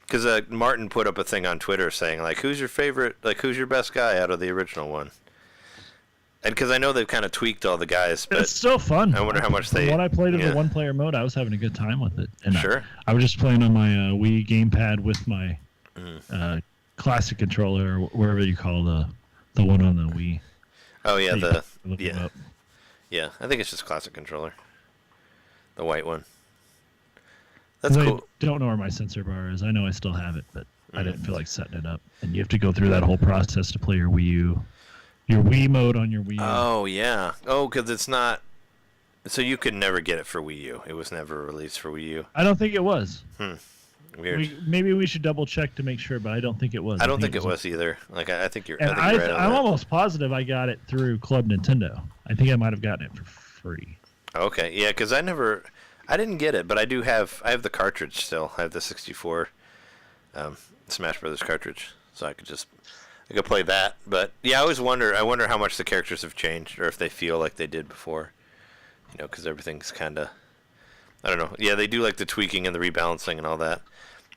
Because Martin put up a thing on Twitter saying, like, who's your favorite... Like, who's your best guy out of the original one? And because I know they've kind of tweaked all the guys, but it's still fun. I wonder how much they... When I played in the one-player mode, I was having a good time with it. And sure. I was just playing on my Wii gamepad with my classic controller, or wherever you call the one on the Wii. Oh, yeah, Yeah. Yeah, I think it's just classic controller. The white one. That's cool. I don't know where my sensor bar is. I know I still have it, but I didn't feel like setting it up. And you have to go through that whole process to play your Wii U. Your Wii mode on your Wii U. Oh, yeah. Oh, because it's not... So you could never get it for Wii U. It was never released for Wii U. I don't think it was. Weird. Maybe we should double check to make sure, but I don't think it was. I don't think it was either. Like, I think you're, and I think you're right on I'm that. almost positive I got it through Club Nintendo. I think I might have gotten it for free. Okay, yeah, because I didn't get it, but I have the cartridge still. I have the 64 Smash Brothers cartridge, so I could play that. But yeah, I wonder how much the characters have changed, or if they feel like they did before. Because everything's kind of, I don't know. Yeah, they do like the tweaking and the rebalancing and all that.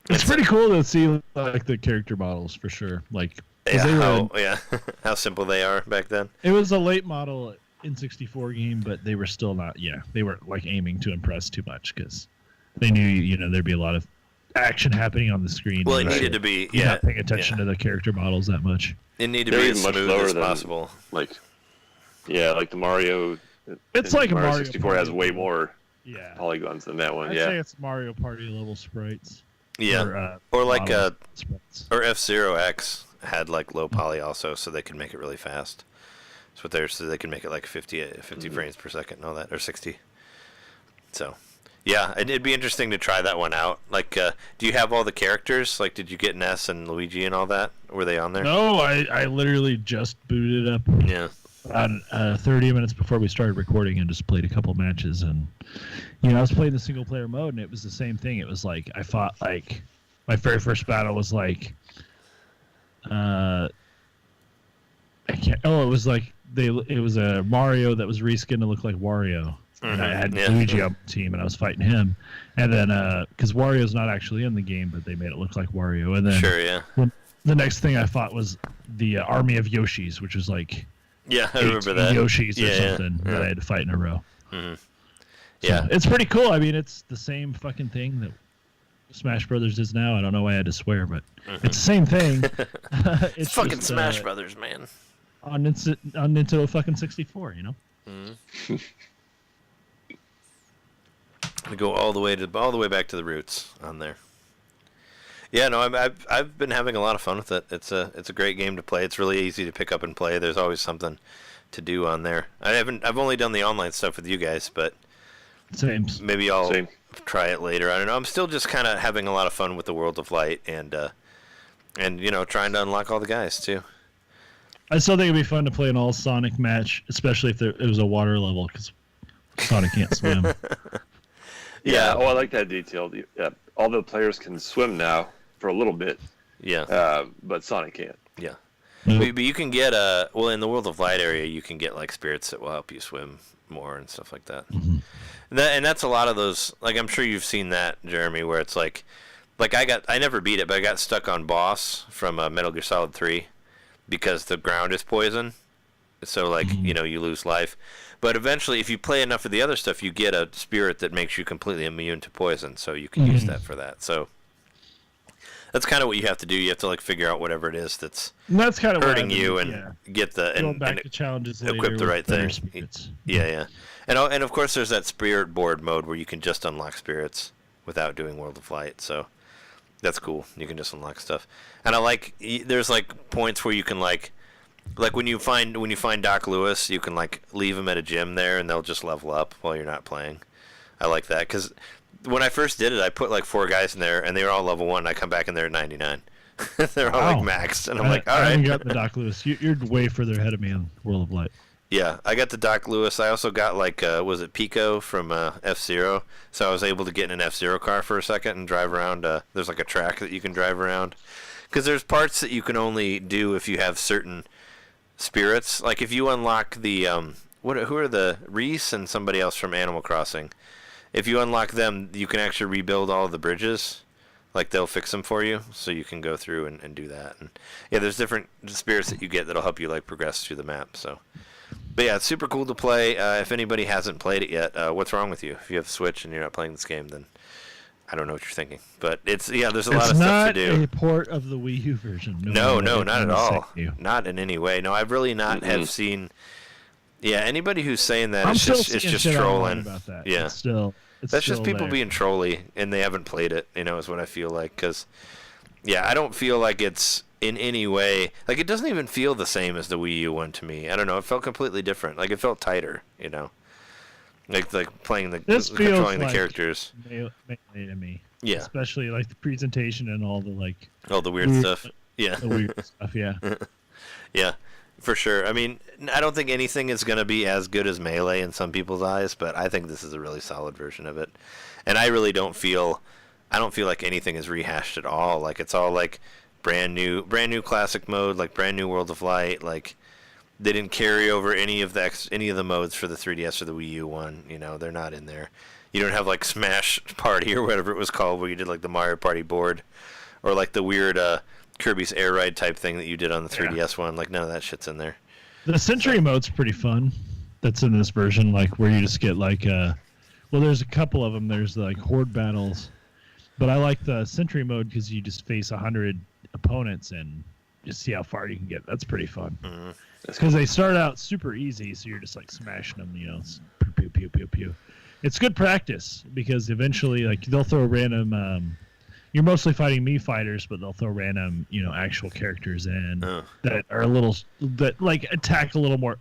It's pretty cool to see like the character models for sure. Like, how simple they are back then. It was a late model N64 game, but they were still not. Yeah, they weren't like aiming to impress too much because they knew there'd be a lot of action happening on the screen. Well, it needed to be. You're Yeah, not paying attention to the character models that much. it needed to They're be even as much smooth lower as than possible. like the Mario. It's like a Mario Mario 64 has Party. way more Yeah. polygons than that one. I'd yeah. say it's Mario Party level sprites. Yeah, or like sprites. or F-Zero X had like low poly also, so they could make it really fast. That's what they're so they can make it like 50 frames per second and all that, or 60. So, yeah, it'd be interesting to try that one out. Like, do you have all the characters? Like, did you get Ness and Luigi and all that? Were they on there? No, I literally just booted it up. Yeah. 30 minutes before we started recording and just played a couple matches, and I was playing the single player mode and it was the same thing. It was like I fought like my very first battle was like it was like it was a Mario that was reskinned to look like Wario. And I had Luigi on the team and I was fighting him, and then because Wario's not actually in the game but they made it look like Wario, and then Sure, yeah. the next thing I fought was the army of Yoshis, which was like Yeah, I remember that. Yoshis or something that I had to fight in a row. Mm-hmm. So, Yeah, it's pretty cool. I mean, it's the same fucking thing that Smash Brothers is now. I don't know why I had to swear, but it's the same thing. it's fucking just, Smash Brothers, man. On Nintendo fucking 64, Mm-hmm. We go all the way back to the roots on there. Yeah, no, I've been having a lot of fun with it. It's a great game to play. It's really easy to pick up and play. There's always something to do on there. I've only done the online stuff with you guys, but maybe I'll try it later. I don't know. I'm still just kind of having a lot of fun with the World of Light and trying to unlock all the guys too. I still think it'd be fun to play an all Sonic match, especially if it was a water level, because Sonic can't swim. Yeah. Oh, I like that detail. Yeah. All the players can swim now for a little bit. Yeah. But Sonic can't. Yeah. But you can get in the World of Light area, you can get like spirits that will help you swim more and stuff like that. Mm-hmm. And that's a lot of those. Like, I'm sure you've seen that, Jeremy, where it's like I never beat it, but I got stuck on boss from Metal Gear Solid 3 because the ground is poison. So like you lose life. But eventually, if you play enough of the other stuff, you get a spirit that makes you completely immune to poison. So you can use that for that. So that's kind of what you have to do. You have to like figure out whatever it is that's kind of hurting you and get the to challenges later equip the right thing. Spirits. Yeah. And of course, there's that spirit board mode where you can just unlock spirits without doing World of Light. So that's cool. You can just unlock stuff. And I like there's like points where you can like when you find Doc Lewis, you can like leave him at a gym there and they'll just level up while you're not playing. I like that because when I first did it, I put like 4 guys in there and they were all level 1. And I come back in there at 99. They're all like maxed, and I'm like, all right. I haven't got the Doc Lewis. You're way further ahead of me on World of Light. Yeah, I got the Doc Lewis. I also got like was it Pico from F-Zero, so I was able to get in an F-Zero car for a second and drive around. There's like a track that you can drive around because there's parts that you can only do if you have certain spirits. Like if you unlock the who are the Reese and somebody else from Animal Crossing. If you unlock them, you can actually rebuild all the bridges. Like they'll fix them for you, so you can go through and do that. And yeah, there's different spirits that you get that'll help you like progress through the map. So, but yeah, it's super cool to play. If anybody hasn't played it yet, what's wrong with you? If you have the Switch and you're not playing this game, then I don't know what you're thinking. But there's a lot of stuff to do. It's not a port of the Wii U version. No, not at all. Not in any way. No, I've really not have seen. Yeah, anybody who's saying that it's just trolling. About that. Yeah, that's just people being trolly and they haven't played it. Is what I feel like. Because I don't feel like it's in any way like it doesn't even feel the same as the Wii U one to me. I don't know. It felt completely different. Like it felt tighter. Like playing controlling the characters. Mainly to me. Yeah. Especially like the presentation and all the all the weird stuff. Yeah. The weird stuff. Yeah. Yeah. For sure. I mean, I don't think anything is going to be as good as Melee in some people's eyes, but I think this is a really solid version of it. And I really don't feel like anything is rehashed at all. Like it's all like brand new classic mode, like brand new World of Light. Like they didn't carry over any of the modes for the 3DS or the Wii U one. They're not in there. You don't have like Smash Party or whatever it was called, where you did like the Mario Party board, or like the weird Kirby's Air Ride type thing that you did on the 3DS one. Like none of that shit's in there. The Century mode's pretty fun. That's in this version, like where you just get like there's a couple of them. There's like horde battles, But I like the Sentry mode because you just face 100 opponents and just see how far you can get. That's pretty fun. Mm-hmm. Because they start out super easy, so you're just like smashing them, pew, pew, pew, pew, pew. It's good practice because eventually, like, they'll throw random. You're mostly fighting Mii fighters, but they'll throw random, actual characters in that are that attack a little more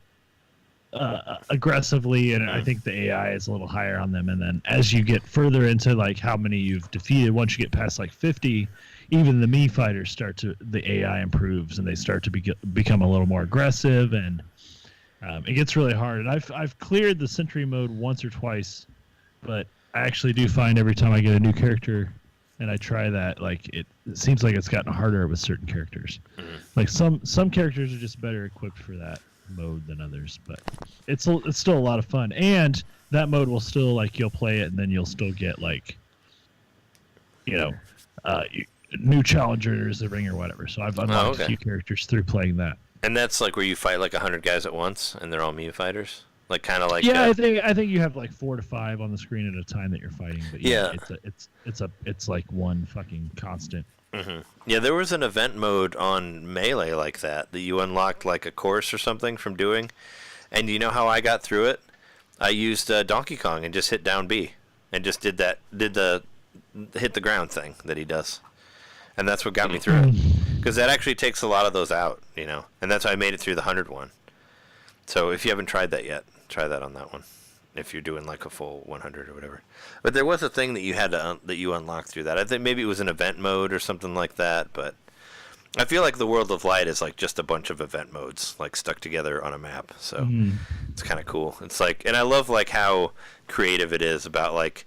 aggressively, and I think the AI is a little higher on them. And then as you get further into like how many you've defeated, once you get past like 50, even the Mii fighters the AI improves and they start to become a little more aggressive, and it gets really hard. And I've cleared the Sentry mode once or twice, but I actually do find every time I get a new character and I try that, like it seems like it's gotten harder with certain characters. Like some characters are just better equipped for that mode than others, but it's still a lot of fun. And that mode will still, like, you'll play it and then you'll still get like new challengers, the ring or whatever. So I've unlocked a few characters through playing that. And that's like where you fight like 100 guys at once and they're all Mii fighters, like kind of like I think you have like 4 to 5 on the screen at a time that you're fighting, but it's like one fucking constant. Mm-hmm. Yeah, there was an event mode on Melee like that you unlocked like a course or something from doing, and you know how I got through it? I used Donkey Kong and just hit down B and just did the hit the ground thing that he does, and that's what got me through it, because that actually takes a lot of those out, and that's how I made it through the 100 one. So if you haven't tried that yet, try that on that one, if you're doing like a full 100 or whatever. But there was a thing that you had to that you unlocked through that. I think maybe it was an event mode or something like that. But I feel like the World of Light is like just a bunch of event modes like stuck together on a map. So it's kind of cool. It's like, and I love like how creative it is about like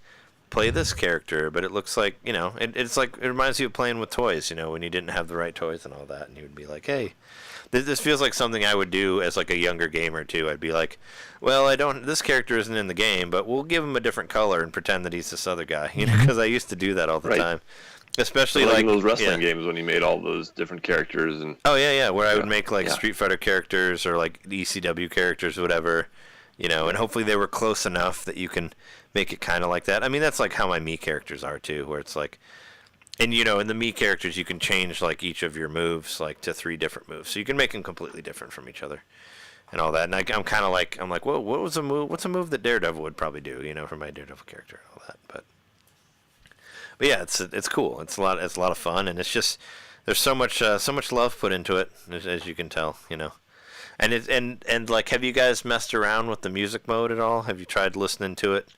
play this character, but it looks like it's like it reminds you of playing with toys. When you didn't have the right toys and all that, and you would be like, hey. This feels like something I would do as like a younger gamer too. I'd be like, well, this character isn't in the game, but we'll give him a different color and pretend that he's this other guy, because I used to do that all the time. Especially like those wrestling games when you made all those different characters and where I would make like Street Fighter characters or like ECW characters or whatever, and hopefully they were close enough that you can make it kind of like that. I mean, that's like how my Mii characters are too, where it's like. And, in the Mii characters, you can change, like, each of your moves, like, to 3 different moves. So you can make them completely different from each other and all that. And I'm kind of like, well, what's a move that Daredevil would probably do, for my Daredevil character and all that. But yeah, it's cool. It's a lot of fun. And it's just, there's so much love put into it, as you can tell, And like, have you guys messed around with the music mode at all? Have you tried listening to it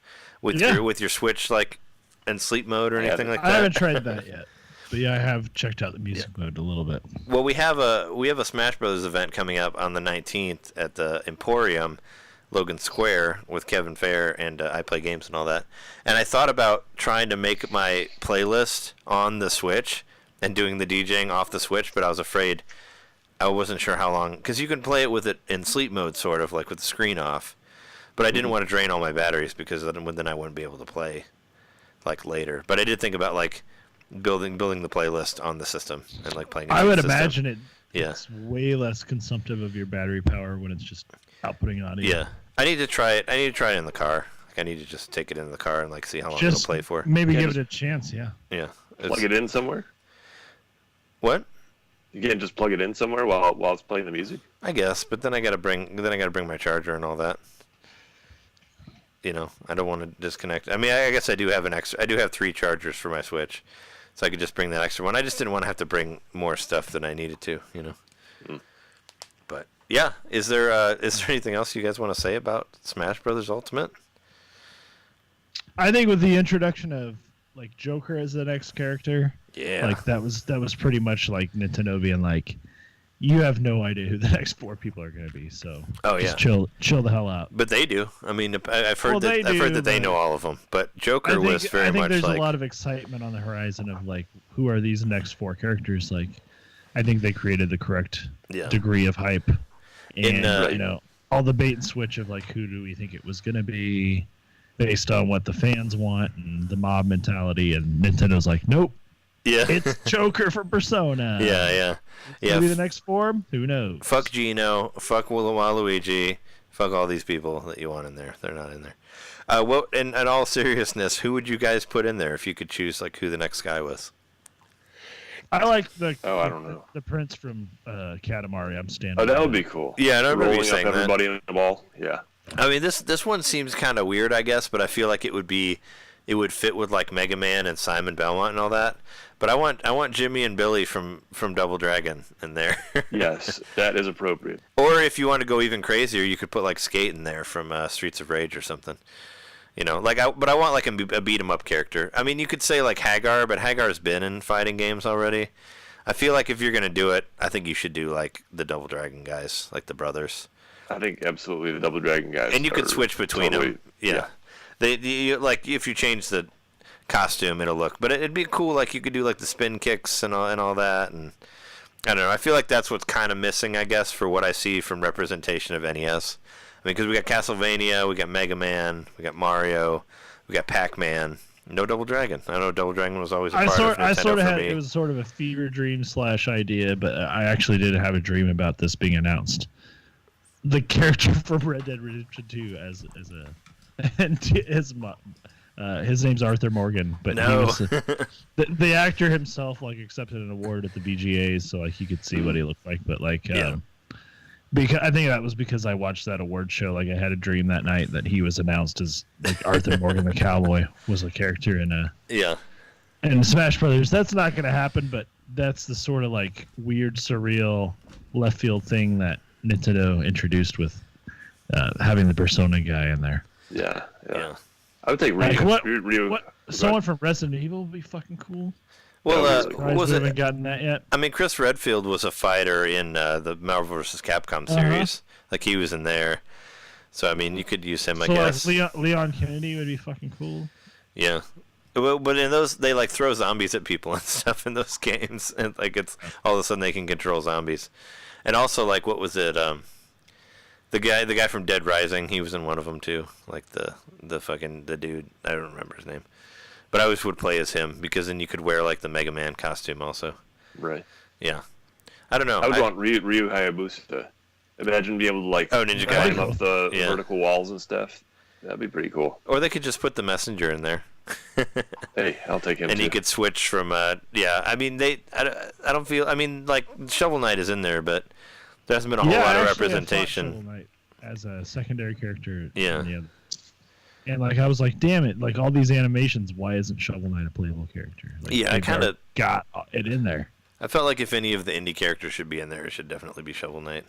with your Switch, like, and sleep mode or anything like that? I haven't tried that yet, but I have checked out the music mode a little bit. Well, we have a Smash Brothers event coming up on the 19th at the Emporium, Logan Square, with Kevin Fair and I Play Games and all that. And I thought about trying to make my playlist on the Switch and doing the DJing off the Switch, but I was afraid. I wasn't sure how long, because you can play it with it in sleep mode, sort of like with the screen off. But I didn't want to drain all my batteries because then I wouldn't be able to play. Like later, but I did think about like building the playlist on the system and like playing. I would imagine it's way less consumptive of your battery power when it's just outputting audio. Yeah, I need to try it. I need to try it in the car. Like I need to just take it in the car and like see how long it'll play for. Maybe give it a chance. Yeah. Yeah. Plug it in somewhere. What? You can't just plug it in somewhere while it's playing the music. I guess, but then I gotta bring my charger and all that. I don't want to disconnect. I mean, I guess I do have I do have 3 chargers for my Switch, so I could just bring that extra one. I just didn't want to have to bring more stuff than I needed to, But yeah, is there anything else you guys want to say about Smash Brothers Ultimate? I think with the introduction of like Joker as the next character, like that was pretty much like Nintendo being like, you have no idea who the next 4 people are going to be, so just chill the hell out. But they do. I mean, I've heard that they know all of them. But Joker was very much like. I think there's a lot of excitement on the horizon of like, who are these next 4 characters? Like, I think they created the correct degree of hype, and all the bait and switch of like, who do we think it was going to be, based on what the fans want and the mob mentality, and Nintendo's like, nope. Yeah, it's Joker from Persona. Yeah. Maybe the next form. Who knows? Fuck Gino. Fuck Waluigi. Fuck all these people that you want in there. They're not in there. Well, in all seriousness, who would you guys put in there if you could choose like who the next guy was? I like the I don't know. the prince from Katamari. I'm standing. Oh, that by would that. be cool. Yeah, and I remember you Rolling up saying that. everybody in the ball. Yeah. I mean, this one seems kind of weird, I guess, but I feel like it would fit with like Mega Man and Simon Belmont and all that. But I want Jimmy and Billy from Double Dragon in there. Yes, that is appropriate. Or if you want to go even crazier, you could put like Skate in there from Streets of Rage or something. You know, but I want like a beat 'em up character. I mean, you could say like Hagar, but Hagar's been in fighting games already. I feel like if you're gonna do it, I think you should do like the Double Dragon guys, like the brothers. I think absolutely the Double Dragon guys. And you could switch between them. Yeah. Like if you change the costume, it'll look. But it'd be cool. Like you could do like the spin kicks and all that. And I don't know. I feel like that's what's kind of missing, I guess, for what I see from representation of NES. I mean, because we got Castlevania, we got Mega Man, we got Mario, we got Pac-Man. No Double Dragon. I know Double Dragon was always a part of Nintendo I sort of for had me. it was sort of a fever dream / idea, but I actually did have a dream about this being announced. The character from Red Dead Redemption 2 as a and his name's Arthur Morgan, but No. he was the actor himself like accepted an award at the BGAs, so like you could see what he looked like, but like Yeah. because I think that was because I watched that award show. Like I had a dream that night that he was announced as like Arthur Morgan the cowboy was a character in Smash Brothers. That's not going to happen, but that's the sort of like weird, surreal, left field thing that Nintendo introduced with having the Persona guy in there. Yeah. Yeah. I would take Ryu. Like, Ryu. Someone from Resident Evil would be fucking cool. Well, Surprised was we it? haven't gotten that yet. I mean, Chris Redfield was a fighter in the Marvel vs. Capcom series. Like he was in there. So I mean, you could use him, I guess. Like Leon Kennedy would be fucking cool. Yeah. But in those, they like throw zombies at people and stuff in those games, and like it's all of a sudden they can control zombies. And also, like, what was it? The guy from Dead Rising, he was in one of them too. Like the dude, I don't remember his name, but I always would play as him because then you could wear like the Mega Man costume also. Right. Yeah. I don't know. I would want Ryu Hayabusa. Imagine being able to like Ninja climb Gaiden. up the Yeah. vertical walls and stuff. That'd be pretty cool. Or they could just put the messenger in there. Hey, I'll take him And too. you could switch from I mean I don't feel, I mean, like Shovel Knight is in there, but there hasn't been a whole lot of representation. I fought Shovel Knight as a secondary character. Yeah. And like I was like, damn it! Like all these animations, why isn't Shovel Knight a playable character? Like, Yeah, I kind of got it in there. I felt like if any of the indie characters should be in there, it should definitely be Shovel Knight.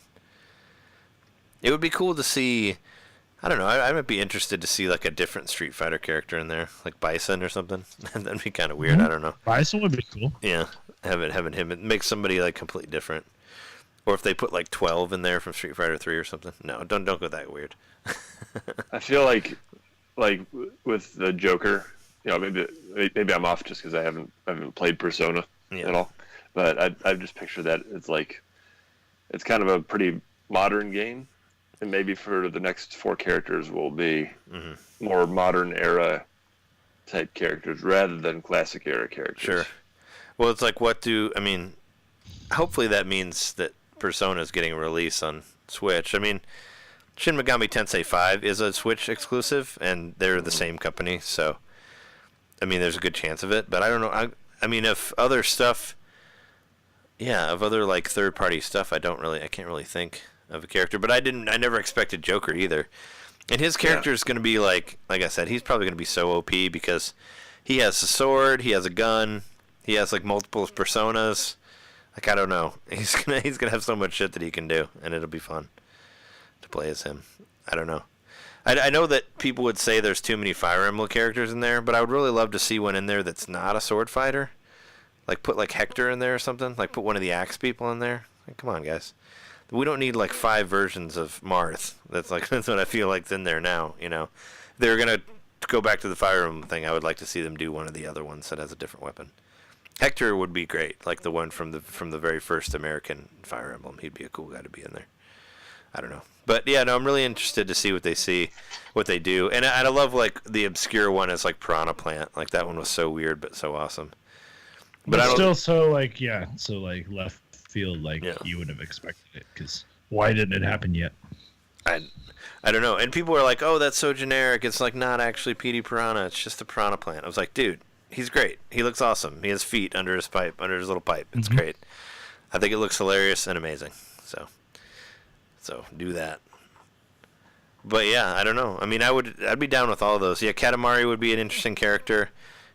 It would be cool to see. I don't know. I might be interested to see like a different Street Fighter character in there, like Bison or something. That'd be kind of weird. I don't know. Bison would be cool. Yeah, having him make somebody like completely different. Or if they put like 12 in there from Street Fighter 3 or something. No, don't go that weird. I feel like with the Joker, maybe I'm off just because I haven't played Persona at all. But I just picture that it's kind of a pretty modern game, and maybe for the next 4 characters will be more modern era type characters rather than classic era characters. Sure. Well, it's like hopefully that means that Persona is getting a release on Switch. I mean, Shin Megami Tensei 5 is a Switch exclusive, and they're the same company, so I mean, there's a good chance of it. But I don't know. I mean, if other stuff, of other like third-party stuff, I can't really think of a character. But I never expected Joker either. And his character is going to be like I said, he's probably going to be so OP because he has a sword, he has a gun, he has like multiple personas. Like I don't know, he's gonna have so much shit that he can do, and it'll be fun to play as him. I don't know. I know that people would say there's too many Fire Emblem characters in there, but I would really love to see one in there that's not a sword fighter. Like put like Hector in there or something. Like put one of the axe people in there. Like, come on, guys. We don't need like 5 versions of Marth. That's what I feel like's in there now. You know, if they were gonna go back to the Fire Emblem thing, I would like to see them do one of the other ones that has a different weapon. Hector would be great, like the one from the very first American Fire Emblem. He'd be a cool guy to be in there. I don't know, but yeah, no, I'm really interested to see what they do, and I love like the obscure one is like Piranha Plant. Like that one was so weird but so awesome. But I don't, still so like left field, like you would have expected it, because why didn't it happen yet? I don't know. And people were like, "Oh, that's so generic. It's like not actually Petey Piranha. It's just a piranha plant." I was like, "Dude, he's great. He looks awesome. He has feet under his little pipe. It's great. I think it looks hilarious and amazing. So do that." But yeah, I don't know. I mean, I'd be down with all of those. Yeah, Katamari would be an interesting character.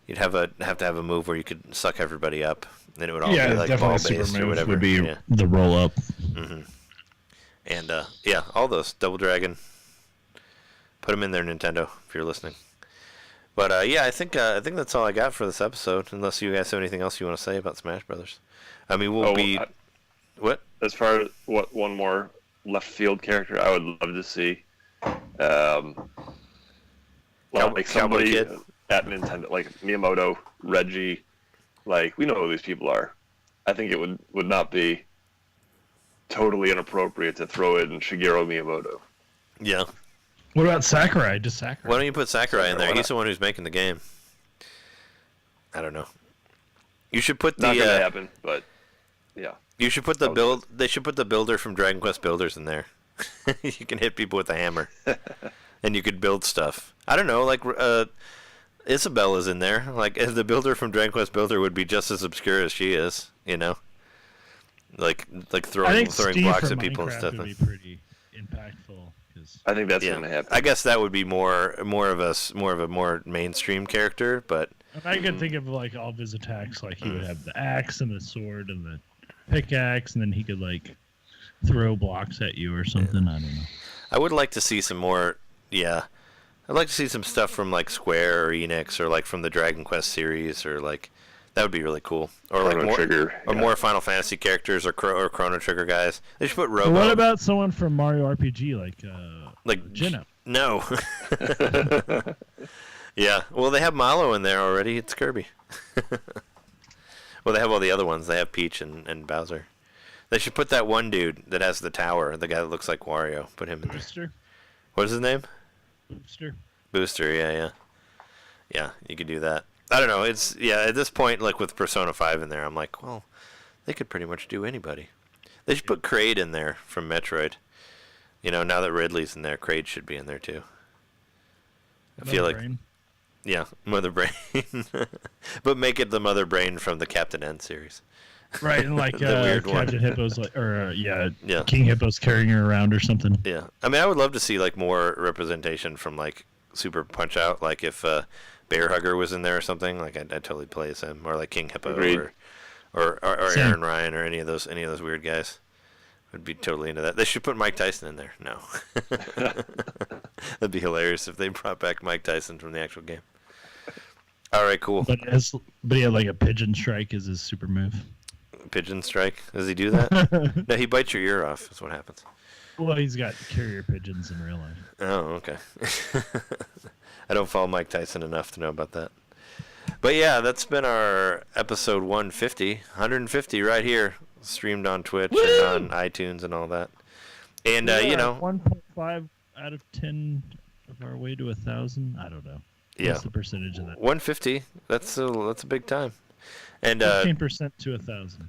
You'd have to have a move where you could suck everybody up. Then it would all be like ball based or whatever. Would be the roll up. Mm-hmm. And yeah, all those Double Dragon. Put them in there, Nintendo, if you're listening. But yeah, I think that's all I got for this episode. Unless you guys have anything else you want to say about Smash Brothers. I mean, what? As far as one more left field character, I would love to see. Like somebody at Nintendo, like Miyamoto, Reggie, like we know who these people are. I think it would not be totally inappropriate to throw in Shigeru Miyamoto. Yeah. What about Sakurai? Just Sakurai. Why don't you put Sakurai in there? He's the one who's making the game. I don't know. You should put the. Not gonna happen, but yeah. You should put the build. They should put the builder from Dragon Quest Builders in there. You can hit people with a hammer, and you could build stuff. I don't know, like Isabella's in there. Like the builder from Dragon Quest Builder would be just as obscure as she is. You know, like throwing blocks at people and stuff. Would be pretty impactful. I think that's going to happen. I guess that would be more of a more mainstream character, but I could think of like all of his attacks. Like he would have the axe and the sword and the pickaxe, and then he could like throw blocks at you or something. I don't know. I would like to see some more. Yeah, I'd like to see some stuff from like Square or Enix or like from the Dragon Quest series or like that would be really cool. Or Chrono like more Trigger, more Final Fantasy characters or Chrono Trigger guys. They should put Robo. But what about someone from Mario RPG like Gino? No. Yeah. Well, they have Malo in there already. It's Kirby. Well, they have all the other ones. They have Peach and Bowser. They should put that one dude that has the tower, the guy that looks like Wario. Put him in Booster. there. What is his name? Booster. Yeah. Yeah, you could do that. I don't know. It's at this point, like with Persona 5 in there, I'm like, well, they could pretty much do anybody. They should put Kraid in there from Metroid. You know, now that Ridley's in there, Kraid should be in there too. I feel like, yeah, Mother Brain, but make it the Mother Brain from the Captain N series. Right, and like the weird Captain one. Hippo's like, or King Hippo's carrying her around or something. Yeah, I mean, I would love to see like more representation from like Super Punch Out, like if Bear Hugger was in there or something. Like I'd totally play as him, or like King Hippo, or Aaron Ryan, or any of those weird guys. Would be totally into that. They should put Mike Tyson in there. No, that'd be hilarious if they brought back Mike Tyson from the actual game. All right, cool. But he had like a pigeon strike as his super move. Pigeon strike? Does he do that? No, he bites your ear off. That's what happens. Well, he's got carrier pigeons in real life. Oh, okay. I don't follow Mike Tyson enough to know about that. But yeah, that's been our episode 150 right here, streamed on Twitch and on iTunes and all that. And you know, 1.5 out of 10 of our way to 1,000. I don't know. Yeah. What's the percentage of that? 150. That's a big time. And 15% to 1,000.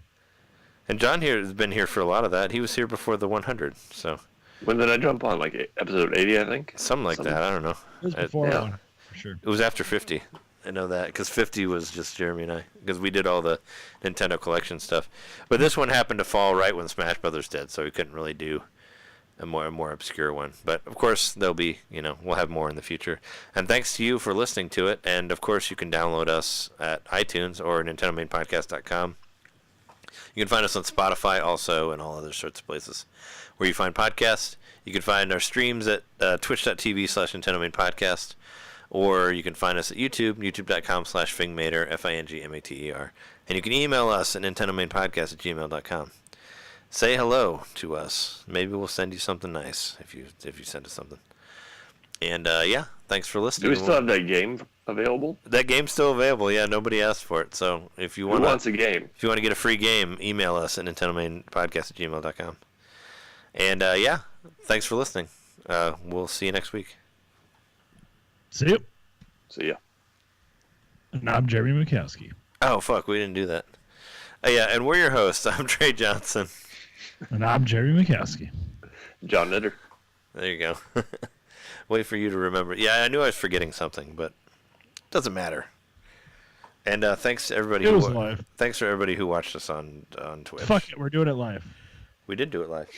And John here has been here for a lot of that. He was here before the 100. So when did I jump on? Like episode 80, I think. Something like that. I don't know. It was before one, for sure. It was after 50. I know that because 50 was just Jeremy and I, because we did all the Nintendo collection stuff. But this one happened to fall right when Smash Brothers did, so we couldn't really do a more obscure one. But of course, there'll be, we'll have more in the future. And thanks to you for listening to it. And of course, you can download us at iTunes or NintenDomainPodcast.com. You can find us on Spotify also and all other sorts of places where you find podcasts. You can find our streams at twitch.tv/NintenDomainPodcast. Or you can find us at YouTube, youtube.com/Fingmater, Fingmater. And you can email us at NintenDomainPodcast@gmail.com. Say hello to us. Maybe we'll send you something nice if you send us something. And yeah, thanks for listening. Do we still have that game available? That game's still available. Yeah, nobody asked for it. So if you want, who wants a game? If you want to get a free game, email us at NintenDomainPodcast@gmail.com. And yeah, thanks for listening. We'll see you next week. See you. See ya. And I'm Jeremy Mikowski. Oh, fuck, we didn't do that. Yeah, and we're your hosts. I'm Trey Johnson. And I'm Jeremy Mikowski. John Nitter. There you go. Wait for you to remember. Yeah, I knew I was forgetting something, but it doesn't matter. And thanks to everybody. It was live. Thanks for everybody who watched us on Twitch. Fuck it, we're doing it live. We did do it live.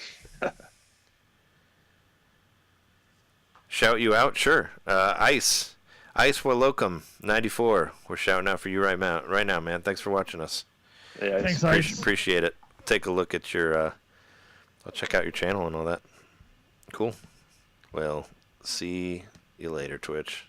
Shout you out, sure. Ice Walocum 94. We're shouting out for you right now, man. Thanks for watching us. Yeah, Thanks, Ice. Appreciate it. Take a look at your. I'll check out your channel and all that. Cool. Well, see you later, Twitch.